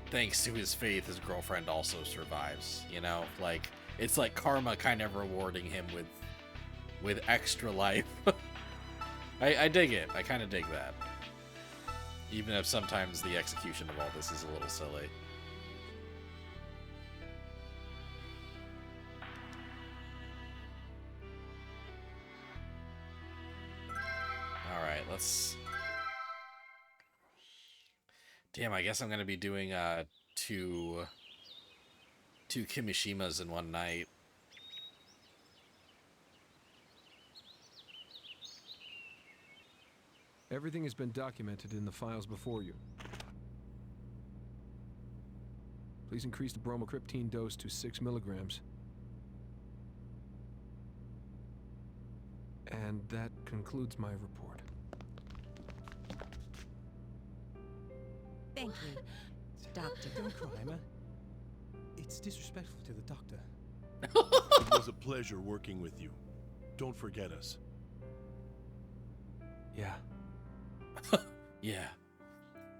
thanks to his faith, his girlfriend also survives, you know? Like, it's like karma kind of rewarding him with extra life. I dig it. I kind of dig that. Even if sometimes the execution of all this is a little silly. Alright, let's... Damn, I guess I'm going to be doing two Kimishimas in one night. Everything has been documented in the files before you. Please increase the bromocriptine dose to 6 milligrams. And that concludes my report. Thank you, Doctor. Don't cry, Emma. It's disrespectful to the doctor. It was a pleasure working with you. Don't forget us. Yeah. Yeah.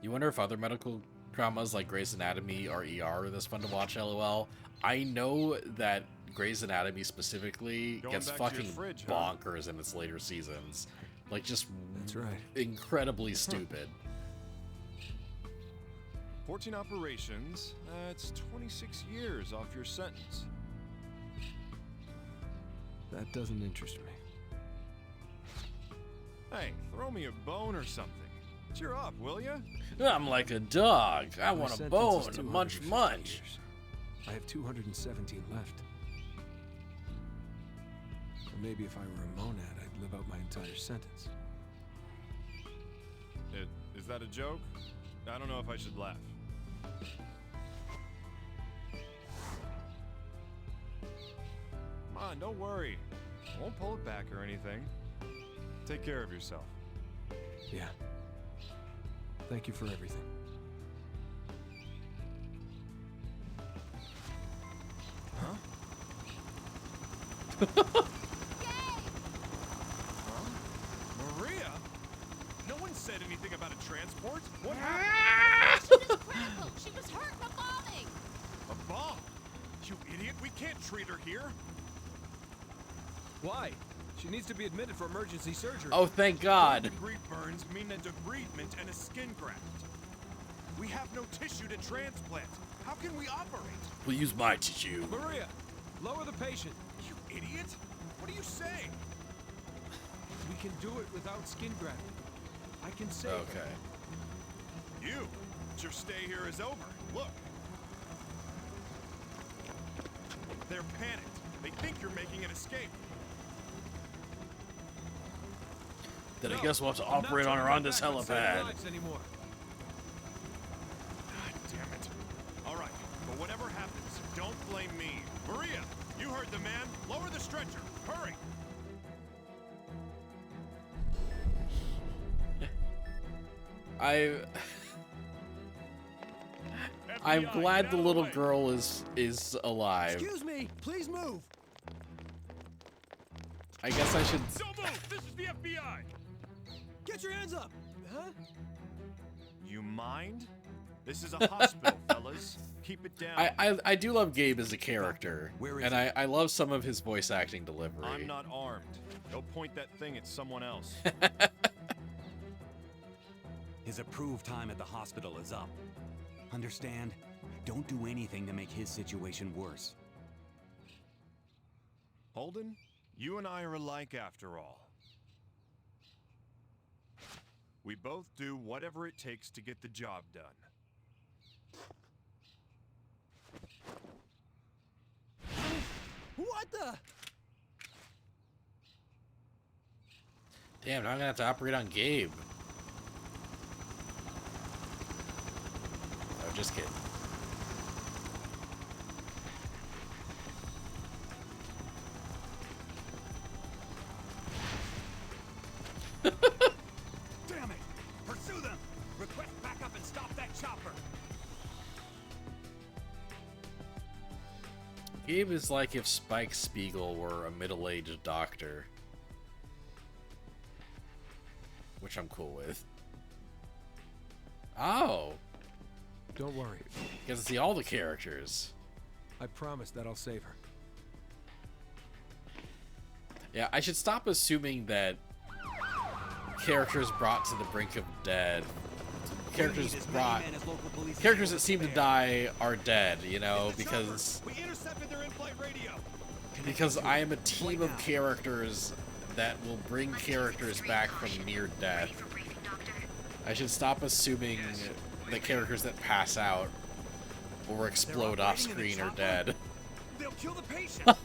You wonder if other medical dramas like Grey's Anatomy or ER are this fun to watch, LOL. I know that Grey's Anatomy specifically gets fucking bonkers in its later seasons. Like, just That's right. incredibly stupid. 14 operations. That's 26 years off your sentence. That doesn't interest me. Hey, throw me a bone or something. Cheer up, will ya? I'm like a dog. I My want a sentence bone, is a munch 250 munch. years. I have 217 left. Or maybe if I were a monad, I'd live out my entire sentence. Is that a joke? I don't know if I should laugh. Come on, don't worry. I won't pull it back or anything. Take care of yourself. Yeah. Thank you for everything. Huh? Maria? No one said anything about a transport. What happened? She was critical. She was hurt in a bombing. A bomb? You idiot! We can't treat her here. Why? She needs to be admitted for emergency surgery. Oh, thank God. Third-degree burns mean a debridement and a skin graft. We have no tissue to transplant. How can we operate? We'll use my tissue. Maria, lower the patient. You idiot! What are you saying? We can do it without skin grafting. I can save her. Okay. You? Your stay here is over. Look. They're panicked. They think you're making an escape. Then I guess we'll have to operate on her on this helipad. Anymore. God damn it. All right, but whatever happens, don't blame me. Maria, you heard the man. Lower the stretcher. Hurry. I'm glad the little girl is alive. Excuse me, please move. I guess I should. Don't move. This is the FBI. Get your hands up. Huh? You mind? This is a hospital, fellas. Keep it down. I do love Gabe as a character, Where is and I love some of his voice acting delivery. I'm not armed. Go point that thing at someone else. His approved time at the hospital is up. Understand? Don't do anything to make his situation worse. Holden, you and I are alike after all. We both do whatever it takes to get the job done. What the? Damn, now I'm gonna have to operate on Gabe. Oh, just kidding. Damn it! Pursue them! Request backup and stop that chopper! Gabe is like if Spike Spiegel were a middle-aged doctor. Which I'm cool with. Oh! Don't worry. Get to see all the characters. I promise that I'll save her. Yeah, I should stop assuming that characters brought to the brink of dead, characters that seem to die are dead, you know, because I am a team of characters that will bring characters back from near death. I should stop assuming that characters that pass out or explode off screen are dead. They'll kill the patient.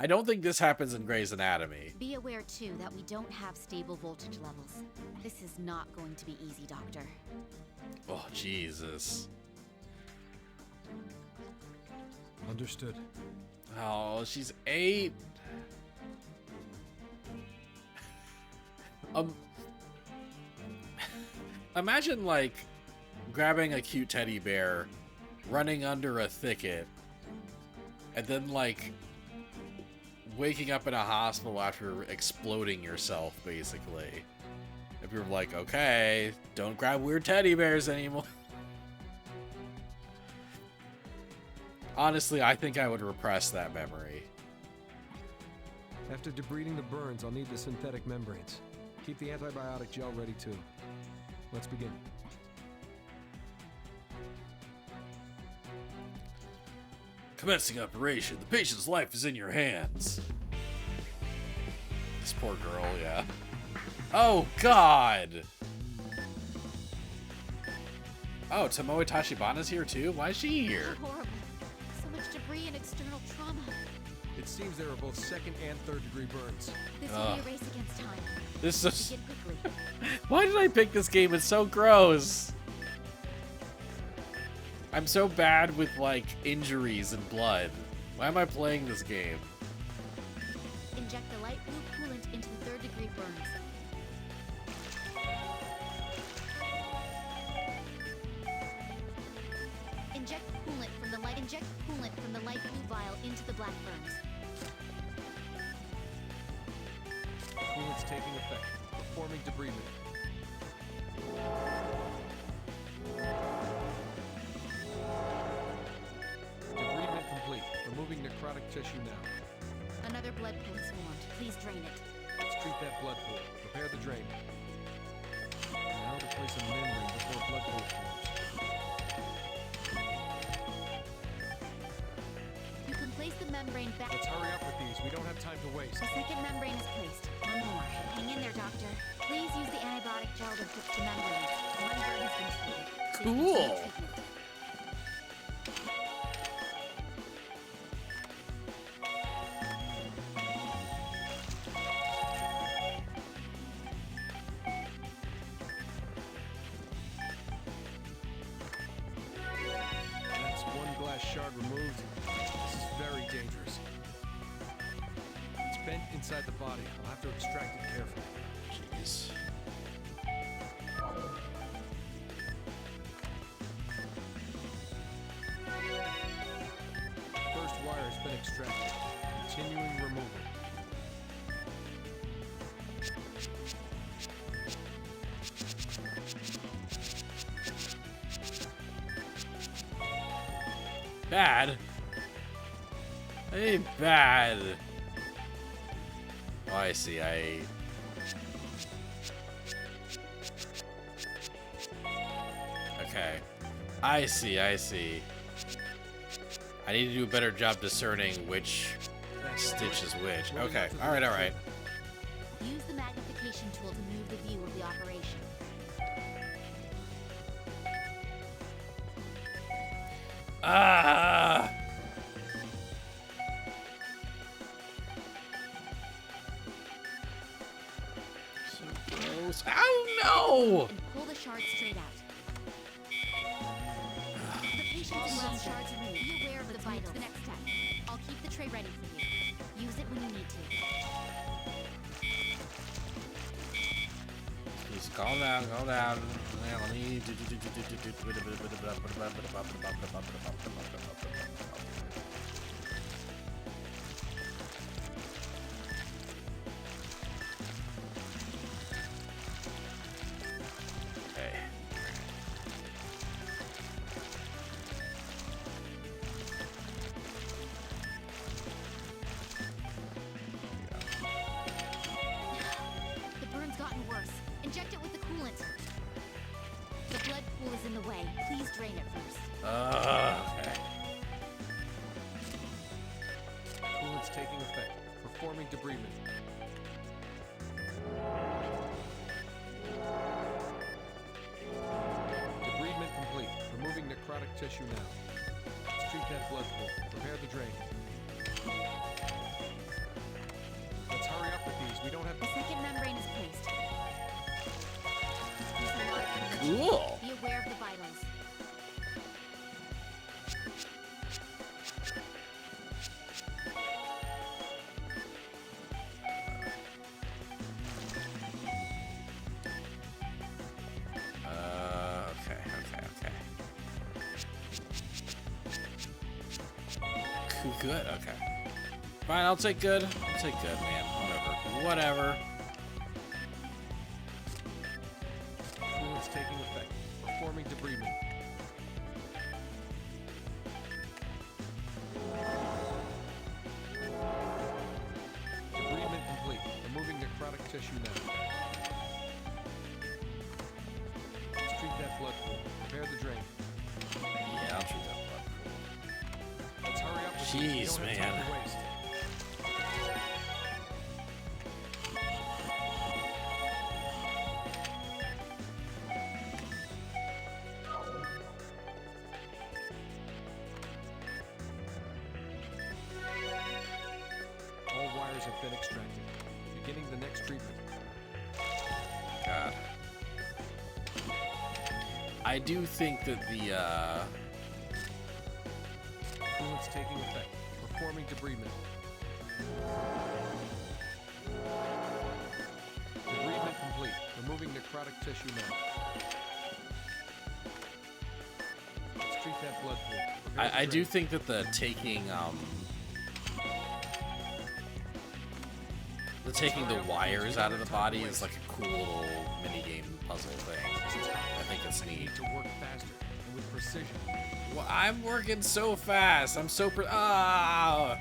I don't think this happens in Grey's Anatomy. Be aware, too, that we don't have stable voltage levels. This is not going to be easy, Doctor. Oh, Jesus. Understood. Oh, she's 8. Imagine, like, grabbing a cute teddy bear, running under a thicket, and then, like, waking up in a hospital after exploding yourself, basically. If you're like, okay, don't grab weird teddy bears anymore. Honestly, I think I would repress that memory. After debriding the burns, I'll need the synthetic membranes. Keep the antibiotic gel ready, too. Let's begin. Commencing operation. The patient's life is in your hands. This poor girl, yeah. Oh, God! Oh, Tomoe Tachibana's here, too? Why is she here? Horrible. So much debris and external trauma. It seems there are both second and third degree burns. This will be a race against time. This is... Begin quickly. Why did I pick this game? It's so gross. I'm so bad with, like, injuries and blood. Why am I playing this game? Inject the light blue coolant into the third degree burns. Inject coolant from the light blue vial into the black burns. Coolant's taking effect. Performing debridement. Debridement complete. Removing necrotic tissue now. Another blood pool is formed. Please drain it. Let's treat that blood pool. Prepare the drain. Now to place a membrane before blood pool forms. You can place the membrane back. Let's hurry up with these. We don't have time to waste. The second membrane is placed. One more. Hang in there, Doctor. Please use the antibiotic gel to fix the membrane. One burn has been treated. Please continue Cool. treatment. That's one glass shard removed. This is very dangerous. It's bent inside the body. I'll have to extract it carefully. Jeez. First wire has been extracted. Continuing removal. Bad? Hey, bad. Oh, I see. Okay. I see. I need to do a better job discerning which stitch is which. Okay. Alright, alright. Use the magnification tool to move the view of the operation. Ah! So gross. Oh no! And pull the shard straight out. The patient's well shards removed. Be aware of the vitals. The next step. I'll keep the tray ready for you. Use it when you need to. Just calm down, calm down. Let me. Okay. The burn's gotten worse. Inject it with the coolant. The blood pool is in the way. Please drain it first. Okay. Coolant's taking effect. Performing debridement. Debridement complete. Removing necrotic tissue now. Let's treat that blood pool. Prepare the drain. Let's hurry up with these. We don't have. The second membrane is placed. Use the water for the- Cool. Be aware of the vitals. Okay. Good, okay. Fine, I'll take good. I'll take good, man. Whatever. Coolant's taking effect. Performing debridement. Debridement complete. Removing necrotic tissue now. Let's treat that blood pool. Prepare the drain. Yeah, I'll treat that blood. Let's hurry up with these. We Jeez, don't have time man. to waste. All wires have been extracted. Beginning the next treatment. God. I do think that the, Coolant's taking effect. Performing debridement. Debridement complete. Removing necrotic tissue now. Let's treat treat that blood pool. Prepare I the do drain. think that the taking the wires out of the body is like a cool little mini game puzzle thing. I think it's neat. To work faster and with precision. Well, I'm working so fast. I'm so ah.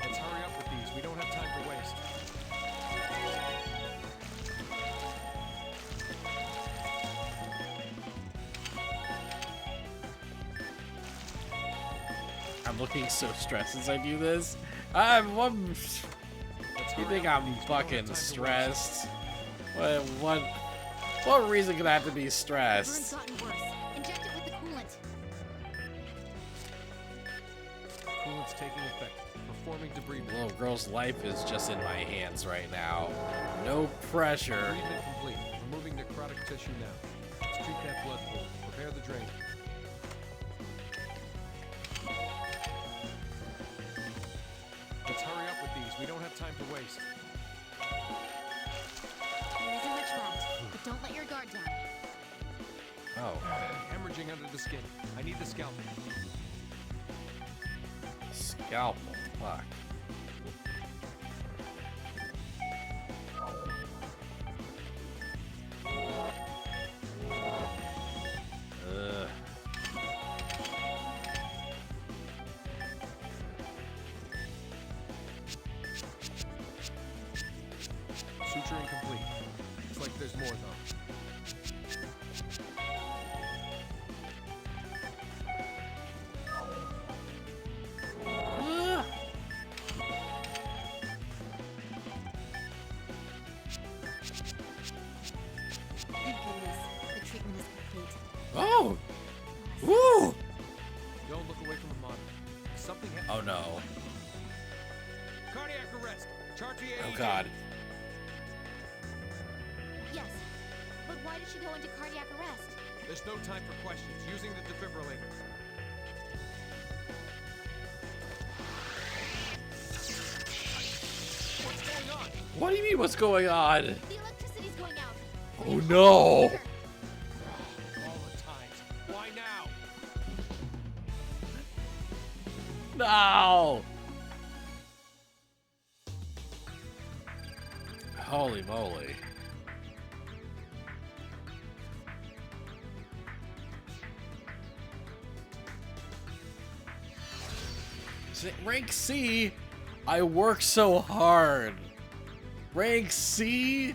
Let's hurry up with these. We don't have time to waste. I'm looking so stressed as I do this. You think I'm fucking stressed? What reason could I have to be Burn's stressed? gotten worse. Inject it with the coolant. Coolant's taking effect. Performing debris. Little girl's life is just in my hands right now. No pressure. Treatment complete. Removing necrotic tissue now. Let's treat that blood pool. Prepare the drain. Let's hurry up with these. We don't have time to waste. There isn't much left, but don't let your guard down. Oh. Hemorrhaging under the skin. I need the scalpel. Scalpel. Fuck. Ugh. Suturing complete. Looks like there's more though. Thank goodness. The treatment is complete. Oh! Woo! Don't look away from the monitor. Something Oh no. Cardiac arrest. Charge the Oh AED. god. Yes. But why did she go into cardiac arrest? There's no time for questions. Using the defibrillator. What's going on? What do you mean what's going on? The electricity's going out. Oh no! All the times. Why now? No! Holy moly. Rank C? I work so hard. Rank C?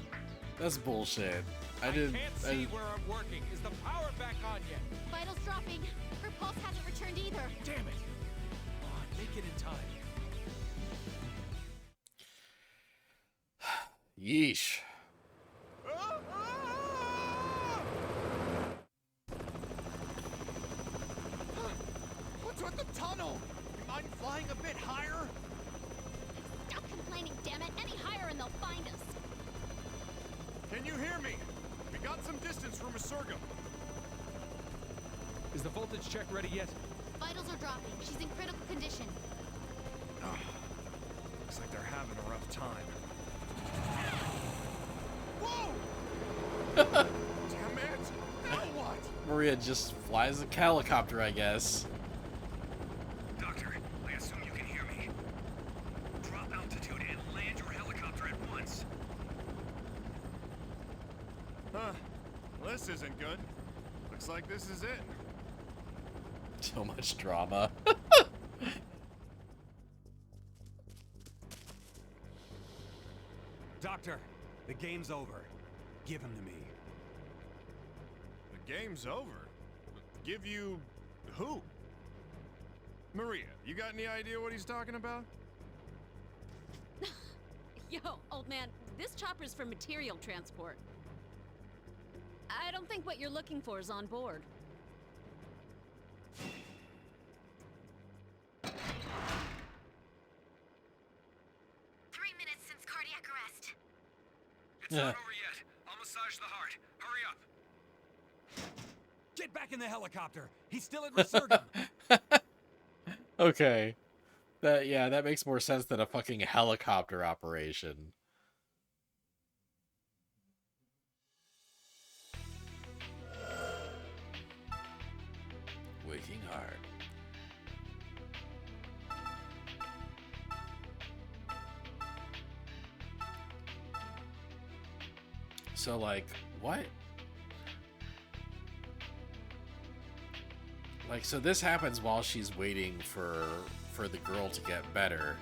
That's bullshit. I didn't. Can't see where I'm working. Is the power back on yet? Vitals dropping. Her pulse hasn't returned either. Damn it. Come on, make it in time. Yeesh. What's with the tunnel? You mind flying a bit higher? Stop complaining, damn it. Any higher and they'll find us. Can you hear me? We got some distance from Resurgam. Is the voltage check ready yet? Vitals are dropping. She's in critical condition. Looks like they're having a rough time. Whoa! Damn it! Now what? Maria just flies a helicopter, I guess. Doctor, I assume you can hear me. Drop altitude and land your helicopter at once. Huh. Well, this isn't good. Looks like this is it. So much drama. Doctor, the game's over. Give him to me. The game's over. Give you who? Maria, you got any idea what he's talking about? Yo, old man, this chopper's for material transport. I don't think what you're looking for is on board. 3 minutes since cardiac arrest. It's not over yet. I'll massage the heart. Hurry up. Get back in the helicopter. He's still at Resurgam. Okay. That makes more sense than a fucking helicopter operation. Working hard. So, like, what? Like, so this happens while she's waiting for the girl to get better.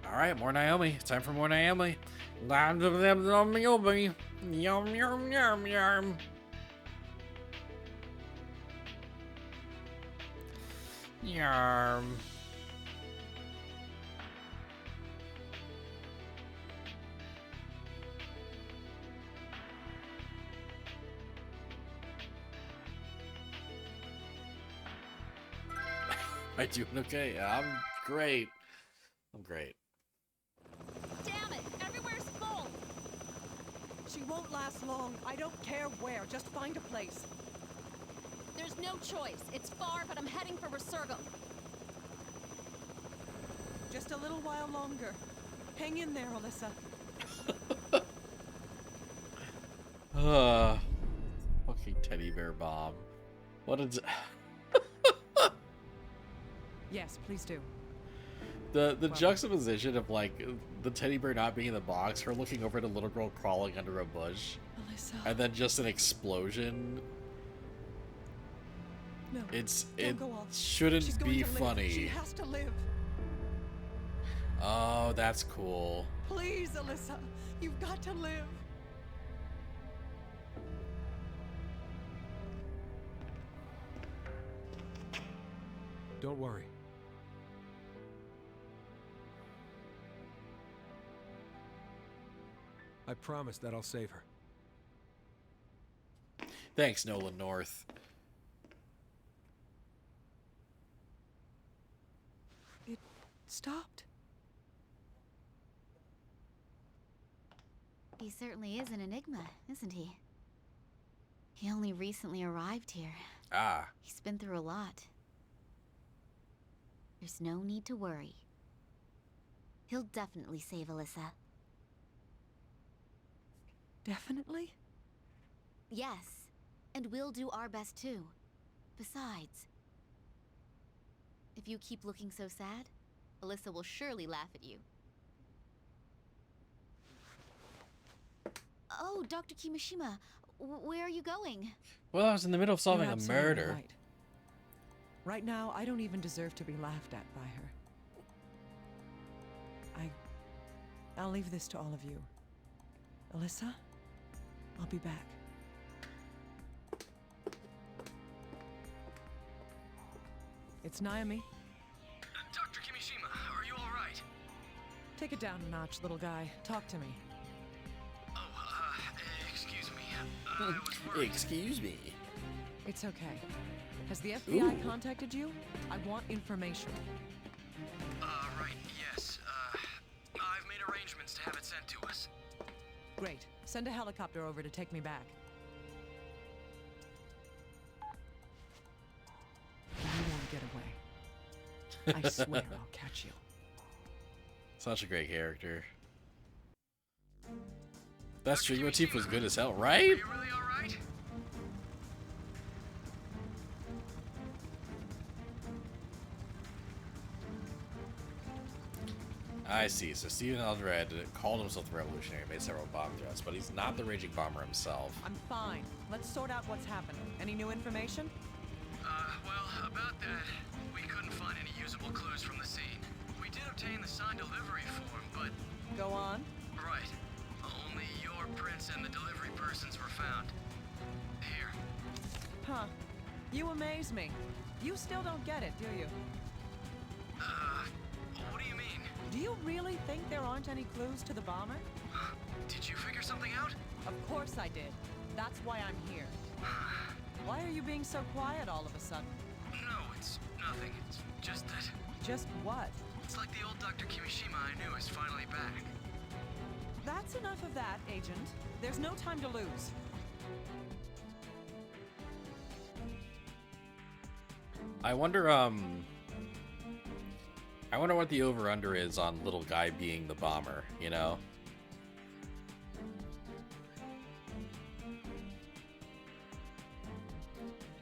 All right, more Naomi. Time for more Naomi. Yum yum yum yum. Yarm. Am I doing okay? I'm great. I'm great. Damn it! Everywhere's full! She won't last long. I don't care where. Just find a place. There's no choice. It's far, but I'm heading for Resurgam. Just a little while longer. Hang in there, Alyssa. Fucking teddy bear bomb. What is... Yes, please do. The juxtaposition of, like, the teddy bear not being in the box, her looking over at a little girl crawling under a bush, Alyssa. and then just an explosion. No, it go off. shouldn't She's going be to live. funny. She has to live. Oh, that's cool. Please, Alyssa. You've got to live. Don't worry. I promise that I'll save her. Thanks, Nolan North. It stopped. He certainly is an enigma, isn't he? He only recently arrived here. Ah. He's been through a lot. There's no need to worry. He'll definitely save Alyssa. Definitely? Yes, and we'll do our best too. Besides, if you keep looking so sad, Alyssa will surely laugh at you. Oh, Dr. Kimishima, where are you going? Well, I was in the middle of solving You're a absolutely murder. Right. Right now, I don't even deserve to be laughed at by her. I'll leave this to all of you. Alyssa, I'll be back. It's Naomi. Dr. Kimishima, are you all right? Take it down a notch, little guy. Talk to me. Oh, excuse me. I was worried. Excuse me. It's okay. Has the FBI Ooh. contacted you? I want information. Right, yes. I've made arrangements to have it sent to us. Great. Send a helicopter over to take me back. You won't get away. I swear I'll catch you. Such a great character. That string motif was good as hell, right? Are you really all right? I see. So Stephen Eldred called himself the Revolutionary, made several bomb threats, but he's not the Raging Bomber himself. I'm fine. Let's sort out what's happening. Any new information? Well, about that, we couldn't find any usable clues from the scene. We did obtain the signed delivery form, but... Go on. Right. Only your prints and the delivery persons were found. Here. Huh. You amaze me. You still don't get it, do you? What do you mean? Do you really think there aren't any clues to the bomber? Did you figure something out? Of course I did. That's why I'm here. Why are you being so quiet all of a sudden? No, it's nothing. It's just that... Just what? It's like the old Dr. Kimishima I knew is finally back. That's enough of that, Agent. There's no time to lose. I wonder what the over-under is on little guy being the bomber, you know?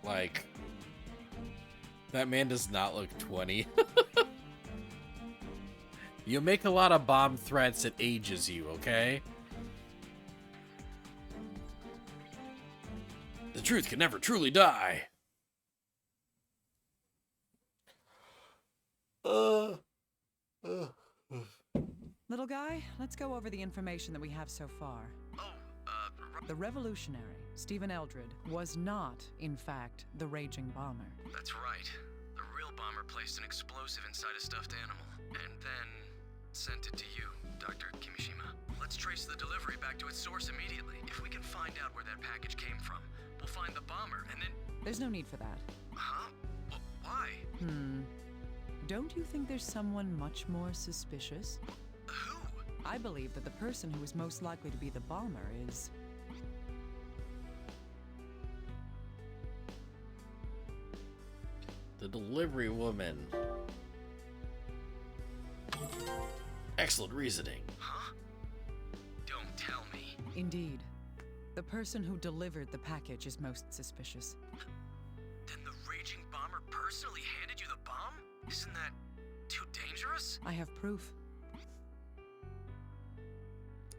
Like, that man does not look 20. You make a lot of bomb threats, it ages you, okay? The truth can never truly die. Little guy, let's go over the information that we have so far. The revolutionary, Stephen Eldred, was not, in fact, the Raging Bomber. That's right. The real bomber placed an explosive inside a stuffed animal, and then sent it to you, Dr. Kimishima. Let's trace the delivery back to its source immediately. If we can find out where that package came from, we'll find the bomber, and then... There's no need for that. Huh? Why? Don't you think there's someone much more suspicious? Who? I believe that the person who is most likely to be the bomber is... the delivery woman. Excellent reasoning. Huh? Don't tell me. Indeed. The person who delivered the package is most suspicious. Then the Raging Bomber personally handed you the bomb? Isn't that too dangerous? I have proof.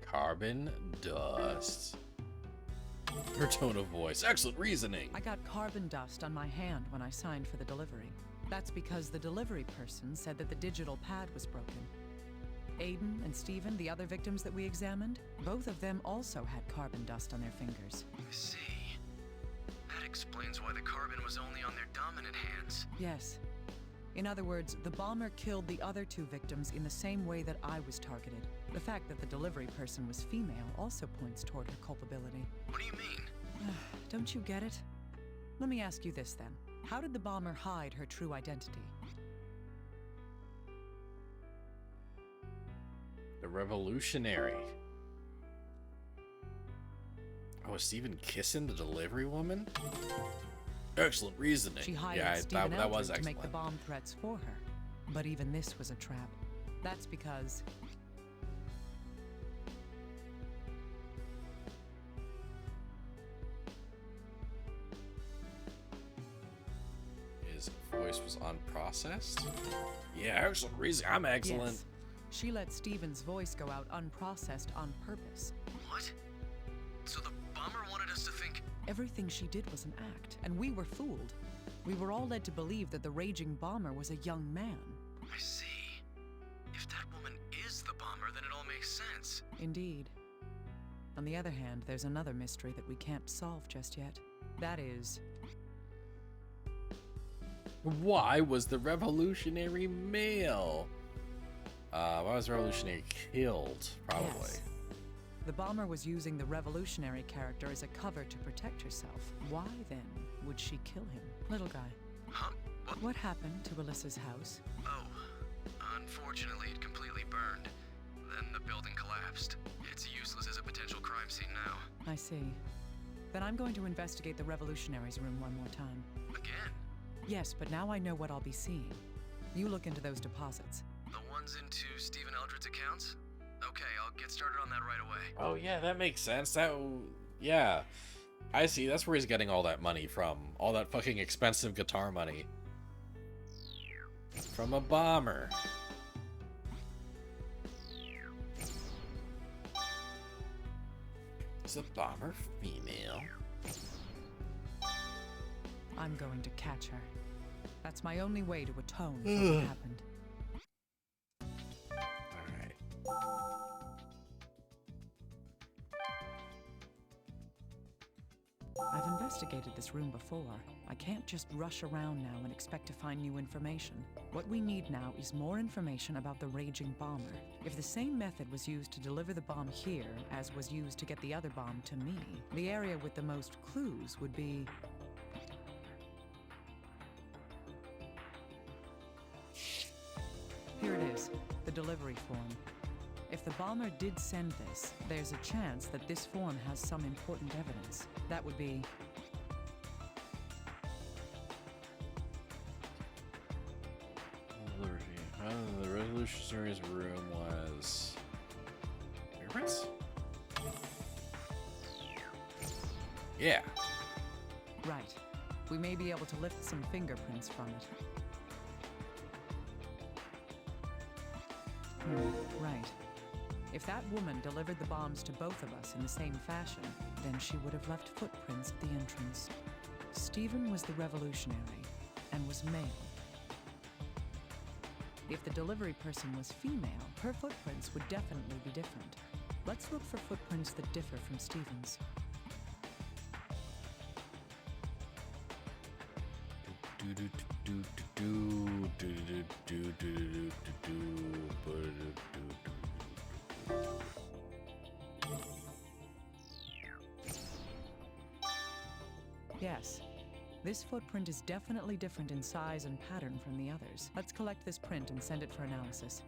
Carbon dust. Her tone of voice. Excellent reasoning. I got carbon dust on my hand when I signed for the delivery. That's because the delivery person said that the digital pad was broken. Aiden and Stephen, the other victims that we examined, both of them also had carbon dust on their fingers. I see. That explains why the carbon was only on their dominant hands. Yes. In other words, the bomber killed the other two victims in the same way that I was targeted. The fact that the delivery person was female also points toward her culpability. What do you mean? Don't you get it? Let me ask you this then. How did the bomber hide her true identity? The revolutionary. Oh, is Stephen kissing the delivery woman? Excellent reasoning. She hired Yeah, Stephen that was Eldred to excellent. make the bomb threats for her. But even this was a trap. That's because... His voice was unprocessed? Yeah, excellent reasoning. I'm excellent. Yes. She let Stephen's voice go out unprocessed on purpose. What? So the bomber wanted us to think... Everything she did was an act, and we were fooled. We were all led to believe that the Raging Bomber was a young man. I see. If that woman is the bomber, then it all makes sense. Indeed. On the other hand, there's another mystery that we can't solve just yet. That is... why was the revolutionary male? Why was the revolutionary killed? Probably. Yes. The bomber was using the revolutionary character as a cover to protect herself. Why, then, would she kill him? Little guy. Huh? What happened to Alyssa's house? Oh, unfortunately it completely burned. Then the building collapsed. It's useless as a potential crime scene now. I see. Then I'm going to investigate the revolutionary's room one more time. Again? Yes, but now I know what I'll be seeing. You look into those deposits. The ones into Stephen Eldred's accounts? Okay, I'll get started on that right away. Oh yeah, that makes sense. Yeah. I see, that's where he's getting all that money from. All that fucking expensive guitar money. From a bomber. Is the bomber female? I'm going to catch her. That's my only way to atone for what happened. I've investigated this room before. I can't just rush around now and expect to find new information. What we need now is more information about the Raging Bomber. If the same method was used to deliver the bomb here as was used to get the other bomb to me, the area with the most clues would be... Here it is, the delivery form. If the bomber did send this, there's a chance that this form has some important evidence. That would be... revolutionary's room was fingerprints? Yeah. Right. We may be able to lift some fingerprints from it. Right. If that woman delivered the bombs to both of us in the same fashion, then she would have left footprints at the entrance. Stephen was the revolutionary and was male. If the delivery person was female, her footprints would definitely be different. Let's look for footprints that differ from Stephen's. Yes. This footprint is definitely different in size and pattern from the others. Let's collect this print and send it for analysis.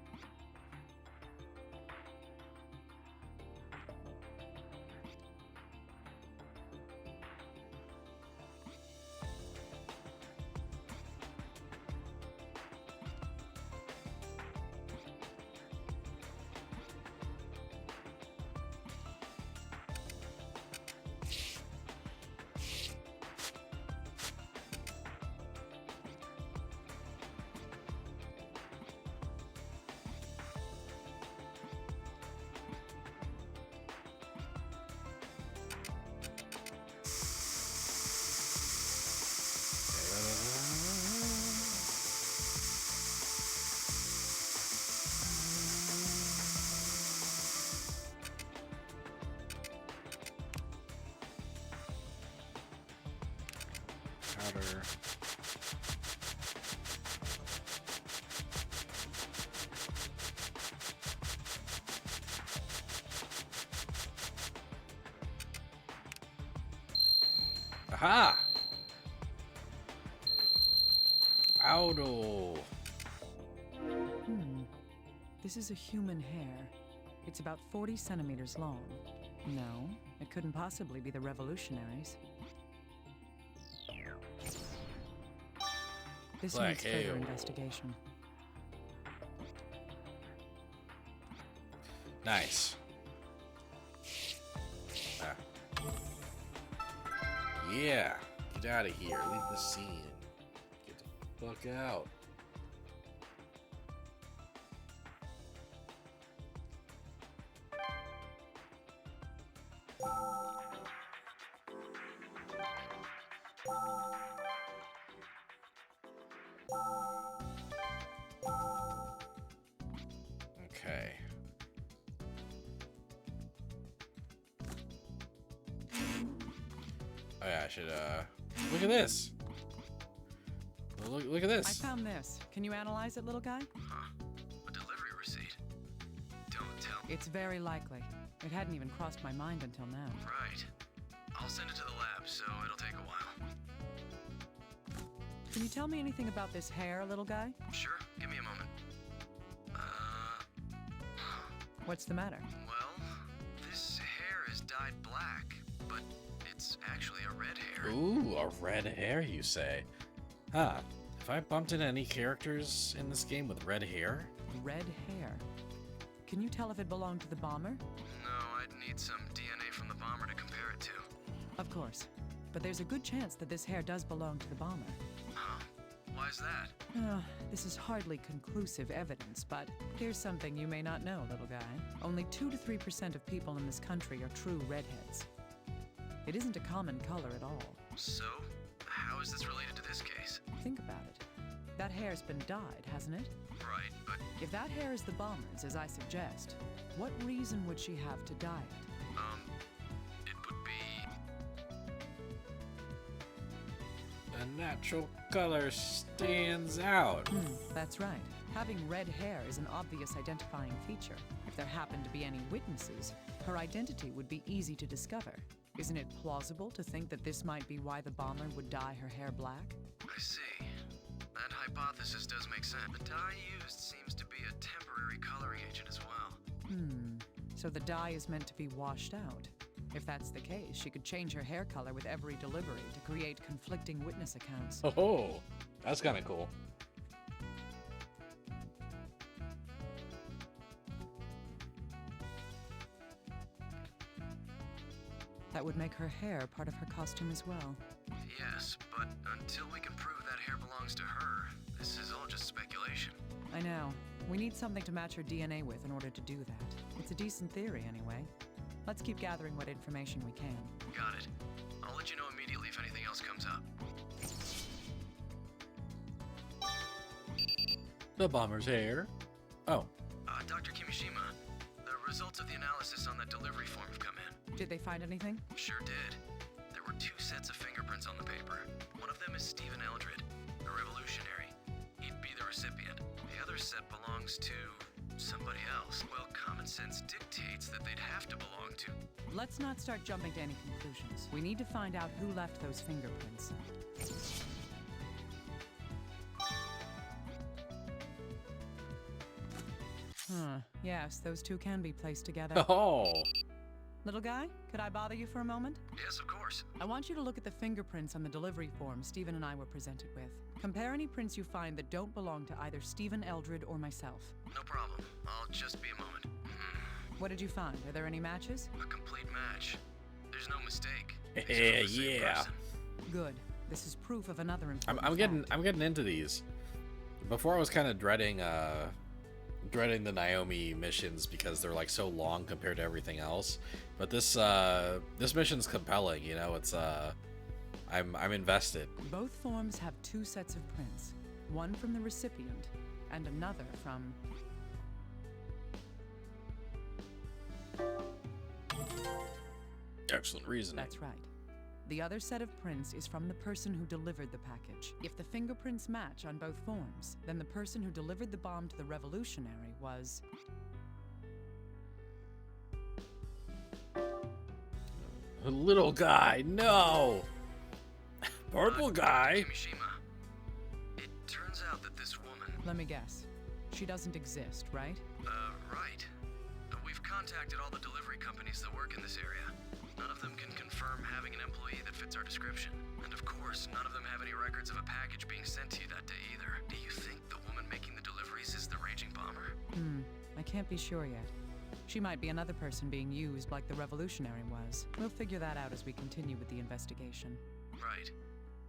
Powder. Aha! Auto. This is a human hair. It's about 40 centimeters long. No, it couldn't possibly be the revolutionaries. This Black needs further hair. investigation. Nice. Ah. Yeah. Get out of here. Leave the scene. Get the fuck out. Okay. Oh yeah, I should look at this. Look at I this. found this. Can you analyze it, little guy? A delivery receipt. Don't tell me. It's very likely. It hadn't even crossed my mind until now. Right. I'll send it to the lab, so it'll take a while. Can you tell me anything about this hair, little guy? Sure, give me a moment. What's the matter? Well, this hair is dyed black, but it's actually a red hair. Ooh, a red hair, you say? Huh. Have I bumped into any characters in this game with red hair? Red hair. Can you tell if it belonged to the bomber? No, I'd need some DNA from the bomber to compare it to. Of course. But there's a good chance that this hair does belong to the bomber. Huh. Why's that? This is hardly conclusive evidence, but here's something you may not know, little guy. Only 2 to 3% of people in this country are true redheads. It isn't a common color at all. So, how is this related to this case? Think about it. That hair's been dyed, hasn't it? Right, but If that hair is the bomber's, as I suggest, what reason would she have to dye it? it would be... A natural color stands out. That's right. Having red hair is an obvious identifying feature. If there happened to be any witnesses, her identity would be easy to discover. Isn't it plausible to think that this might be why the bomber would dye her hair black? I see. That hypothesis does make sense. The dye used seems to be a temporary coloring agent as well. So the dye is meant to be washed out. If that's the case, she could change her hair color with every delivery to create conflicting witness accounts. Oh, that's kind of cool. That would make her hair part of her costume as well. Yes, but until we can prove that hair belongs to her, this is all just speculation. I know. We need something to match her DNA with in order to do that. It's a decent theory, anyway. Let's keep gathering what information we can. Got it. I'll let you know immediately if anything else comes up. The bomber's hair. Oh. Dr. Kimishima, the results of the analysis on that delivery form have come in. Did they find anything? Sure did. There were 2 sets of fingerprints on the paper. One of them is Stephen Eldred, a revolutionary. He'd be the recipient. The other set belongs to somebody else. Well, common sense dictates that they'd have to belong to. Let's not start jumping to any conclusions. We need to find out who left those fingerprints. Yes, those two can be placed together. Oh! Little guy, could I bother you for a moment? Yes, of course. I want you to look at the fingerprints on the delivery form Stephen and I were presented with. Compare any prints you find that don't belong to either Stephen Eldred or myself. No problem. I'll just be a moment. What did you find? Are there any matches? A complete match. There's no mistake. Yeah. Good. This is proof of another important I'm getting into these. Before I was kind of dreading the Naomi missions because they're like so long compared to everything else. But this mission's compelling, you know, it's I'm invested. Both forms have 2 sets of prints. One from the recipient and another from Excellent reasoning. That's right. The other set of prints is from the person who delivered the package. If the fingerprints match on both forms, then the person who delivered the bomb to the revolutionary was... A little guy, no! Purple guy? Kimishima, it turns out that this woman... Let me guess. She doesn't exist, right? Right. We've contacted all the delivery companies that work in this area. None of them can confirm having an employee that fits our description. And of course, none of them have any records of a package being sent to you that day either. Do you think the woman making the deliveries is the Raging Bomber? I can't be sure yet. She might be another person being used like the revolutionary was. We'll figure that out as we continue with the investigation. Right.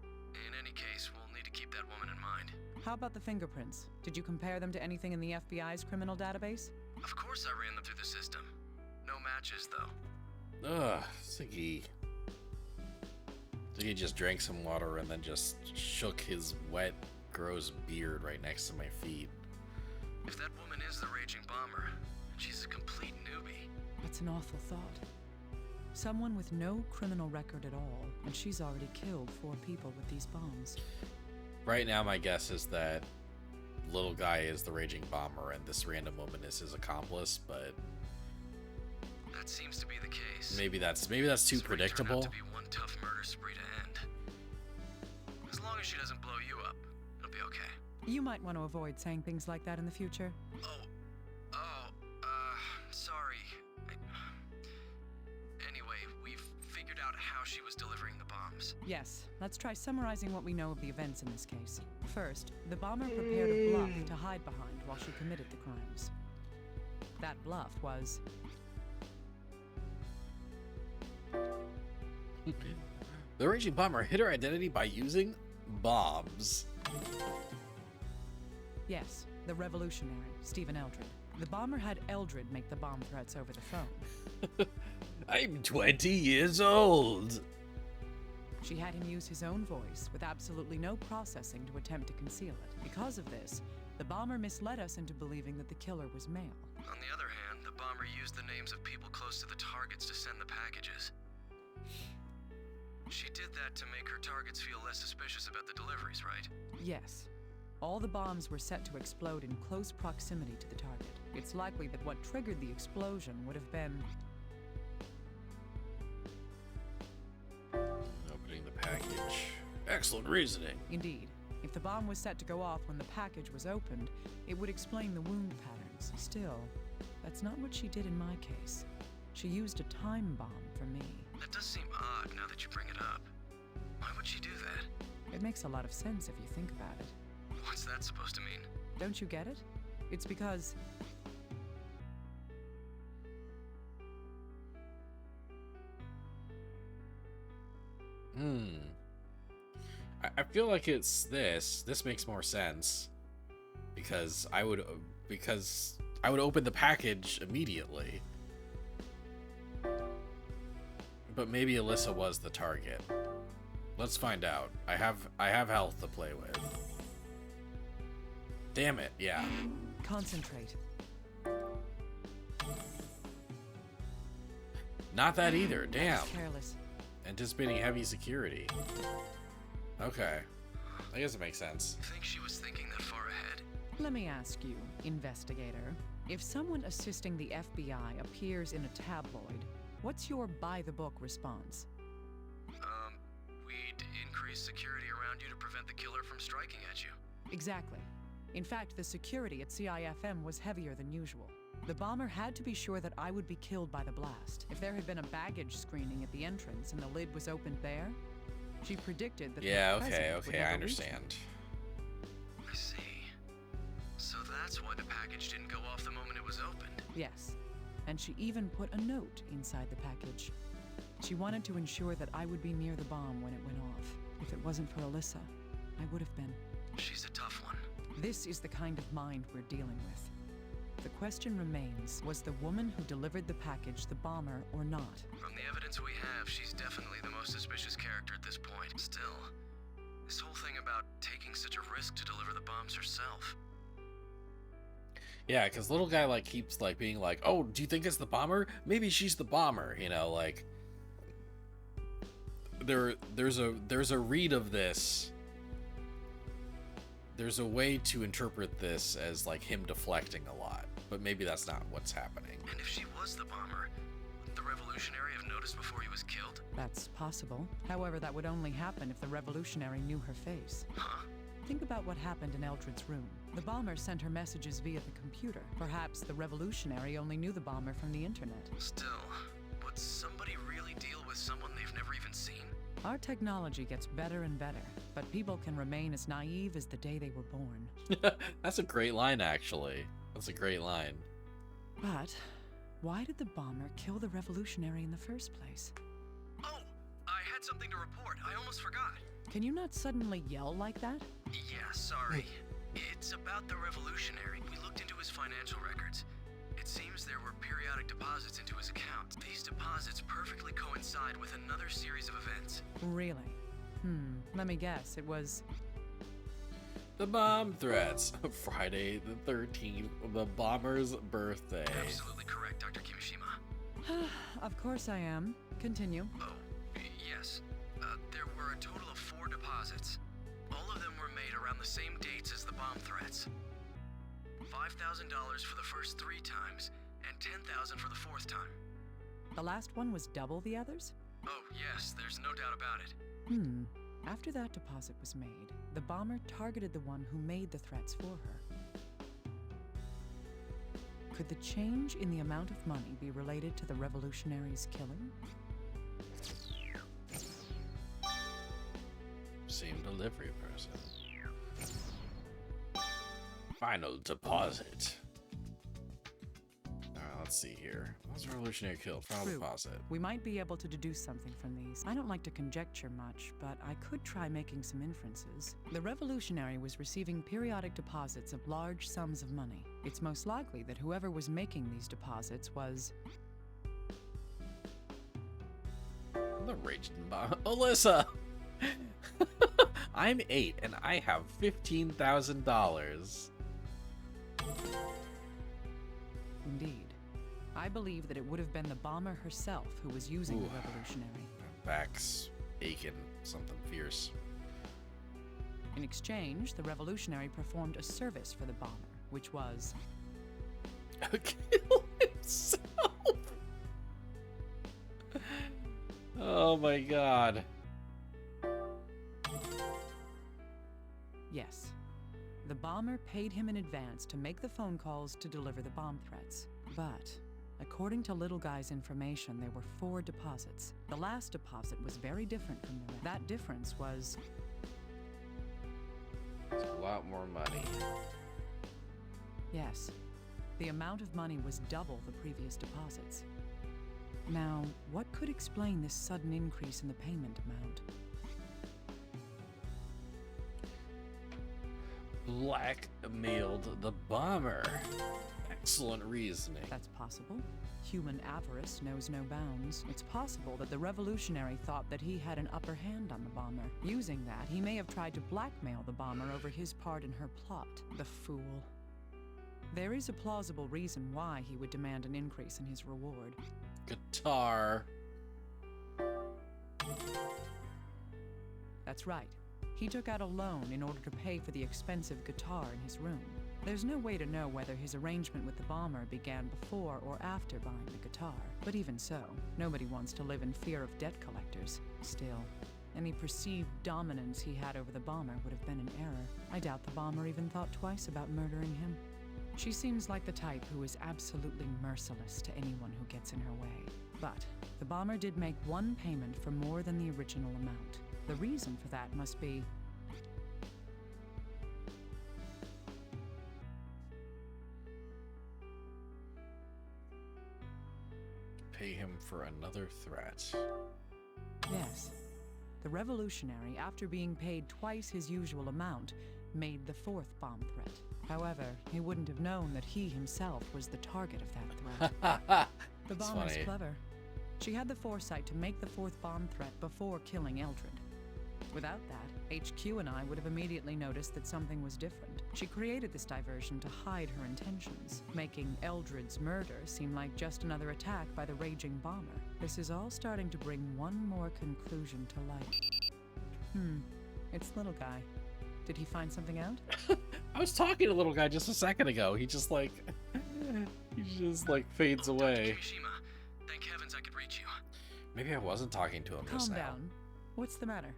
In any case, we'll need to keep that woman in mind. How about the fingerprints? Did you compare them to anything in the FBI's criminal database? Of course I ran them through the system. No matches, though. Ugh, Ziggy just drank some water and then just shook his wet, gross beard right next to my feet. If that woman is the Raging Bomber, she's a complete newbie. That's an awful thought. Someone with no criminal record at all, and she's already killed 4 people with these bombs. Right now, my guess is that little guy is the Raging Bomber and this random woman is his accomplice, but that seems to be the case. Maybe that's too predictable. Turned out to be one tough murder spree to end. As long as she doesn't blow you up, it'll be okay. You might want to avoid saying things like that in the future. Sorry. Anyway, we've figured out how she was delivering the bombs. Yes, let's try summarizing what we know of the events in this case. First, the bomber prepared a bluff to hide behind while she committed the crimes. That bluff was... The Raging Bomber hid her identity by using bombs. Yes, the revolutionary, Stephen Eldred. The bomber had Eldred make the bomb threats over the phone. I'm 20 years old. She had him use his own voice with absolutely no processing to attempt to conceal it. Because of this, the bomber misled us into believing that the killer was male. On the other hand, the bomber used the names of people close to the targets to send the packages. She did that to make her targets feel less suspicious about the deliveries, right? Yes. All the bombs were set to explode in close proximity to the target. It's likely that what triggered the explosion would have been... Opening the package. Excellent reasoning. Indeed. If the bomb was set to go off when the package was opened, it would explain the wound patterns. Still, that's not what she did in my case. She used a time bomb for me. That does seem odd now that you bring it up. Why would she do that? It makes a lot of sense if you think about it. What's that supposed to mean? Don't you get it? It's because... I feel like it's this. This makes more sense because I would open the package immediately. But maybe Alyssa was the target. Let's find out. I have health to play with. Damn it, yeah. Concentrate. Not that either, damn. Careless. Anticipating heavy security. Okay. I guess it makes sense. Think she was thinking that far ahead? Let me ask you, investigator. If someone assisting the FBI appears in a tabloid, what's your by-the-book response? We'd increase security around you to prevent the killer from striking at you. Exactly. In fact, the security at CIFM was heavier than usual. The bomber had to be sure that I would be killed by the blast. If there had been a baggage screening at the entrance and the lid was opened there, she predicted that yeah, the president would okay, I never reach understand. I see. So that's why the package didn't go off the moment it was opened. Yes, and she even put a note inside the package. She wanted to ensure that I would be near the bomb when it went off. If it wasn't for Alyssa, I would have been. She's a tough one. This is the kind of mind we're dealing with. The question remains, was the woman who delivered the package the bomber or not? From the evidence we have, she's definitely the most suspicious character at this point. Still, this whole thing about taking such a risk to deliver the bombs herself. Yeah, because little guy like keeps like being like, oh, do you think it's the bomber? Maybe she's the bomber, you know, like there's a read of this. There's a way to interpret this as like him deflecting a lot, but maybe that's not what's happening. And if she was the bomber, wouldn't the revolutionary have noticed before he was killed? That's possible. However, that would only happen if the revolutionary knew her face. Huh? Think about what happened in Eldred's room. The bomber sent her messages via the computer. Perhaps the revolutionary only knew the bomber from the internet. Still, would somebody really deal with someone they've never even seen? Our technology gets better and better, but people can remain as naive as the day they were born. That's a great line, actually. That's a great line. But why did the bomber kill the revolutionary in the first place? Oh, I had something to report. I almost forgot. Can you not suddenly yell like that? Yeah, sorry. It's about the revolutionary. We looked into his financial records. It seems there were periodic deposits into his account. These deposits perfectly coincide with another series of events. Really? Let me guess. It was... The bomb threats. Friday the 13th, the bomber's birthday. Absolutely correct, Dr. Kimishima. Of course I am. Continue. Oh, yes. There were a total of 4 deposits. All of them were made around the same dates as the bomb threats. $5,000 for the first 3 times, and $10,000 for the 4th time. The last one was double the others? Oh, yes, there's no doubt about it. After that deposit was made, the bomber targeted the one who made the threats for her. Could the change in the amount of money be related to the revolutionary's killing? Same delivery person. Final deposit. Let's see here. What's revolutionary killed? Final True. deposit. We might be able to deduce something from these. I don't like to conjecture much, but I could try making some inferences. The revolutionary was receiving periodic deposits of large sums of money. It's most likely that whoever was making these deposits was... The raging bomb. Alyssa! I'm 8 and I have $15,000. Indeed. I believe that it would have been the bomber herself who was using the revolutionary. Back's aching. Something fierce. In exchange, the revolutionary performed a service for the bomber, which was... kill himself! Oh my god. Yes. The bomber paid him in advance to make the phone calls to deliver the bomb threats. But, according to Little Guy's information, there were 4 deposits. The last deposit was very different from the rest. That difference was... It's a lot more money. Yes. The amount of money was double the previous deposits. Now, what could explain this sudden increase in the payment amount? blackmailed the bomber. Excellent reasoning. That's possible. Human avarice knows no bounds. It's possible that the revolutionary thought that he had an upper hand on the bomber. Using that, he may have tried to blackmail the bomber over his part in her plot. The fool. There is a plausible reason why he would demand an increase in his reward. Guitar. That's right. He took out a loan in order to pay for the expensive guitar in his room. There's no way to know whether his arrangement with the bomber began before or after buying the guitar. But even so, nobody wants to live in fear of debt collectors. Still, any perceived dominance he had over the bomber would have been an error. I doubt the bomber even thought twice about murdering him. She seems like the type who is absolutely merciless to anyone who gets in her way. But the bomber did make one payment for more than the original amount. The reason for that must be... Pay him for another threat. Yes. The revolutionary, after being paid twice his usual amount, made the fourth bomb threat. However, he wouldn't have known that he himself was the target of that threat. The bomber's clever. She had the foresight to make the fourth bomb threat before killing Eldred. Without that, HQ and I would have immediately noticed that something was different. She created this diversion to hide her intentions, making Eldred's murder seem like just another attack by the raging bomber. This is all starting to bring one more conclusion to light. It's Little Guy. Did he find something out? I was talking to Little Guy just a second ago. He just like fades away. Dr. Kimishima, thank heavens I could reach you. Maybe I wasn't talking to him just Calm now. down. What's the matter?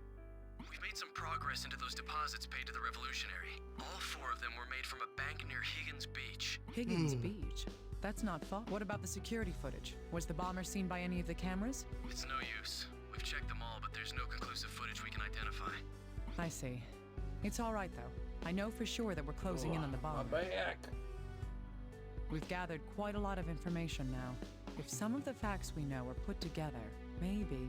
We've made some progress into those deposits paid to the revolutionary. All 4 of them were made from a bank near Higgins Beach. Higgins Beach? That's not far. What about the security footage? Was the bomber seen by any of the cameras? It's no use. We've checked them all, but there's no conclusive footage we can identify. I see. It's all right, though. I know for sure that we're closing in on the bomber. My back. We've gathered quite a lot of information now. If some of the facts we know are put together, maybe...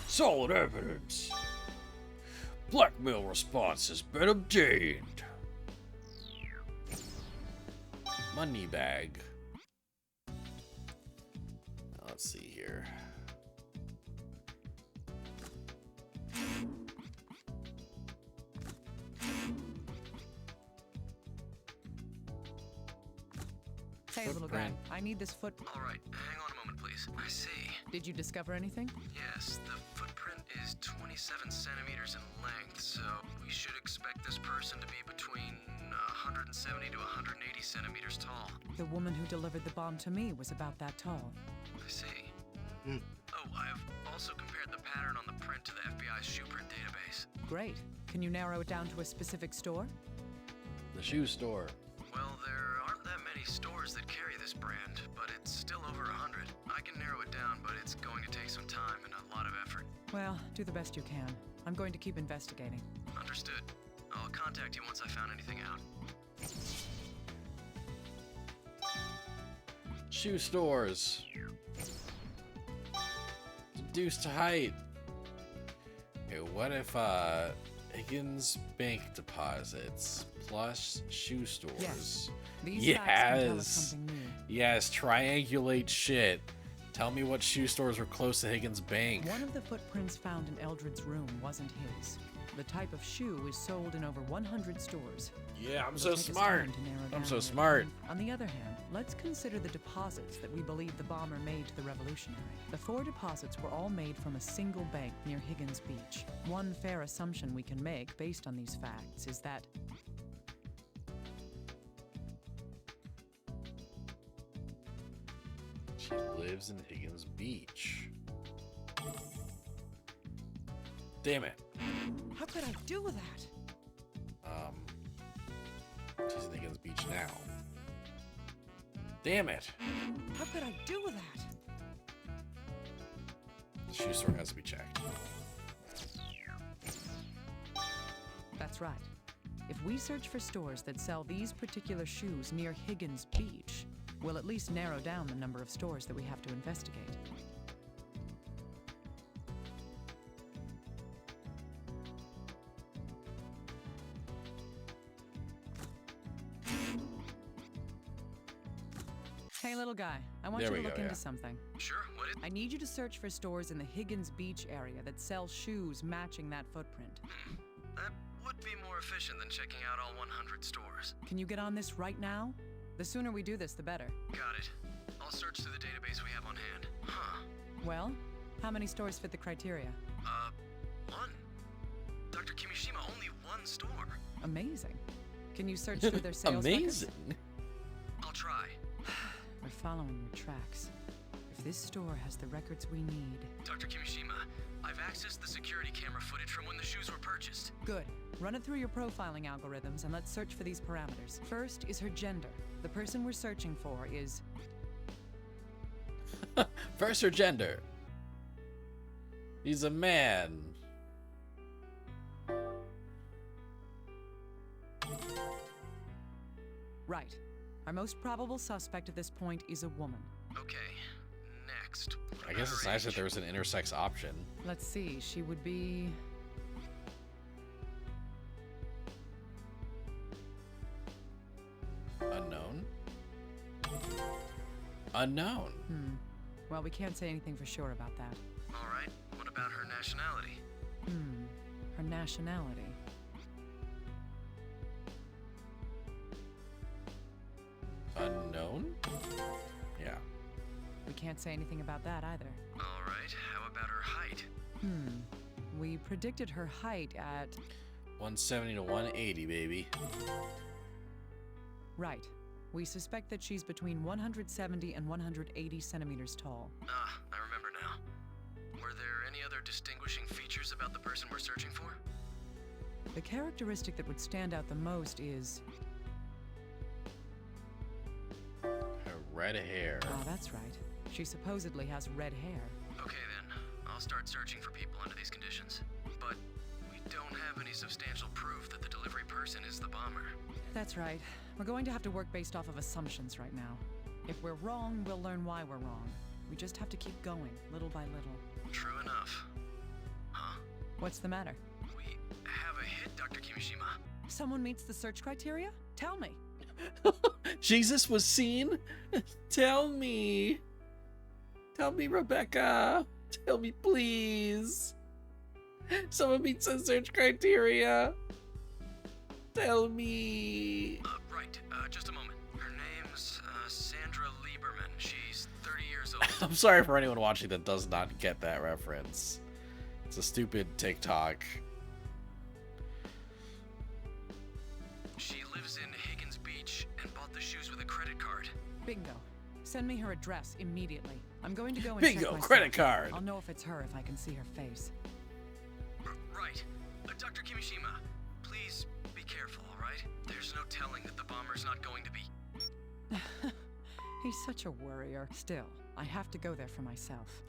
Solid evidence. Blackmail response has been obtained. Money bag. Let's see here. Hey, little guy, I need this foot... All right, hang on a moment, please. I see. Did you discover anything? Yes, the footprint is 27 centimeters in length, so we should expect this person to be between 170 to 180 centimeters tall. The woman who delivered the bomb to me was about that tall. I see. Oh, I've also compared the pattern on the print to the FBI's shoe print database. Great. Can you narrow it down to a specific store? The shoe store. Well, there aren't that many stores that carry this brand, but it's still over 100. I can narrow it down, but it's going to take some time and a lot of effort. Well, do the best you can. I'm going to keep investigating. Understood. I'll contact you once I found anything out. Shoe stores. Reduce to height. Okay, what if Higgins bank deposits plus shoe stores? Yes. These facts can tell us something new. Yes, triangulate shit. Tell me what shoe stores were close to Higgins Bank. One of the footprints found in Eldred's room wasn't his. The type of shoe is sold in over 100 stores. Yeah, I'm It'll so take us smart. time to narrow I'm down so where- smart. On the other hand, let's consider the deposits that we believe the bomber made to the revolutionary. The 4 deposits were all made from a single bank near Higgins Beach. One fair assumption we can make based on these facts is that She lives in Higgins Beach. Damn it. how could I do that? She's in Higgins Beach now. Damn it. How could I do that? The shoe store has to be checked. That's right. If we search for stores that sell these particular shoes near Higgins Beach, we'll at least narrow down the number of stores that we have to investigate. Hey, little guy, I want There you we to look go, into yeah. something. Sure, what is... I need you to search for stores in the Higgins Beach area that sell shoes matching that footprint. That would be more efficient than checking out all 100 stores. Can you get on this right now? The sooner we do this, the better. Got it. I'll search through the database we have on hand. Huh. Well, how many stores fit the criteria? One. Dr. Kimishima, only one store. Amazing. Can you search through their sales Amazing. records? I'll try. We're following your tracks. If this store has the records we need... Dr. Kimishima, I've accessed the security camera footage from when the shoes were purchased. Good. Run it through your profiling algorithms and let's search for these parameters. First is her gender. The person we're searching for is... First, her gender. He's a man. Right. Our most probable suspect at this point is a woman. Okay, next. I guess it's nice that there was an intersex option. Let's see, she would be... Unknown? Unknown. Well, we can't say anything for sure about that. All right, what about her nationality? Her nationality. Unknown? Yeah. We can't say anything about that either. All right, how about her height? We predicted her height at... 170 to 180, baby. Right. We suspect that she's between 170 and 180 centimeters tall. Ah, I remember now. Were there any other distinguishing features about the person we're searching for? The characteristic that would stand out the most is... Her red hair. Ah, that's right. She supposedly has red hair. Okay then, I'll start searching for people under these conditions. But we don't have any substantial proof that the delivery person is the bomber. That's right. We're going to have to work based off of assumptions right now. If we're wrong, we'll learn why we're wrong. We just have to keep going, little by little. True enough. Huh? What's the matter? We have a hit, Dr. Kimishima. Someone meets the search criteria? Tell me. Jesus was seen? Tell me. Tell me, Rebecca. Tell me, please. Someone meets the search criteria. Tell me. Right, just a moment. Her name's Sandra Lieberman. She's 30 years old. I'm sorry for anyone watching that does not get that reference. It's a stupid TikTok. She lives in Higgins Beach and bought the shoes with a credit card. Bingo. Send me her address immediately. I'm going to go and Bingo, check myself. credit card. I'll know if it's her if I can see her face. Right. Dr. Kimishima, please be careful, all right? There's no telling that the bomber's not going to be... He's such a worrier. Still, I have to go there for myself.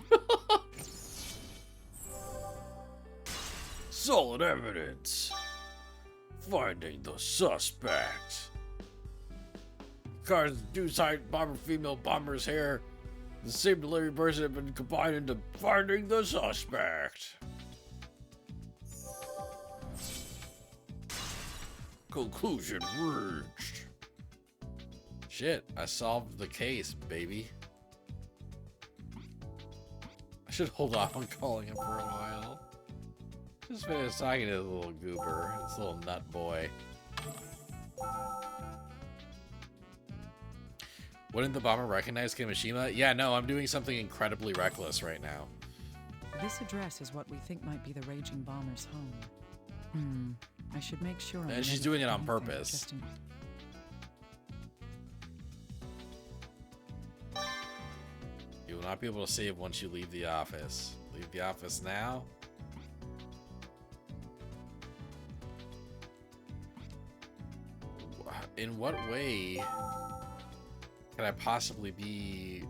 Solid evidence. Finding the suspect. Cars do cite bomber female bomber's hair. The same delivery person have been combined into finding the suspect. Conclusion reached. Shit, I solved the case, baby. I should hold off on calling him for a while. Just finished talking to this little goober, this little nut boy. Wouldn't the bomber recognize Kimishima? Yeah, no, I'm doing something incredibly reckless right now. This address is what we think might be the Raging Bomber's home. I should make sure. And she's doing it on purpose. Just in... You will not be able to save once you leave the office. Leave the office now. In what way can I possibly be...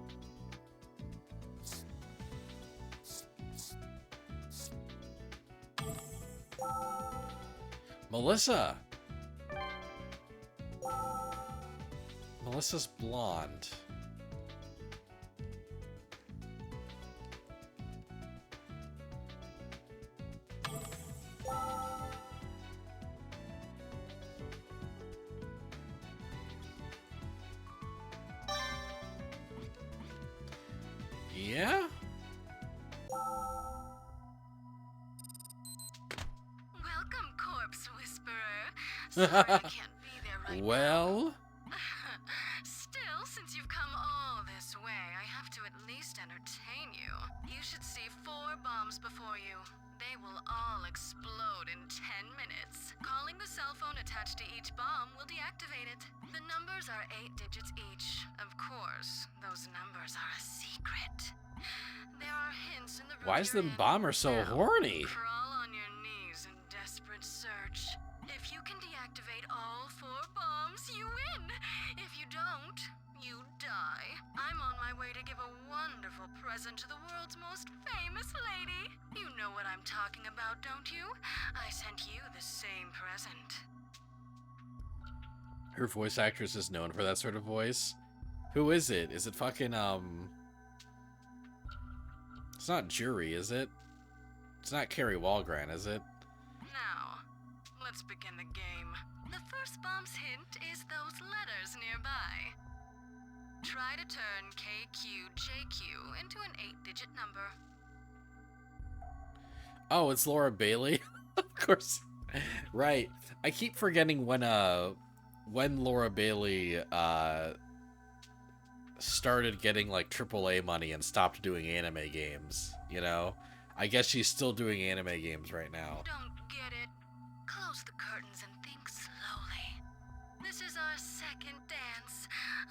Melissa! Melissa's blonde. corpse whisperer. Sorry I can't be there right Well, now. Still, since you've come all this way, I have to at least entertain you. You should see 4 bombs before you. They will all explode in 10 minutes. Calling the cell phone attached to each bomb will deactivate it. The numbers are 8 digits each. Of course, those numbers are a secret. There are hints in the room why is you're the in. bomber so Now, horny? Crawl on your knees in desperate search. If you can deactivate all 4 bombs, you win. If you don't, you die. I'm on my way to give a wonderful present to the world's most famous lady. You know what I'm talking about, don't you? I sent you the same present. Her voice actress is known for that sort of voice. Who is it? Is it fucking, It's not Jury, is it? It's not Carrie Walgren, is it? Now, let's begin the game. The first bomb's hint is those letters nearby. Try to turn KQJQ into an 8-digit number. Oh, it's Laura Bailey? Of course. Right. I keep forgetting when Laura Bailey, started getting, like, AAA money and stopped doing anime games, you know? I guess she's still doing anime games right now. Don't get it. Close the curtains and think slowly. This is our second dance.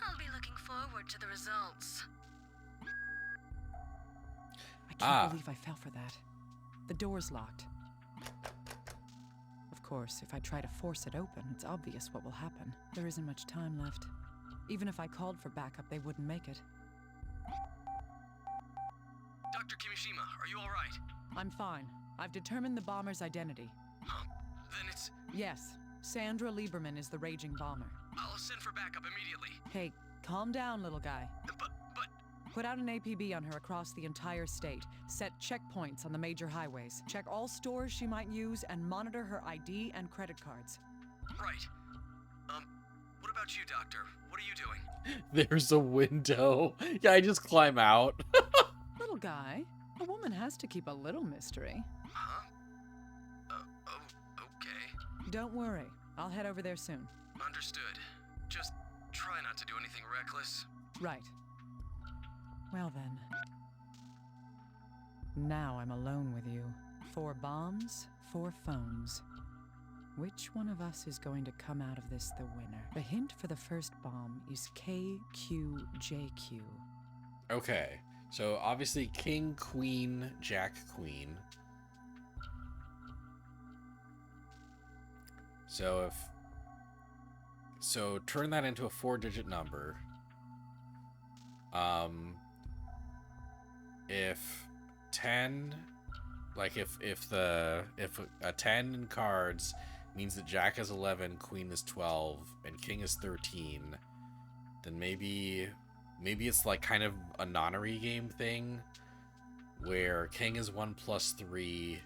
I'll be looking forward to the results. I can't believe I fell for that. The door's locked. Of course, if I try to force it open, it's obvious what will happen. There isn't much time left. Even if I called for backup, they wouldn't make it. Dr. Kimishima, are you alright? I'm fine. I've determined the bomber's identity. Huh? Then it's... Yes, Sandra Lieberman is the raging bomber. I'll send for backup immediately. Hey, calm down, little guy. But... Put out an APB on her across the entire state. Set checkpoints on the major highways. Check all stores she might use and monitor her ID and credit cards. Right. What about you, Doctor? What are you doing? There's a window. Yeah, I just climb out. Little guy, a woman has to keep a little mystery. Huh? Okay. Don't worry, I'll head over there soon. Understood. Just try not to do anything reckless. Right. Well then. Now I'm alone with you. 4 bombs, 4 phones. Which one of us is going to come out of this the winner? The hint for the first bomb is KQJQ. Okay, so obviously King, Queen, Jack, Queen. So turn that into a 4-digit number. If 10, like if a 10 in cards means that Jack is 11, Queen is 12, and King is 13, then maybe it's like kind of a nonary game thing where King is 1 + 3,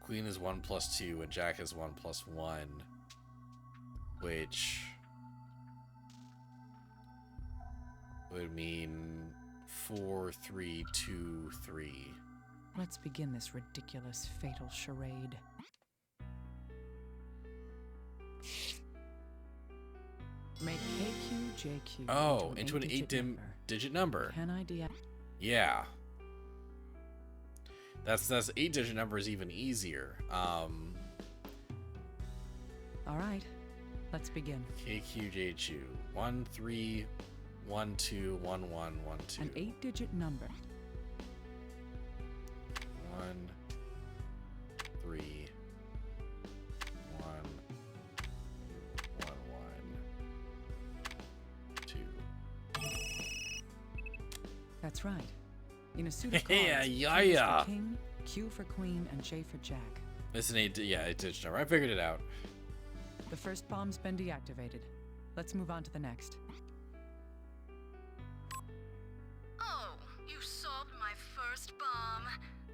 Queen is 1 + 2, and Jack is 1 + 1, which would mean 4, 3, 2, 3. Let's begin this ridiculous fatal charade. Make KQJQ Oh, into an 8-digit number. Can I deactivate? Yeah. That's 8-digit number is even easier. All right, let's begin. KQJQ 1 3 1 2 1 1 1 2. An 8-digit number. 1 3 1 1 1 2. That's right. In a suit of cards, Yeah, Q yeah, is for yeah. King, Q for Queen, and J for Jack. It's an 8-digit number. I figured it out. The first bomb's been deactivated. Let's move on to the next. Oh, you solved my first bomb.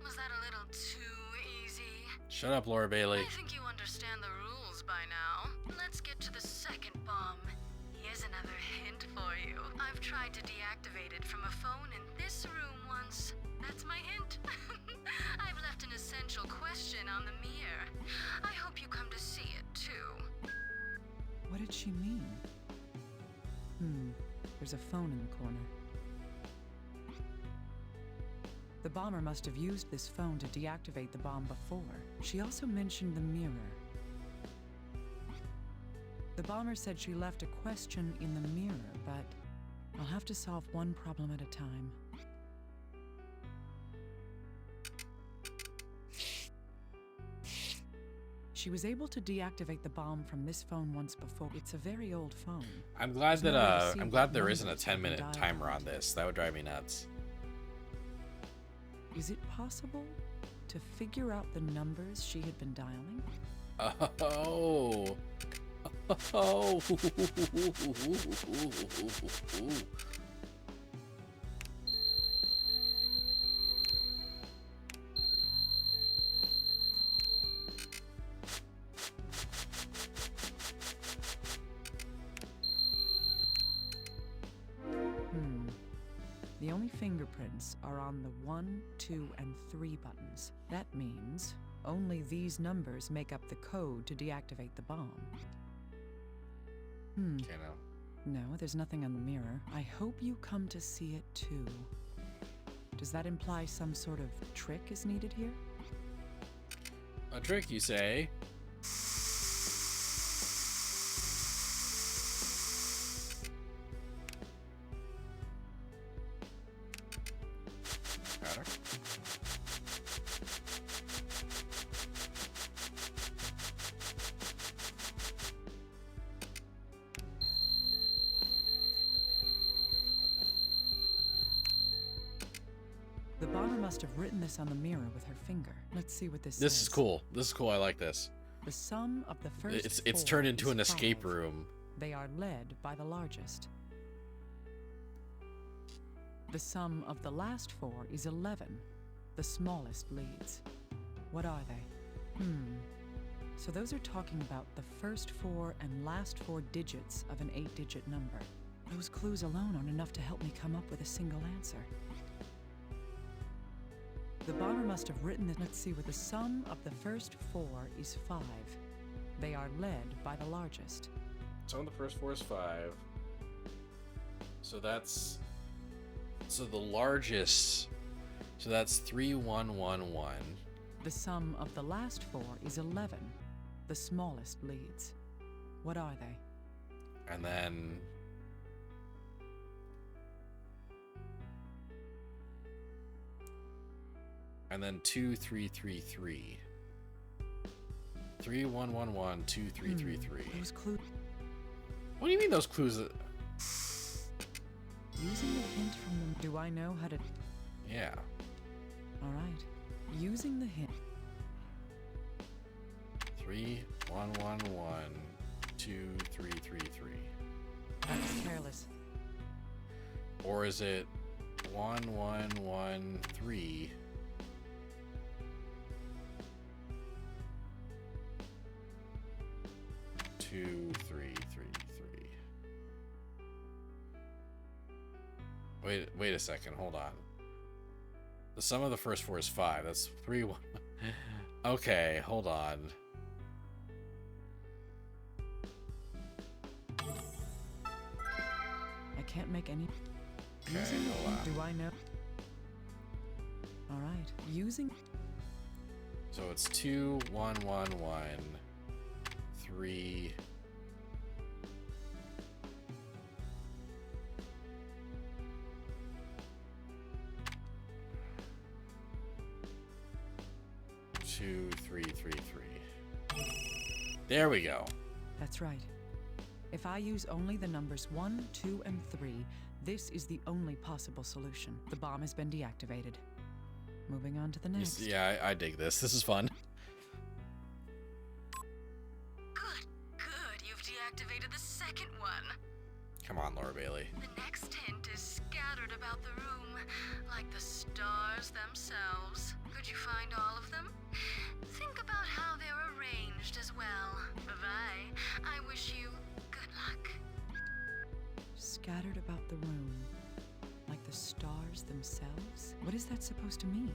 Was that a little too easy? Shut up, Laura Bailey. I think you understand the rules by now. Let's get to the second bomb. Here's another hint for you. I've tried to deactivate it from a phone in this room once. That's my hint. I've left an essential question on the mirror. I hope you come to see she mean? There's a phone in the corner. The bomber must have used this phone to deactivate the bomb before. She also mentioned the mirror. The bomber said she left a question in the mirror, but I'll have to solve one problem at a time. She was able to deactivate the bomb from this phone once before. It's a very old phone. I'm glad There's no way to that see I'm what glad there isn't a numbers have been 10-minute dialed. timer on this. That would drive me nuts. Is it possible to figure out the numbers she had been dialing? Oh. Oh. The only fingerprints are on the 1, 2, and 3 buttons. That means only these numbers make up the code to deactivate the bomb. Okay, no. No, there's nothing on the mirror. I hope you come to see it too. Does that imply some sort of trick is needed here? A trick, you say? Got her. The bomber must have written this on the mirror with her finger. Let's see what this This says. is cool. This is cool. I like this. The sum of the first It's 4 turned into is an escape 5. room. They are led by the largest. The sum of the last 4 is 11. The smallest leads. What are they? So those are talking about the first 4 and last 4 digits of an 8-digit number. Those clues alone aren't enough to help me come up with a single answer. The bomber must have written this. Let's see what the sum of the first 4 is 5. They are led by the largest. So the first 4 is 5. So that's... So the largest... So that's 3111. The sum of the last 4 is 11. The smallest leads. What are they? And then... And then 2333. 3111 2333. Those clues. What do you mean those clues? Using the hint from them. Do I know how to? Yeah. All right. Using the hint. 3111 2333. That's careless. Or is it 1113? Two, three, three, three. Wait a second. Hold on. The sum of the first 4 is 5. That's 3, 1. Okay, hold on. I can't make any. Okay, Using the hold hint. on. Do I know? All right. Using. So it's 2, 1, 1, 1, 3. Two, three, three, three. There we go. That's right. If I use only the numbers 1, 2, and 3, this is the only possible solution. The bomb has been deactivated. Moving on to the next. Yeah, I dig this. This is fun. Good, you've deactivated the second one. Come on, Laura Bailey. The next hint is scattered about the room, like the stars themselves. Could you find all of them? Think about how they're arranged as well. Bye-bye. I wish you good luck. Scattered about the room, like the stars themselves? What is that supposed to mean?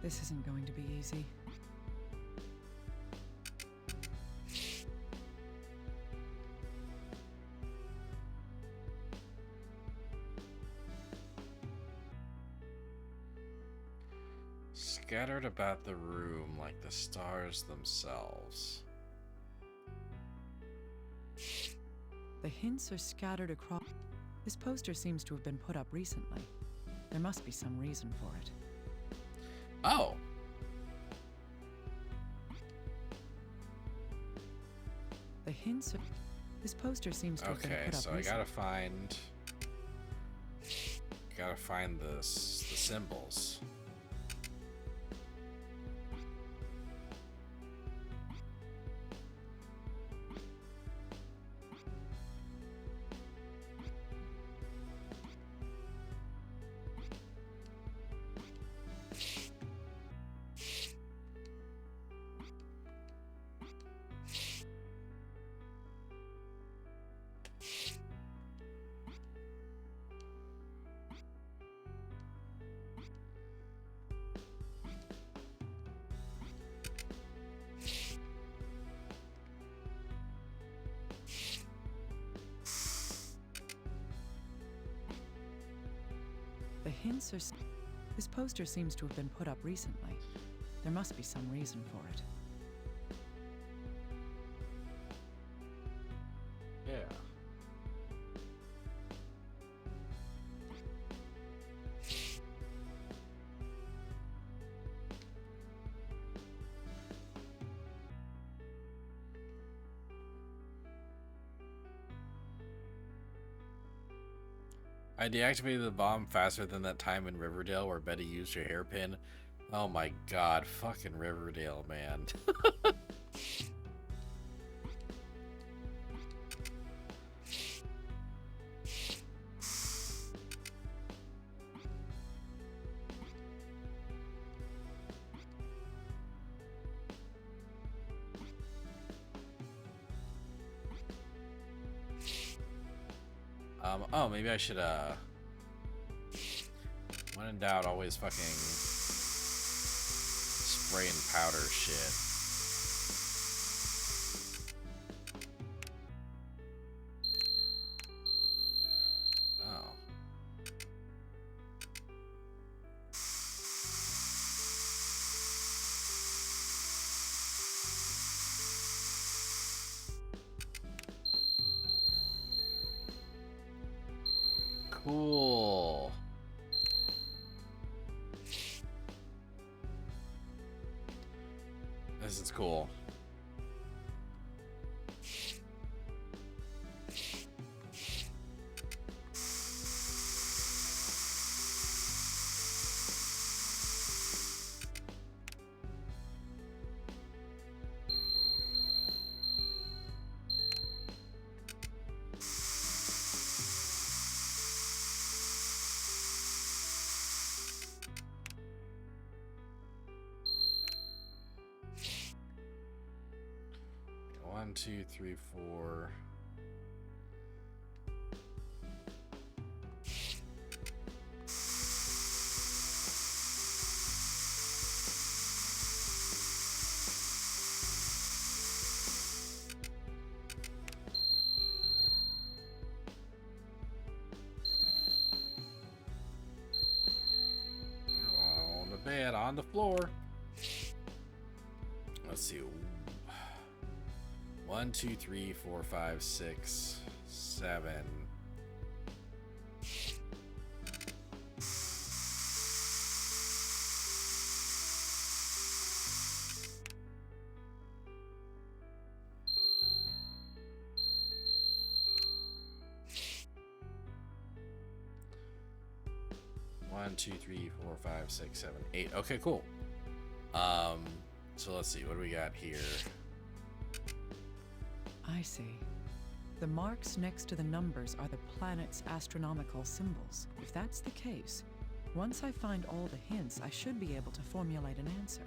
This isn't going to be easy. scattered about the room like the stars themselves. The hints are scattered across. This poster seems to have been put up recently. There must be some reason for it. Oh. The hints are... This poster seems to have been Okay, put up so recently. I gotta find the symbols. The hints are... This poster seems to have been put up recently. There must be some reason for it. Yeah. I deactivated the bomb faster than that time in Riverdale where Betty used her hairpin. Oh my god, fucking Riverdale, man. Oh, maybe I should, when in doubt, always fucking spray and powder shit. Oh. Cool. This is cool. One, two, three, four. On the bed, on the floor. Let's see. 1, 2, 3, 4, 5, 6, 7. One, two, three, 4, 5, 6, 7, 8. Okay, cool. So let's see, what do we got here? I see. The marks next to the numbers are the planet's astronomical symbols. If that's the case, once I find all the hints, I should be able to formulate an answer.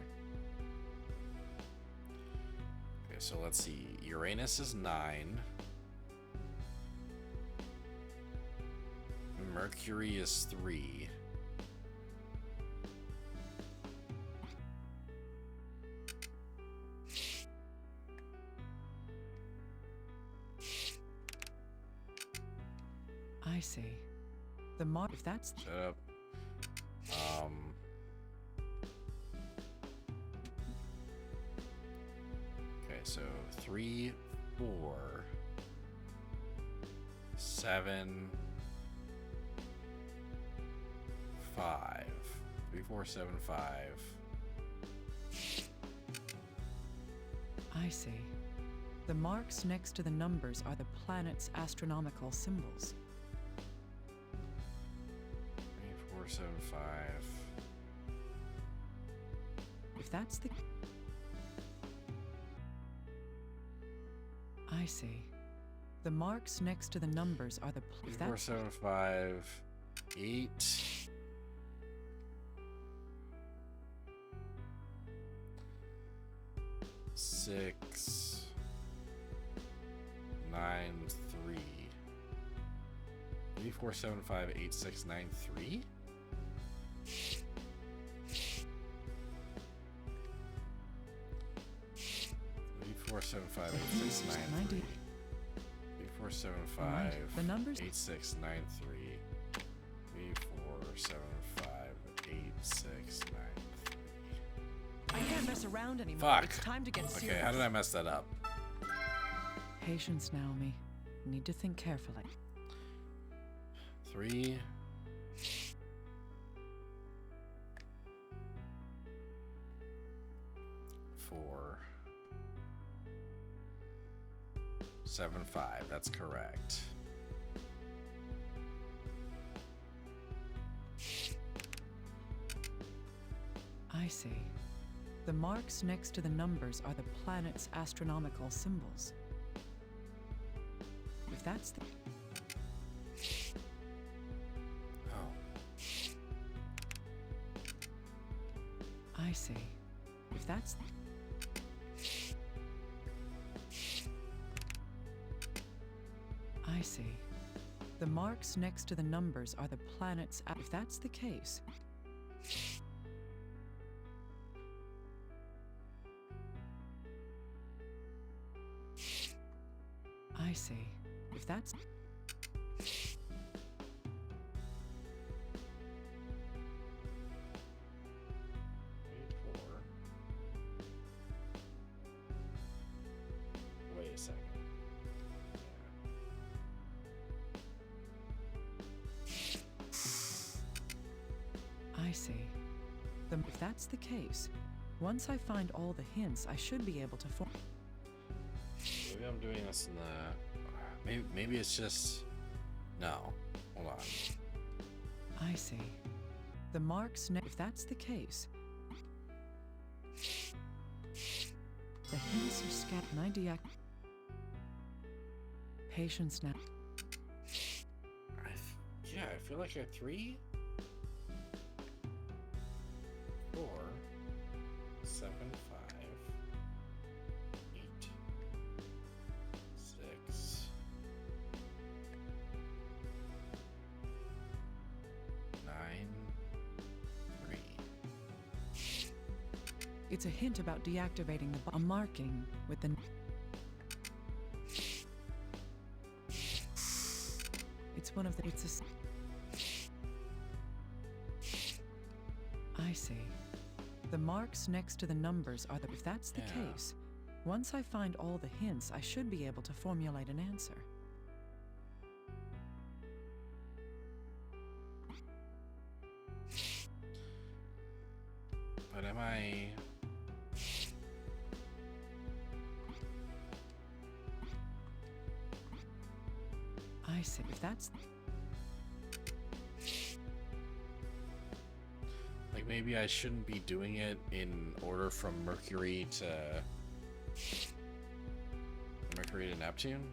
Okay, so let's see. Uranus is 9. Mercury is 3. I see. The mark, if that's... Shut up. so 3, 4, 7, 5. 3, 4, 7, 5. I see. The marks next to the numbers are the planet's astronomical symbols. 3, 4, 7, 5. If that's the... I see. The marks next to the numbers are the... 3, 4, 7, 5, 8. 6, 9, 3. 3, 4, 7, 5, 8, 6, 9, 3? 4, 7, 5, 8, 6, 9, 3. 3, 4, 7, 5, the numbers 8, 6, 9, 3. 3, 4, 7, 5, 8, 6, 9, 3. I can't mess around anymore. Fuck. It's time to get serious. Okay, how did I mess that up? Patience, Naomi. Need to think carefully. 3. 4, 7, 5. That's correct. I see. The marks next to the numbers are the planet's astronomical symbols. If that's the... Oh. I see. If that's... I see. The marks next to the numbers are the planet's... If that's the case... I see. If that's... Wait a second. I see. If that's the case, once I find all the hints, I should be able to form... Maybe I'm doing this in the... Maybe it's just... No. Hold on. I see. The marks... If that's the case... The hints are scattered. 90 act... Patience now. Yeah, I feel like a 3? 4, 7, 5, 8, 6, 9, 3. It's a hint about deactivating the... A marking with the... It's one of the... It's a... I see. The marks next to the numbers are the... If that's the case, once I find all the hints, I should be able to formulate an answer. But am I... I see. If that's... Like, maybe I shouldn't be doing it in order from Mercury to Neptune?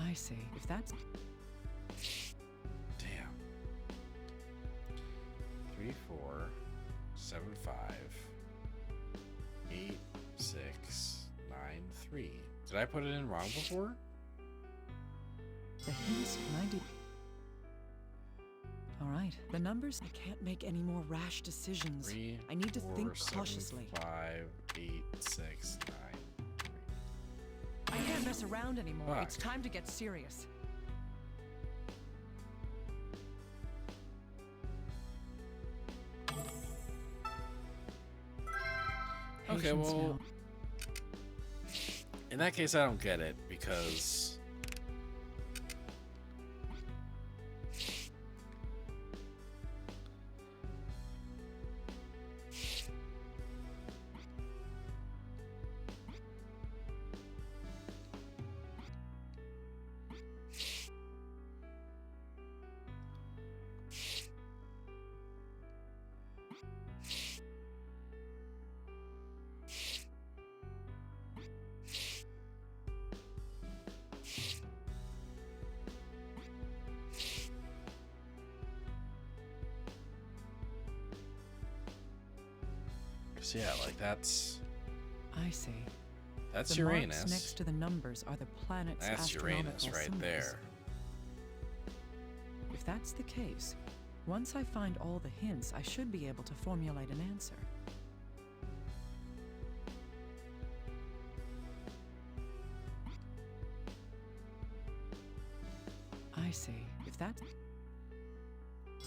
I see. If that's... Damn. 3, 4, 7, 5, 8, 6, 9, 3. Did I put it in wrong before? The hints... 90... All right, the numbers... I can't make any more rash decisions. 3, I need to 4, think 7, cautiously. 5, 8, 6, 9. I can't mess around anymore. Fuck. It's time to get serious. Okay, Patience well... now. In that case, I don't get it, because... yeah, like that's... I see. That's the Uranus. Marks next to the numbers are the planet's That's astronomical Uranus right symbols. there. If that's the case, once I find all the hints, I should be able to formulate an answer. I see. If that's...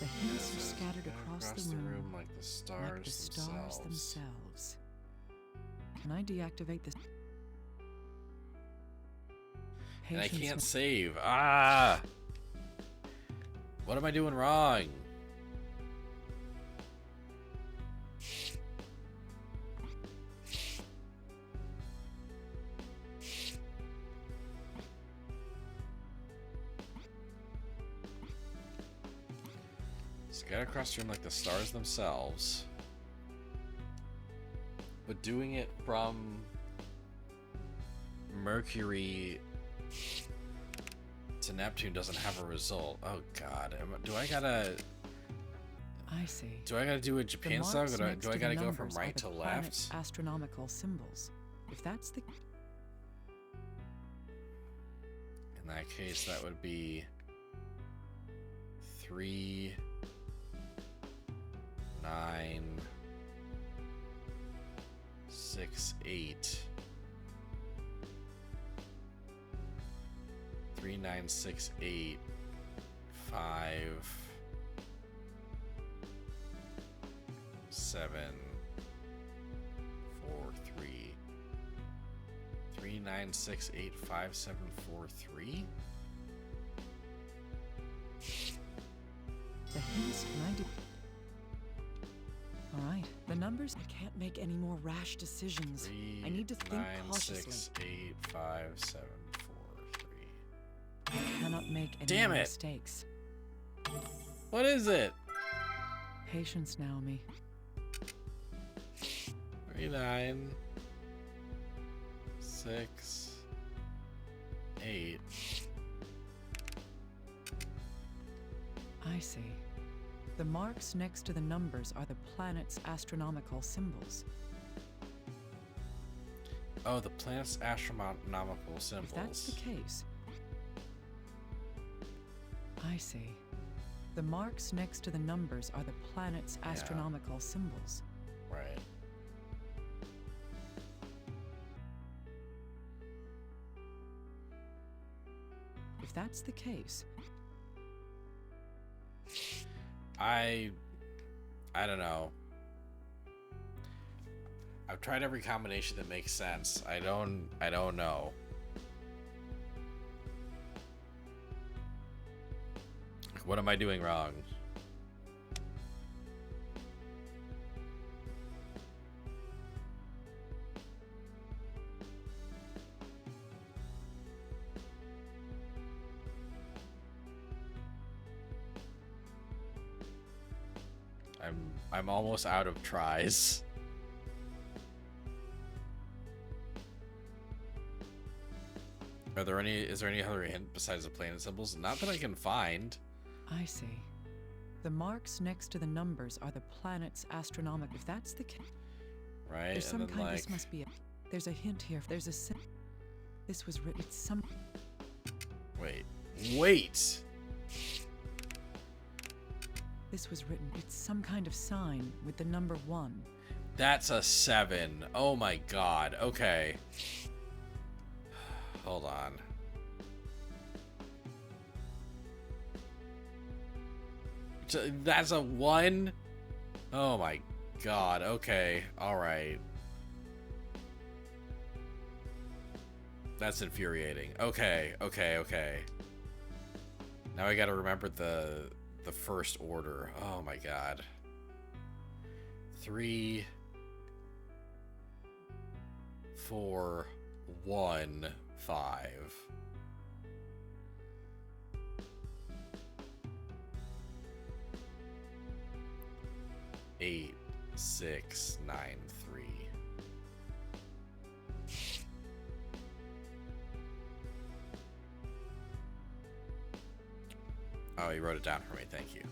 The hints are scattered across the room like the stars, themselves. Can I deactivate this? And I Patience can't ma- save. Ah! What am I doing wrong? Scatter across the room like the stars themselves. But doing it from Mercury to Neptune doesn't have a result. Oh god. Do I gotta... I see. Do I gotta do a The Japan marks style? Do next I to gotta the go from numbers are right the to planet's left? Astronomical symbols. If that's the... In that case, that would be 3, 9, 6, 8. 3, 9, 6, 8, 5, 7, 4, 3. 3, 9, 6, 8, 5, 7, 4, 3? The hints, can I do... Alright, the numbers... I can't make any more rash decisions. 3, I need to think 9, cautiously. 6, 8, 5, 7, 4, 3. I cannot make any Damn more it. mistakes. What is it? Patience, Naomi. 3, 9, 6, 8. I see. The marks next to the numbers are the planet's astronomical symbols. Oh, the planet's astronomical symbols. If that's the case... I see. The marks next to the numbers are the planet's astronomical symbols. Right. If that's the case... I don't know. I've tried every combination that makes sense. I don't know. What am I doing wrong? I'm almost out of tries. Is there any other hint besides the planet symbols? Not that I can find. I see. The marks next to the numbers are the planet's astronomical... If that's the case... Right, There's some and then kind... like... This must be a... There's a hint here. There's a... This was written... It's some... Wait! This was written... It's some kind of sign with the number 1. That's a 7. Oh my god. Okay. Hold on. That's a 1? Oh my god. Okay. Alright. That's infuriating. Okay. Now I gotta remember the first order. Oh my god. 3, 4, 1, 5. 8, 6, 9, 3. Oh, he wrote it down for me. Thank you.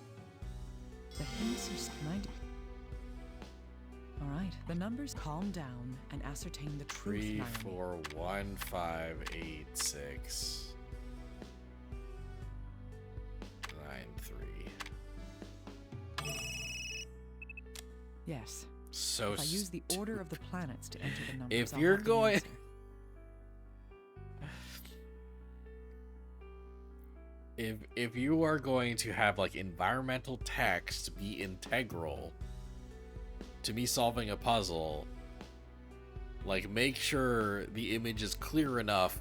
The hints are 90. All right, the numbers. Calm down and ascertain the truth. 3, Naomi. 4, 1, 5, 8, 6, 9, 3. Yes. So if I use the order of the planets to enter the numbers. If I'll you're have the going, answer. if you are going to have like environmental text be integral to me solving a puzzle, like make sure the image is clear enough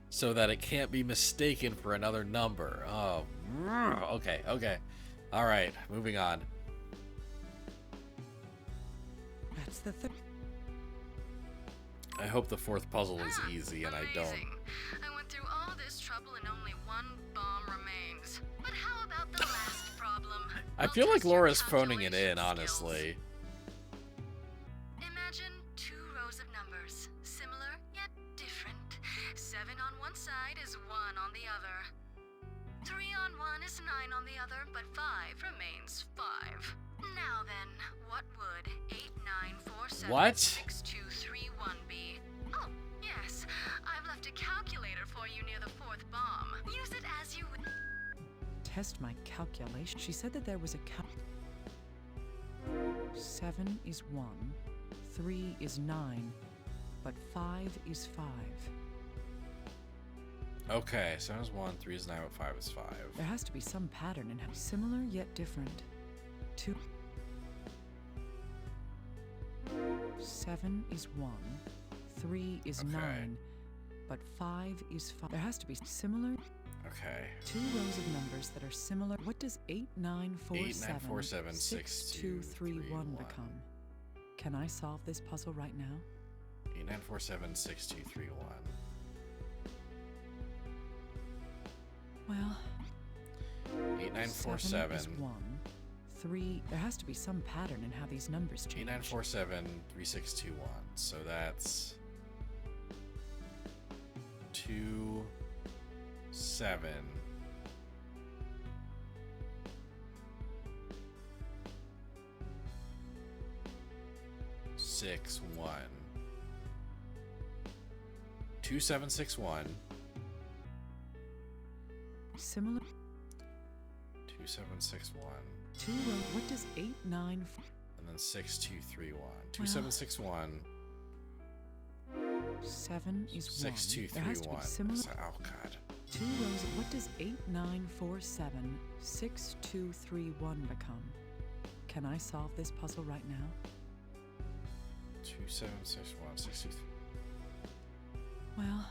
so that it can't be mistaken for another number. Oh, okay. All right, moving on. That's the third. I hope the fourth puzzle is easy and I don't. I went through all this trouble and only one bomb remains. But how about the last problem? I feel like Laura's phoning it in, honestly. Imagine 2 rows of numbers, similar yet different. 7 on one side is 1 on the other. 3 on one is 9 on the other, but 5 remains 5. Now then, what would 8947 What? 6231 be? Oh, yes. I've left a calculator for you near the 4th bomb. Use it as you would. Test my calculation. She said that there was a 7 is 1, 3 is 9, but 5 is 5. Okay, 7 is 1, 3 is 9, but 5 is 5. There has to be some pattern in how similar yet different. 2. 7 is 1, 3 is 9, but 5 is 5. There has to be similar. Okay. 2 rows of numbers that are similar. What does 8947 6231 become? Can I solve this puzzle right now? 8947 6231. Well, 8947 is 1, 3. There has to be some pattern in how these numbers change. 8947 3621. So that's 2 7 6 1 2761 Similar. 2761 2 rows. What does 8, 9, and then 6231 2761 7 is 1. 6231. There has to be similar. Oh god. 2 rows. What does 8947 6231 become? Can I solve this puzzle right now? 2761 63. Well,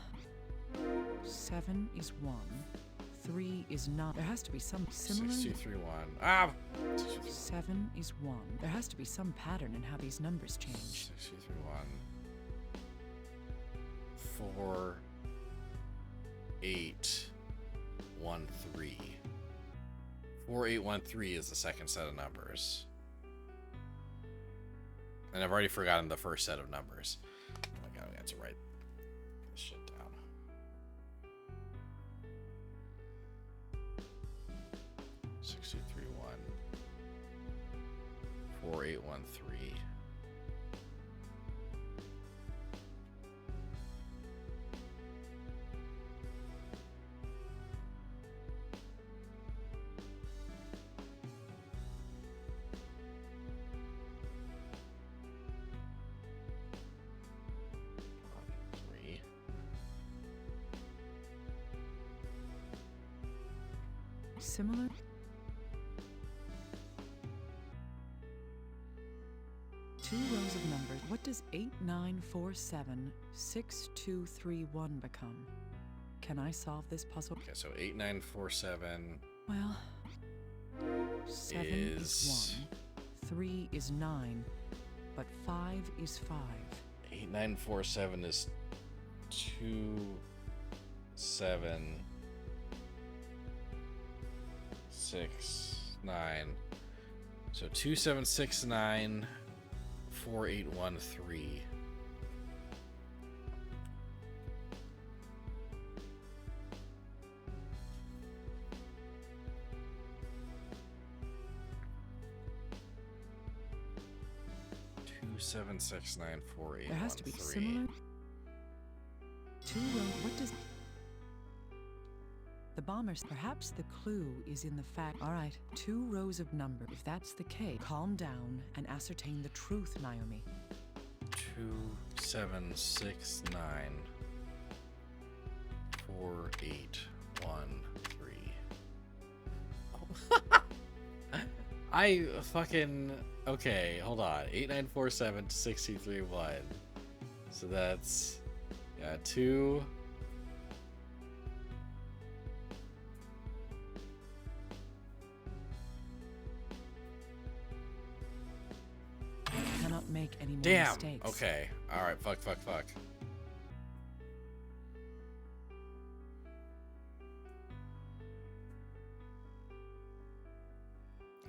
7 is 1, 3 is 9. There has to be some similar. 6231. Ah! 7 is 1. There has to be some pattern in how these numbers change. 6231. 4 8 1 3. 4813 is the second set of numbers. And I've already forgotten the first set of numbers. Oh my god, I got to write this shit down. 6231. 4813. Similar. 2 rows of numbers. What does does 89476231 become? Can I solve this puzzle? Okay, so 8947 Well, 7 is 1, 3 is 9, but 5 is 5. 8947 is 2 7 6 9. So 2769 4813. There has to be similar. 2 rows. What does the bombers? Perhaps the clue is in the fact. All right, 2 rows of number. If that's the case, calm down and ascertain the truth, Naomi. 2769 4813. I fucking okay. Hold on. 8947 631. So that's 2. I cannot make any more Damn. mistakes. Okay. All right. Fuck.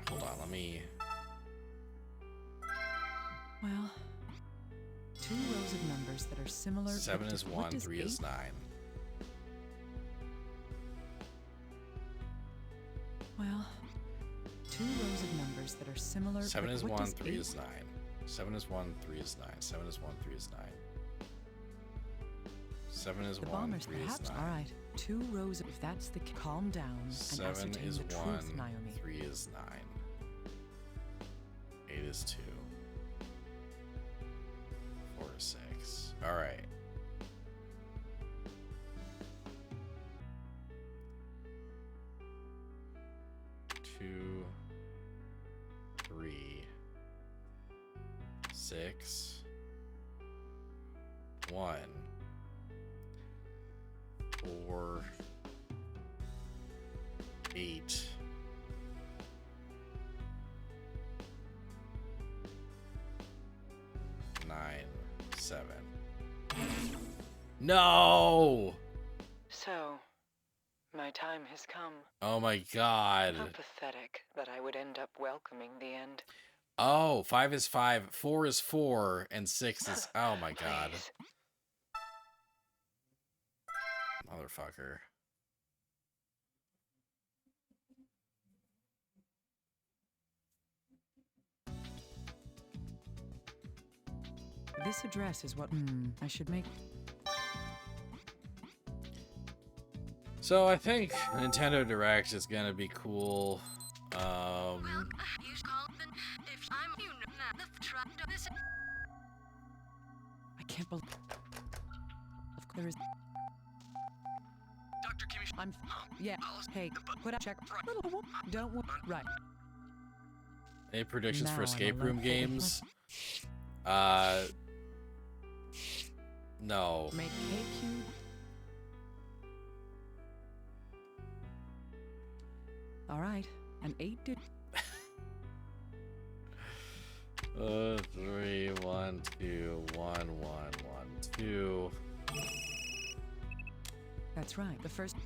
Hold on. Let me. Well, 2 rows of numbers that are similar. 7 is What 1. does 3 is 8? 9. Well, 2 rows of numbers that are similar. 7 but is what 1. does 3 8? is 9. 7 is 1. 3 is 9. 7 is 1. 3 is 9. 7 is The 1. bombers, 3 is perhaps. 9. All right, 2 rows. If that's the calm down and 7 ascertain is the 1. truth, Naomi. 3 is 9. 8 is 2. 4 is 6. All right. Two, 3, 6, 1, 4, 8. Nine, 7. No! So, my time has come. Oh my god. How pathetic that I would end up welcoming the end. Oh, 5 is 5, 4 is 4, and 6 is. Oh my god. Please. Motherfucker. This address is what I should make. So I think Nintendo Direct is gonna be cool. I can't believe. There is. Dr. Kimmy. I'm. Yeah. Hey, put up check. Don't. Right. Any predictions Now for I'm escape a room lump. games? No. Make KQ. All right. An 8 did. 3, 1, 2, 1, 1, 1, 2. That's right. The first.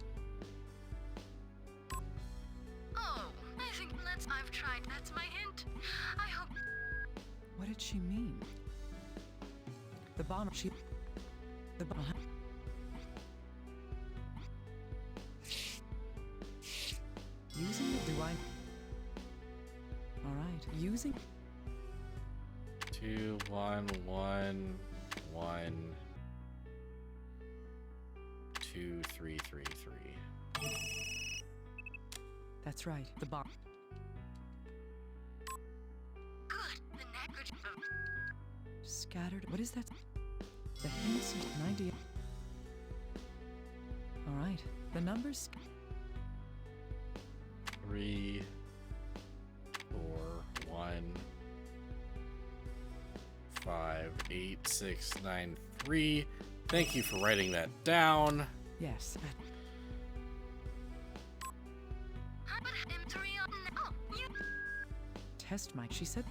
Oh, I think I've tried. That's my hint. I hope. What did she mean? The bomb. She. The bomb. Using the divine. All right. Using. 2, 1, 1, 1, 2, 3, 3, 3. That's right. The bomb. Good. The neck. Scattered. What is that? The hints of an idea. All right. The numbers. 3, 4, 1, 58693. Thank you for writing that down. Yes. Test mic. She said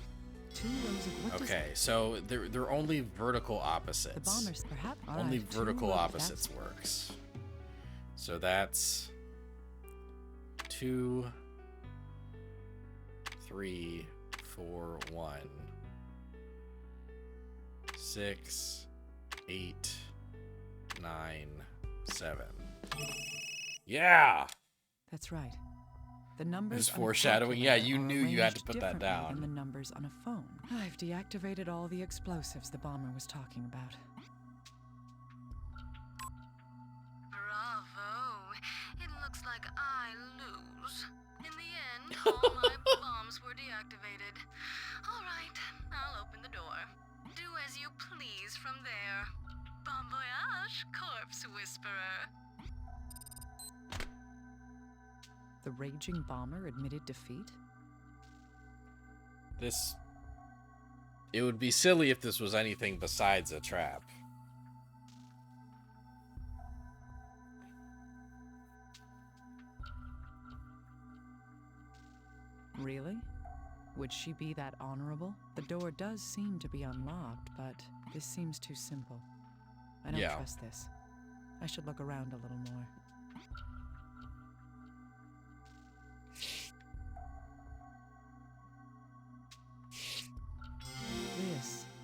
2 rows of what? Okay, so they're only vertical opposites. The bombers, perhaps. Only Alright, 2 vertical rows, opposites works. So that's 2, 3, 4, 1, 6, 8, 9, 7. Yeah. That's right. The numbers. This on a foreshadowing. Yeah, calculator you are knew you had to arranged put that differently down. than the numbers on a phone. I've deactivated all the explosives the bomber was talking about. Bravo. It looks like I lose. In the end, all my bombs were deactivated. All right, I'll open the door. Do as you please from there. Bon voyage, corpse whisperer. The raging bomber admitted defeat? It would be silly if this was anything besides a trap. Really? Would she be that honorable? The door does seem to be unlocked, but this seems too simple. I don't trust this. I should look around a little more.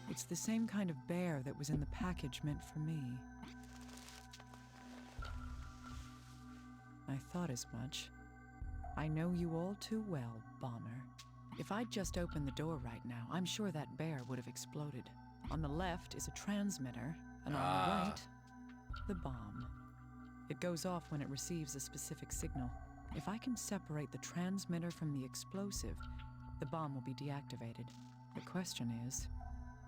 It's the same kind of bear that was in the package meant for me. I thought as much. I know you all too well, Bomber. If I'd just opened the door right now, I'm sure that bear would have exploded. On the left is a transmitter, and on the right, the bomb. It goes off when it receives a specific signal. If I can separate the transmitter from the explosive, the bomb will be deactivated. The question is,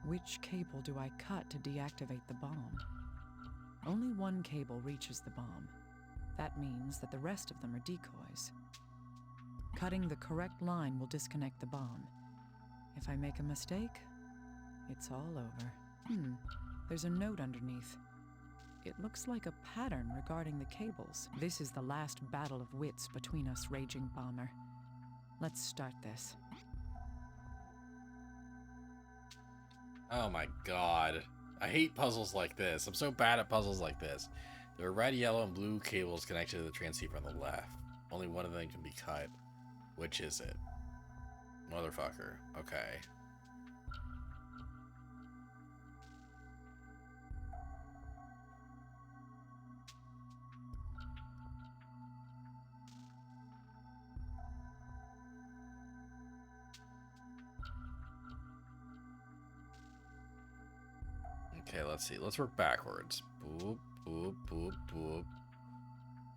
which cable do I cut to deactivate the bomb? Only one cable reaches the bomb. That means that the rest of them are decoys. Cutting the correct line will disconnect the bomb. If I make a mistake, it's all over. There's a note underneath. It looks like a pattern regarding the cables. This is the last battle of wits between us, Raging Bomber. Let's start this. Oh my god. I hate puzzles like this. I'm so bad at puzzles like this. There are red, yellow, and blue cables connected to the transceiver on the left. Only one of them can be cut. Which is it? Motherfucker. Okay. Okay, let's see. Let's work backwards. Boop, boop, boop, boop.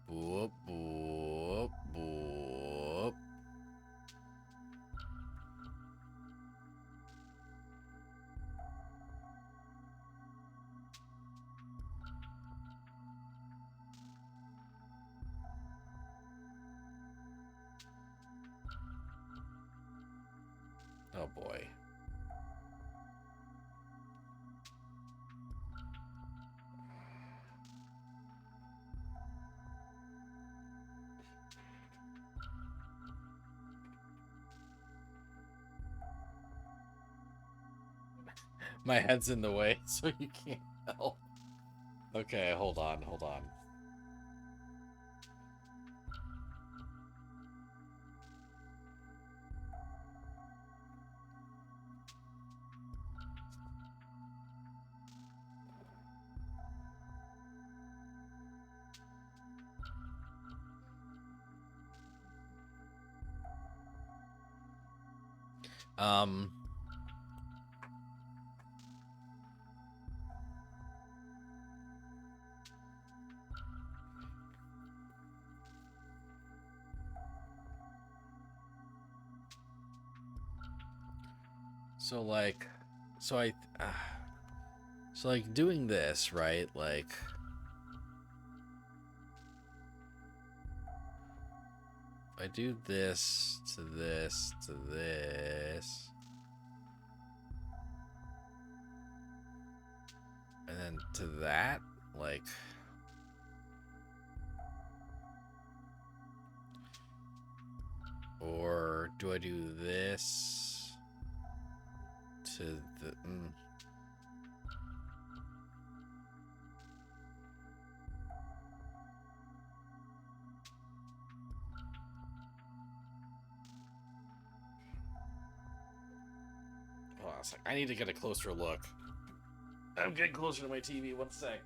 Boop, boop, boop. Oh boy. My head's in the way, so you can't help. Okay, hold on, hold on. So like doing this, right? Like, if I do this to this to this, And then to that, like... Or do I do this to the... Hold on a sec. I need to get a closer look. I'm getting closer to my TV. One sec.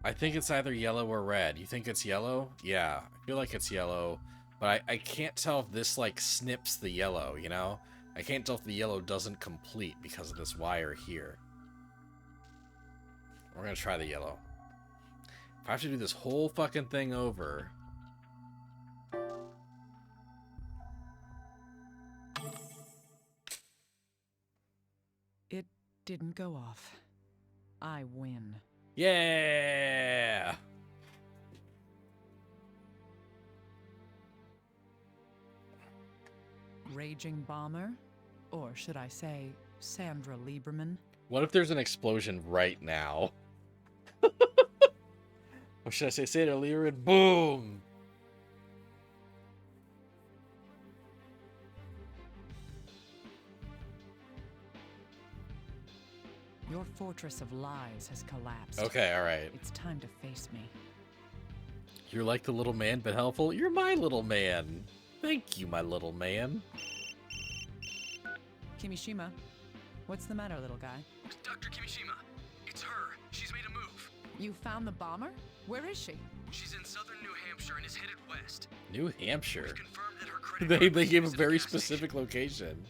I think it's either yellow or red. You think it's yellow? Yeah, I feel like it's yellow, but I can't tell if this like snips the yellow, you know? I can't tell if the yellow doesn't complete because of this wire here. We're gonna try the yellow. If I have to do this whole fucking thing over... It didn't go off. I win. Yeah! Raging Bomber? Or should I say, Sandra Lieberman? What if there's an explosion right now? Or should I say Sandra Lieberman? Boom! Your fortress of lies has collapsed. Okay, alright. It's time to face me. You're like the little man, but helpful. You're my little man. Thank you, my little man. Kimishima, what's the matter, little guy? Dr. Kimishima, it's her. She's made a move. You found the bomber? Where is she? She's in southern New Hampshire and is headed west. New Hampshire? We've confirmed that her credit They gave a very specific location.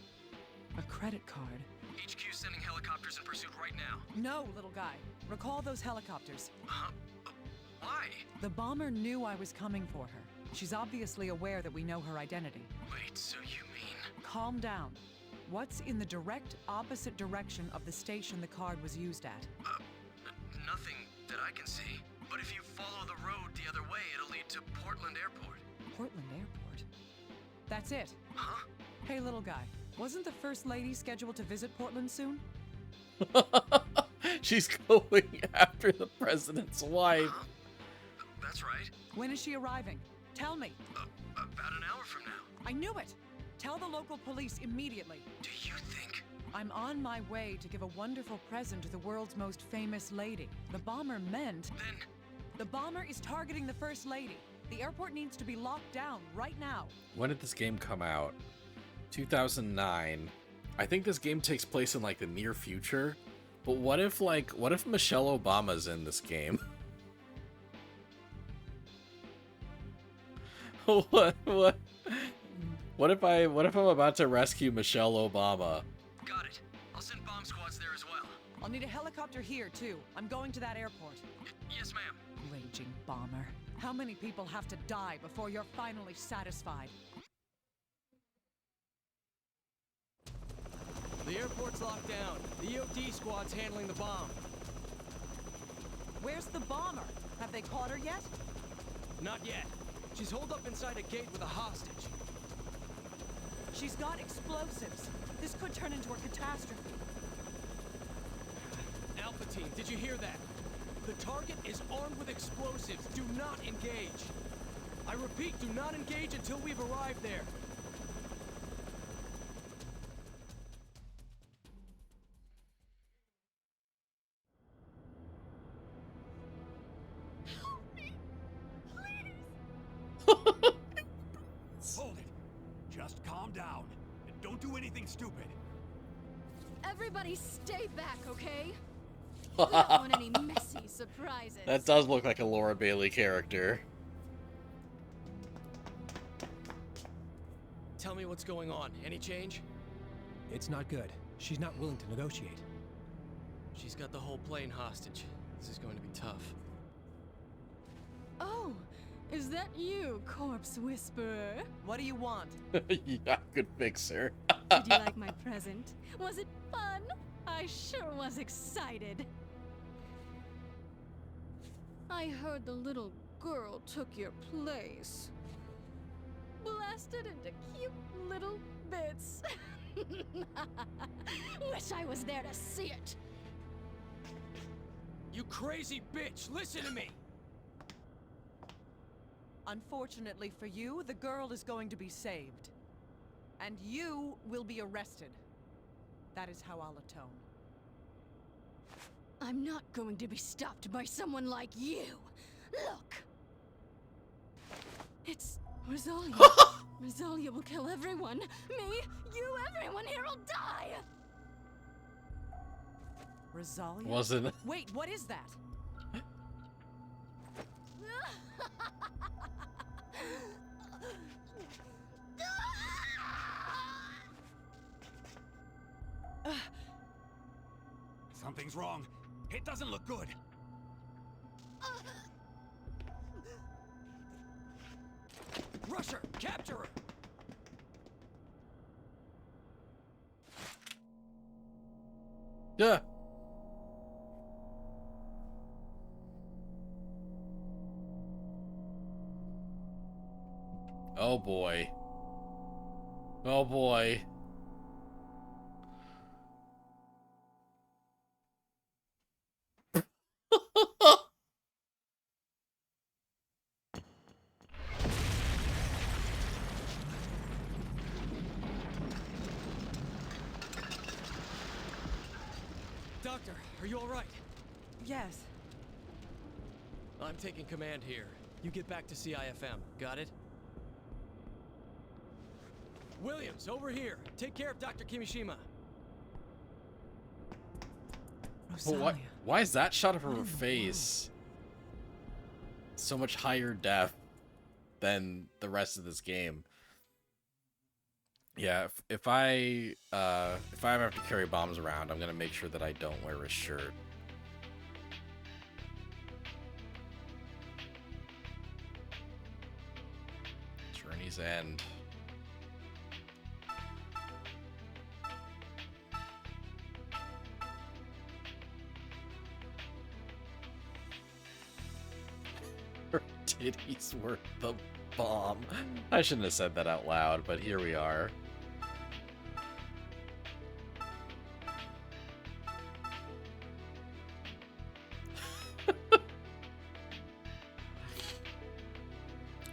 A credit card? HQ's sending helicopters in pursuit right now. No, little guy. Recall those helicopters. Why? The bomber knew I was coming for her. She's obviously aware that we know her identity. Wait, so you mean... Calm down. What's in the direct opposite direction of the station the card was used at? Nothing that I can see. But if you follow the road the other way, it'll lead to Portland Airport. Portland Airport? That's it. Huh? Hey, little guy. Wasn't the First Lady scheduled to visit Portland soon? She's going after the president's wife. That's right. When is she arriving? Tell me. About an hour from now. I knew it! Tell the local police immediately. Do you think? I'm on my way to give a wonderful present to the world's most famous lady. The bomber meant... Then... The bomber is targeting the First Lady. The airport needs to be locked down right now. When did this game come out? 2009. I think this game takes place in like the near future. But what if Michelle Obama's in this game? What if I'm about to rescue Michelle Obama? Got it. I'll send bomb squads there as well. I'll need a helicopter here, too. I'm going to that airport. Yes, ma'am. Raging bomber. How many people have to die before you're finally satisfied? The airport's locked down. The EOD squad's handling the bomb. Where's the bomber? Have they caught her yet? Not yet. She's holed up inside a gate with a hostage. She's got explosives. This could turn into a catastrophe. Alpha Team, did you hear that? The target is armed with explosives. Do not engage. I repeat, do not engage until we've arrived there. Hold it. Just calm down. And don't do anything stupid. Everybody stay back, okay? We don't want any messy surprises. That does look like a Laura Bailey character. Tell me what's going on. Any change? It's not good. She's not willing to negotiate. She's got the whole plane hostage. This is going to be tough. Oh, Is that you, Corpse Whisperer? What do you want? Yeah, good fix her. Did you like my present? Was it fun? I sure was excited. I heard the little girl took your place. Blasted into cute little bits. Wish I was there to see it. You crazy bitch, listen to me! Unfortunately for you, the girl is going to be saved. And you will be arrested. That is how I'll atone. I'm not going to be stopped by someone like you. Look. It's Rosalia. Rosalia will kill everyone. Me, you, everyone here will die. Rosalia? Wasn't. Wait, what is that? Something's wrong. It doesn't look good. Rush her! Capture her! Yeah. Oh boy. Oh boy. Doctor, are you alright? Yes. I'm taking command here. You get back to CIFM, got it? Williams, over here. Take care of Dr. Kimishima. But why is that shot of her face so much higher def than the rest of this game? Yeah, if I ever have to carry bombs around, I'm gonna make sure that I don't wear a shirt. Journey's End. Her titties were the bomb. I shouldn't have said that out loud, but here we are.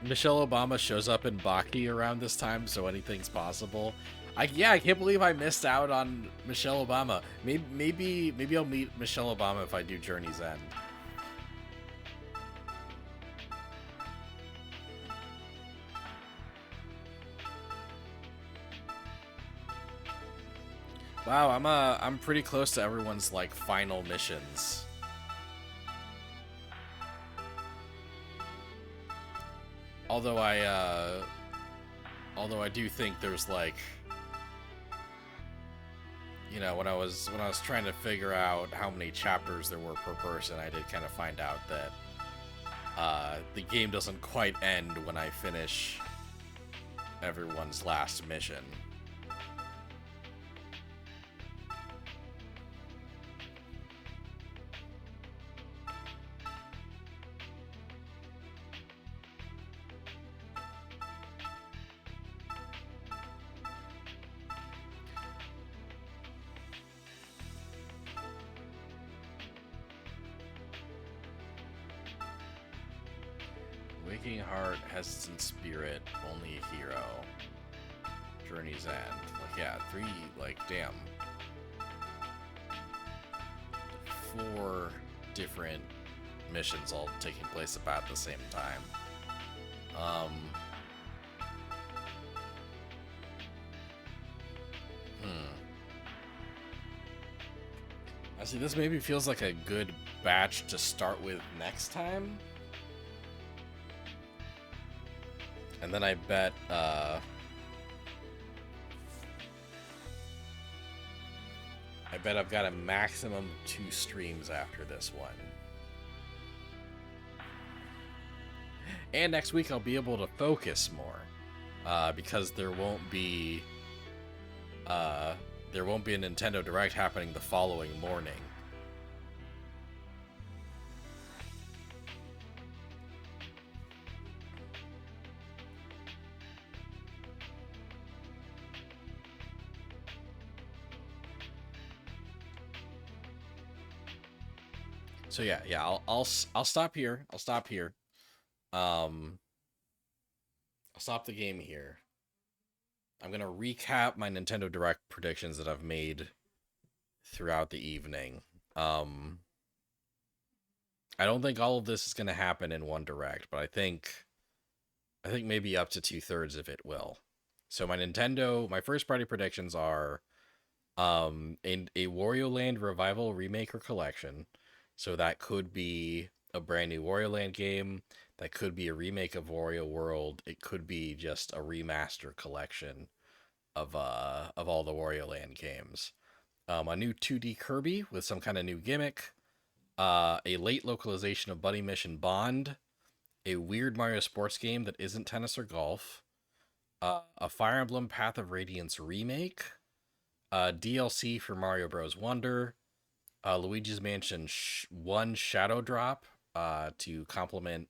Michelle Obama shows up in Baki around this time, so anything's possible. I can't believe I missed out on Michelle Obama. Maybe I'll meet Michelle Obama if I do Journey's End. Wow, I'm pretty close to everyone's like final missions. Although I do think there's like, you know, when I was trying to figure out how many chapters there were per person, I did kind of find out that the game doesn't quite end when I finish everyone's last mission. Waking heart, hesitant spirit, only a hero. Journey's End. Like, yeah, 3, like, damn. 4 different missions all taking place about the same time. I see, this maybe feels like a good batch to start with next time. And then I bet, I've got a maximum 2 streams after this one. And next week I'll be able to focus more, because there won't be a Nintendo Direct happening the following morning. So yeah, I'll stop here. I'll stop here. I'll stop the game here. I'm gonna recap my Nintendo Direct predictions that I've made throughout the evening. I don't think all of this is gonna happen in one Direct, but I think maybe up to 2/3 of it will. So my first party predictions are a Wario Land Revival Remake or Collection. So that could be a brand new Wario Land game. That could be a remake of Wario World. It could be just a remaster collection of all the Wario Land games. A new 2D Kirby with some kind of new gimmick. A late localization of Buddy Mission Bond. A weird Mario sports game that isn't tennis or golf. A Fire Emblem Path of Radiance remake. DLC for Mario Bros. Wonder. Luigi's Mansion 1 Shadow Drop to complement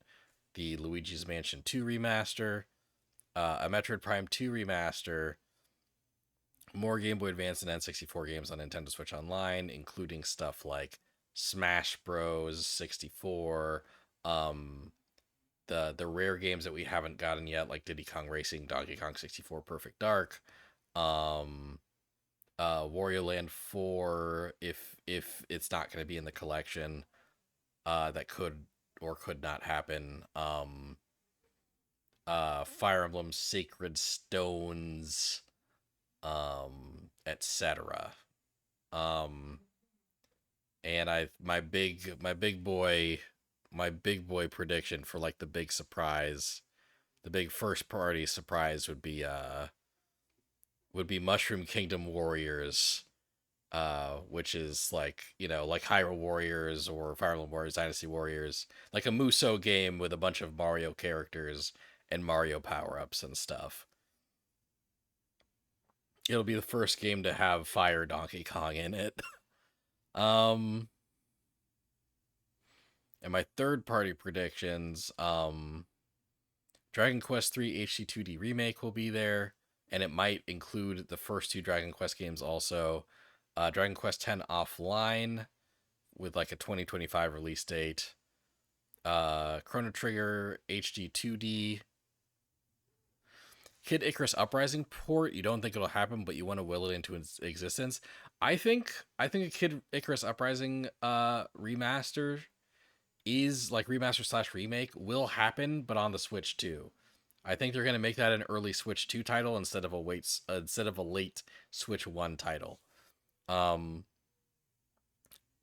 the Luigi's Mansion 2 remaster, a Metroid Prime 2 remaster, more Game Boy Advance and N64 games on Nintendo Switch Online, including stuff like Smash Bros. 64, the rare games that we haven't gotten yet, like Diddy Kong Racing, Donkey Kong 64, Perfect Dark, Wario Land 4, if it's not going to be in the collection, that could or could not happen. Fire Emblem Sacred Stones, etc. And my big boy prediction for like the big surprise, the big first party surprise would be Mushroom Kingdom Warriors, which is like, like Hyrule Warriors or Fire Emblem Warriors, Dynasty Warriors, like a Musou game with a bunch of Mario characters and Mario power-ups and stuff. It'll be the first game to have Fire Donkey Kong in it. And my third party predictions, Dragon Quest III HD 2D Remake will be there. And it might include the first 2 Dragon Quest games also. Dragon Quest X Offline with like a 2025 release date. Chrono Trigger HD 2D. Kid Icarus Uprising port. You don't think it'll happen, but you want to will it into existence. I think a Kid Icarus Uprising remaster is like remaster / remake will happen, but on the Switch too. I think they're going to make that an early Switch 2 title instead of a late Switch 1 title.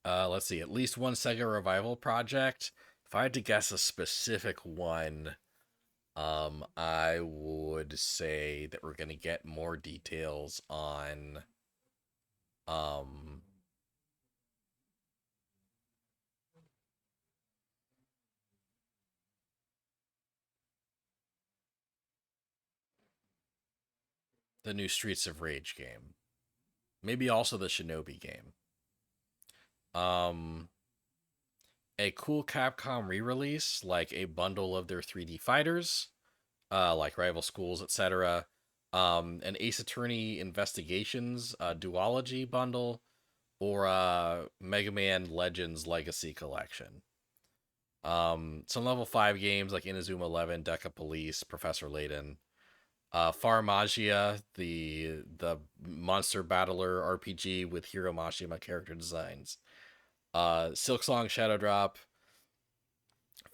Let's see, at least one Sega Revival project. If I had to guess a specific one, I would say that we're going to get more details on the new Streets of Rage game. Maybe also the Shinobi game. A cool Capcom re-release, like a bundle of their 3D fighters, like Rival Schools, etc. An Ace Attorney Investigations duology bundle, or a Mega Man Legends Legacy Collection. Some level 5 games like Inazuma 11, Deca Police, Professor Layton. Farmagia, the monster battler RPG with Hiro Mashima character designs. Silksong Shadow Drop,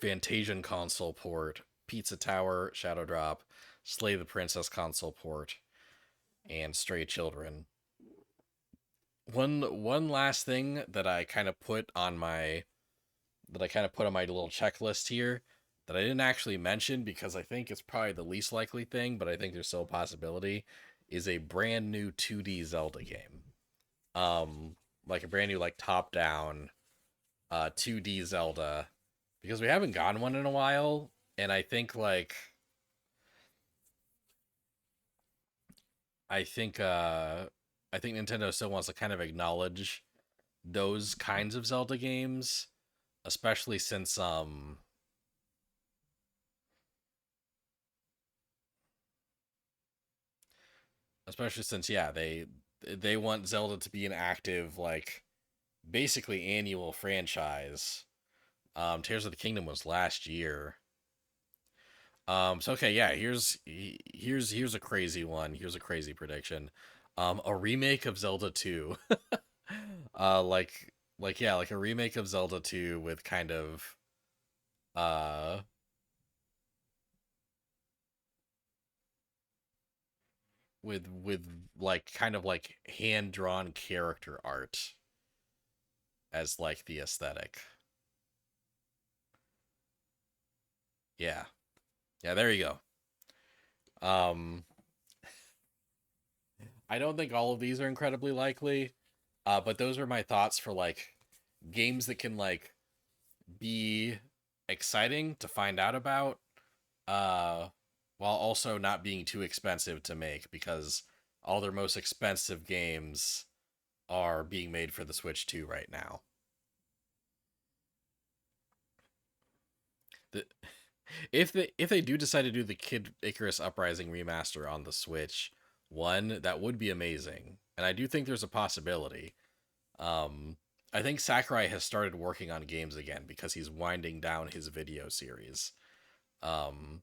Fantasian console port, Pizza Tower Shadow Drop, Slay the Princess console port, and Stray Children. One last thing that I kind of put on my little checklist here that I didn't actually mention because I think it's probably the least likely thing, but I think there's still a possibility, is a brand new 2D Zelda game. Like a brand new, like, top-down 2D Zelda. Because we haven't gotten one in a while, And I think like I think I think Nintendo still wants to kind of acknowledge those kinds of Zelda games, especially since yeah, they want Zelda to be an active, like, basically annual franchise. Tears of the Kingdom was last year. So okay, yeah, here's a crazy one. Here's a crazy prediction. A remake of Zelda 2. Like yeah, like a remake of Zelda 2 with kind of uh with like kind of like hand-drawn character art as like the aesthetic. Yeah. Yeah, there you go. I don't think all of these are incredibly likely, but those are my thoughts for like games that can like be exciting to find out about, uh, while also not being too expensive to make because all their most expensive games are being made for the Switch 2 right now. The, if they do decide to do the Kid Icarus Uprising remaster on the Switch, one, that would be amazing. And I do think there's a possibility. I think Sakurai has started working on games again because he's winding down his video series. Um,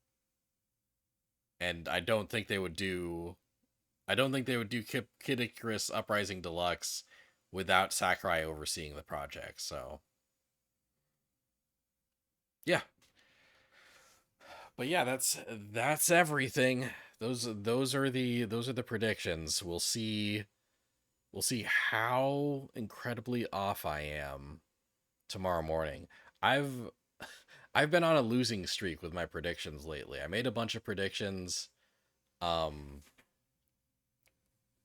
and I don't think they would do Kid Icarus Uprising Deluxe without Sakurai overseeing the project. So, yeah. But yeah, that's everything. Those are the predictions. We'll see how incredibly off I am tomorrow morning. I've I've been on a losing streak with my predictions lately. I made a bunch of predictions um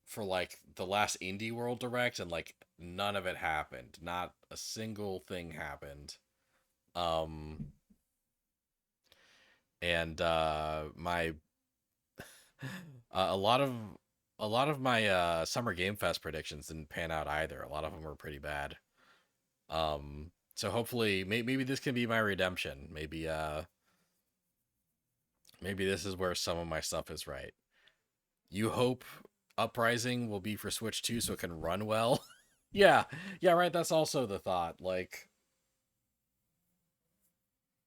for like the last Indie World Direct and like none of it happened. Not a single thing happened. Um and my a lot of my Summer Game Fest predictions didn't pan out either. A lot of them were pretty bad. So hopefully maybe this can be my redemption. Maybe this is where some of my stuff is right. You hope Uprising will be for Switch 2 so it can run well. Yeah. Yeah, right, that's also the thought. Like,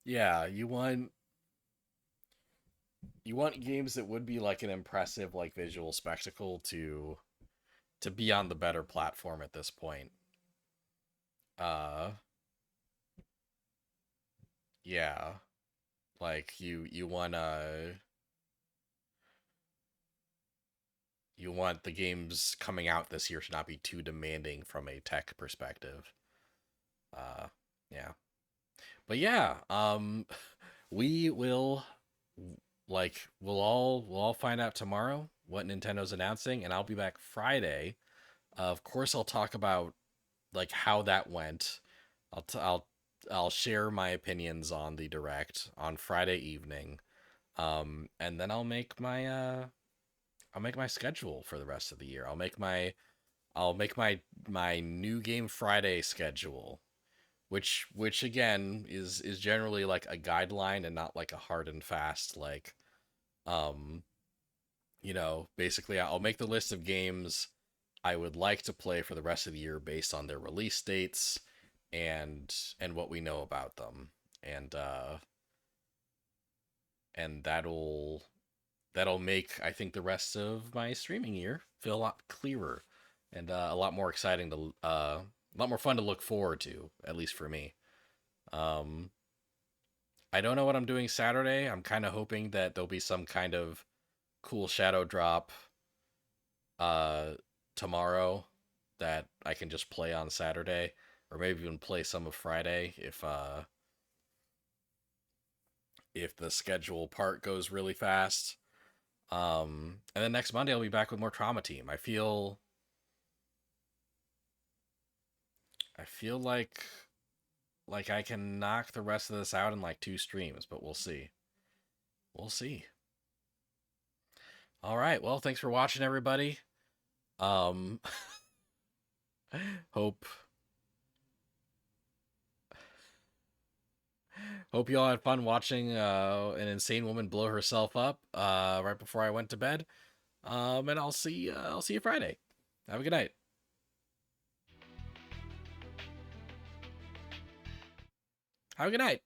yeah, you want games that would be like an impressive like visual spectacle to be on the better platform at this point. Uh yeah. Like you want the games coming out this year to not be too demanding from a tech perspective. Uh yeah. But yeah, we will we'll all find out tomorrow what Nintendo's announcing, and I'll be back Friday. Of course, I'll talk about like how that went. I'll share my opinions on the direct on Friday evening, and then I'll make my schedule for the rest of the year. I'll make my new game Friday schedule, which again is generally like a guideline and not like a hard and fast like um basically I'll make the list of games I would like to play for the rest of the year based on their release dates and what we know about them. And that'll make I think the rest of my streaming year feel a lot clearer and a lot more exciting to a lot more fun to look forward to, at least for me. Um I don't know what I'm doing Saturday. I'm kind of hoping that there'll be some kind of cool shadow drop uh tomorrow that I can just play on Saturday or maybe even play some of Friday if the schedule part goes really fast. And then next Monday I'll be back with more Trauma Team. I feel like I can knock the rest of this out in like 2 streams, but we'll see. we'll see. All right. Well, thanks for watching, everybody. Hope you all had fun watching an insane woman blow herself up right before I went to bed. And I'll see you Friday. Have a good night. Have a good night.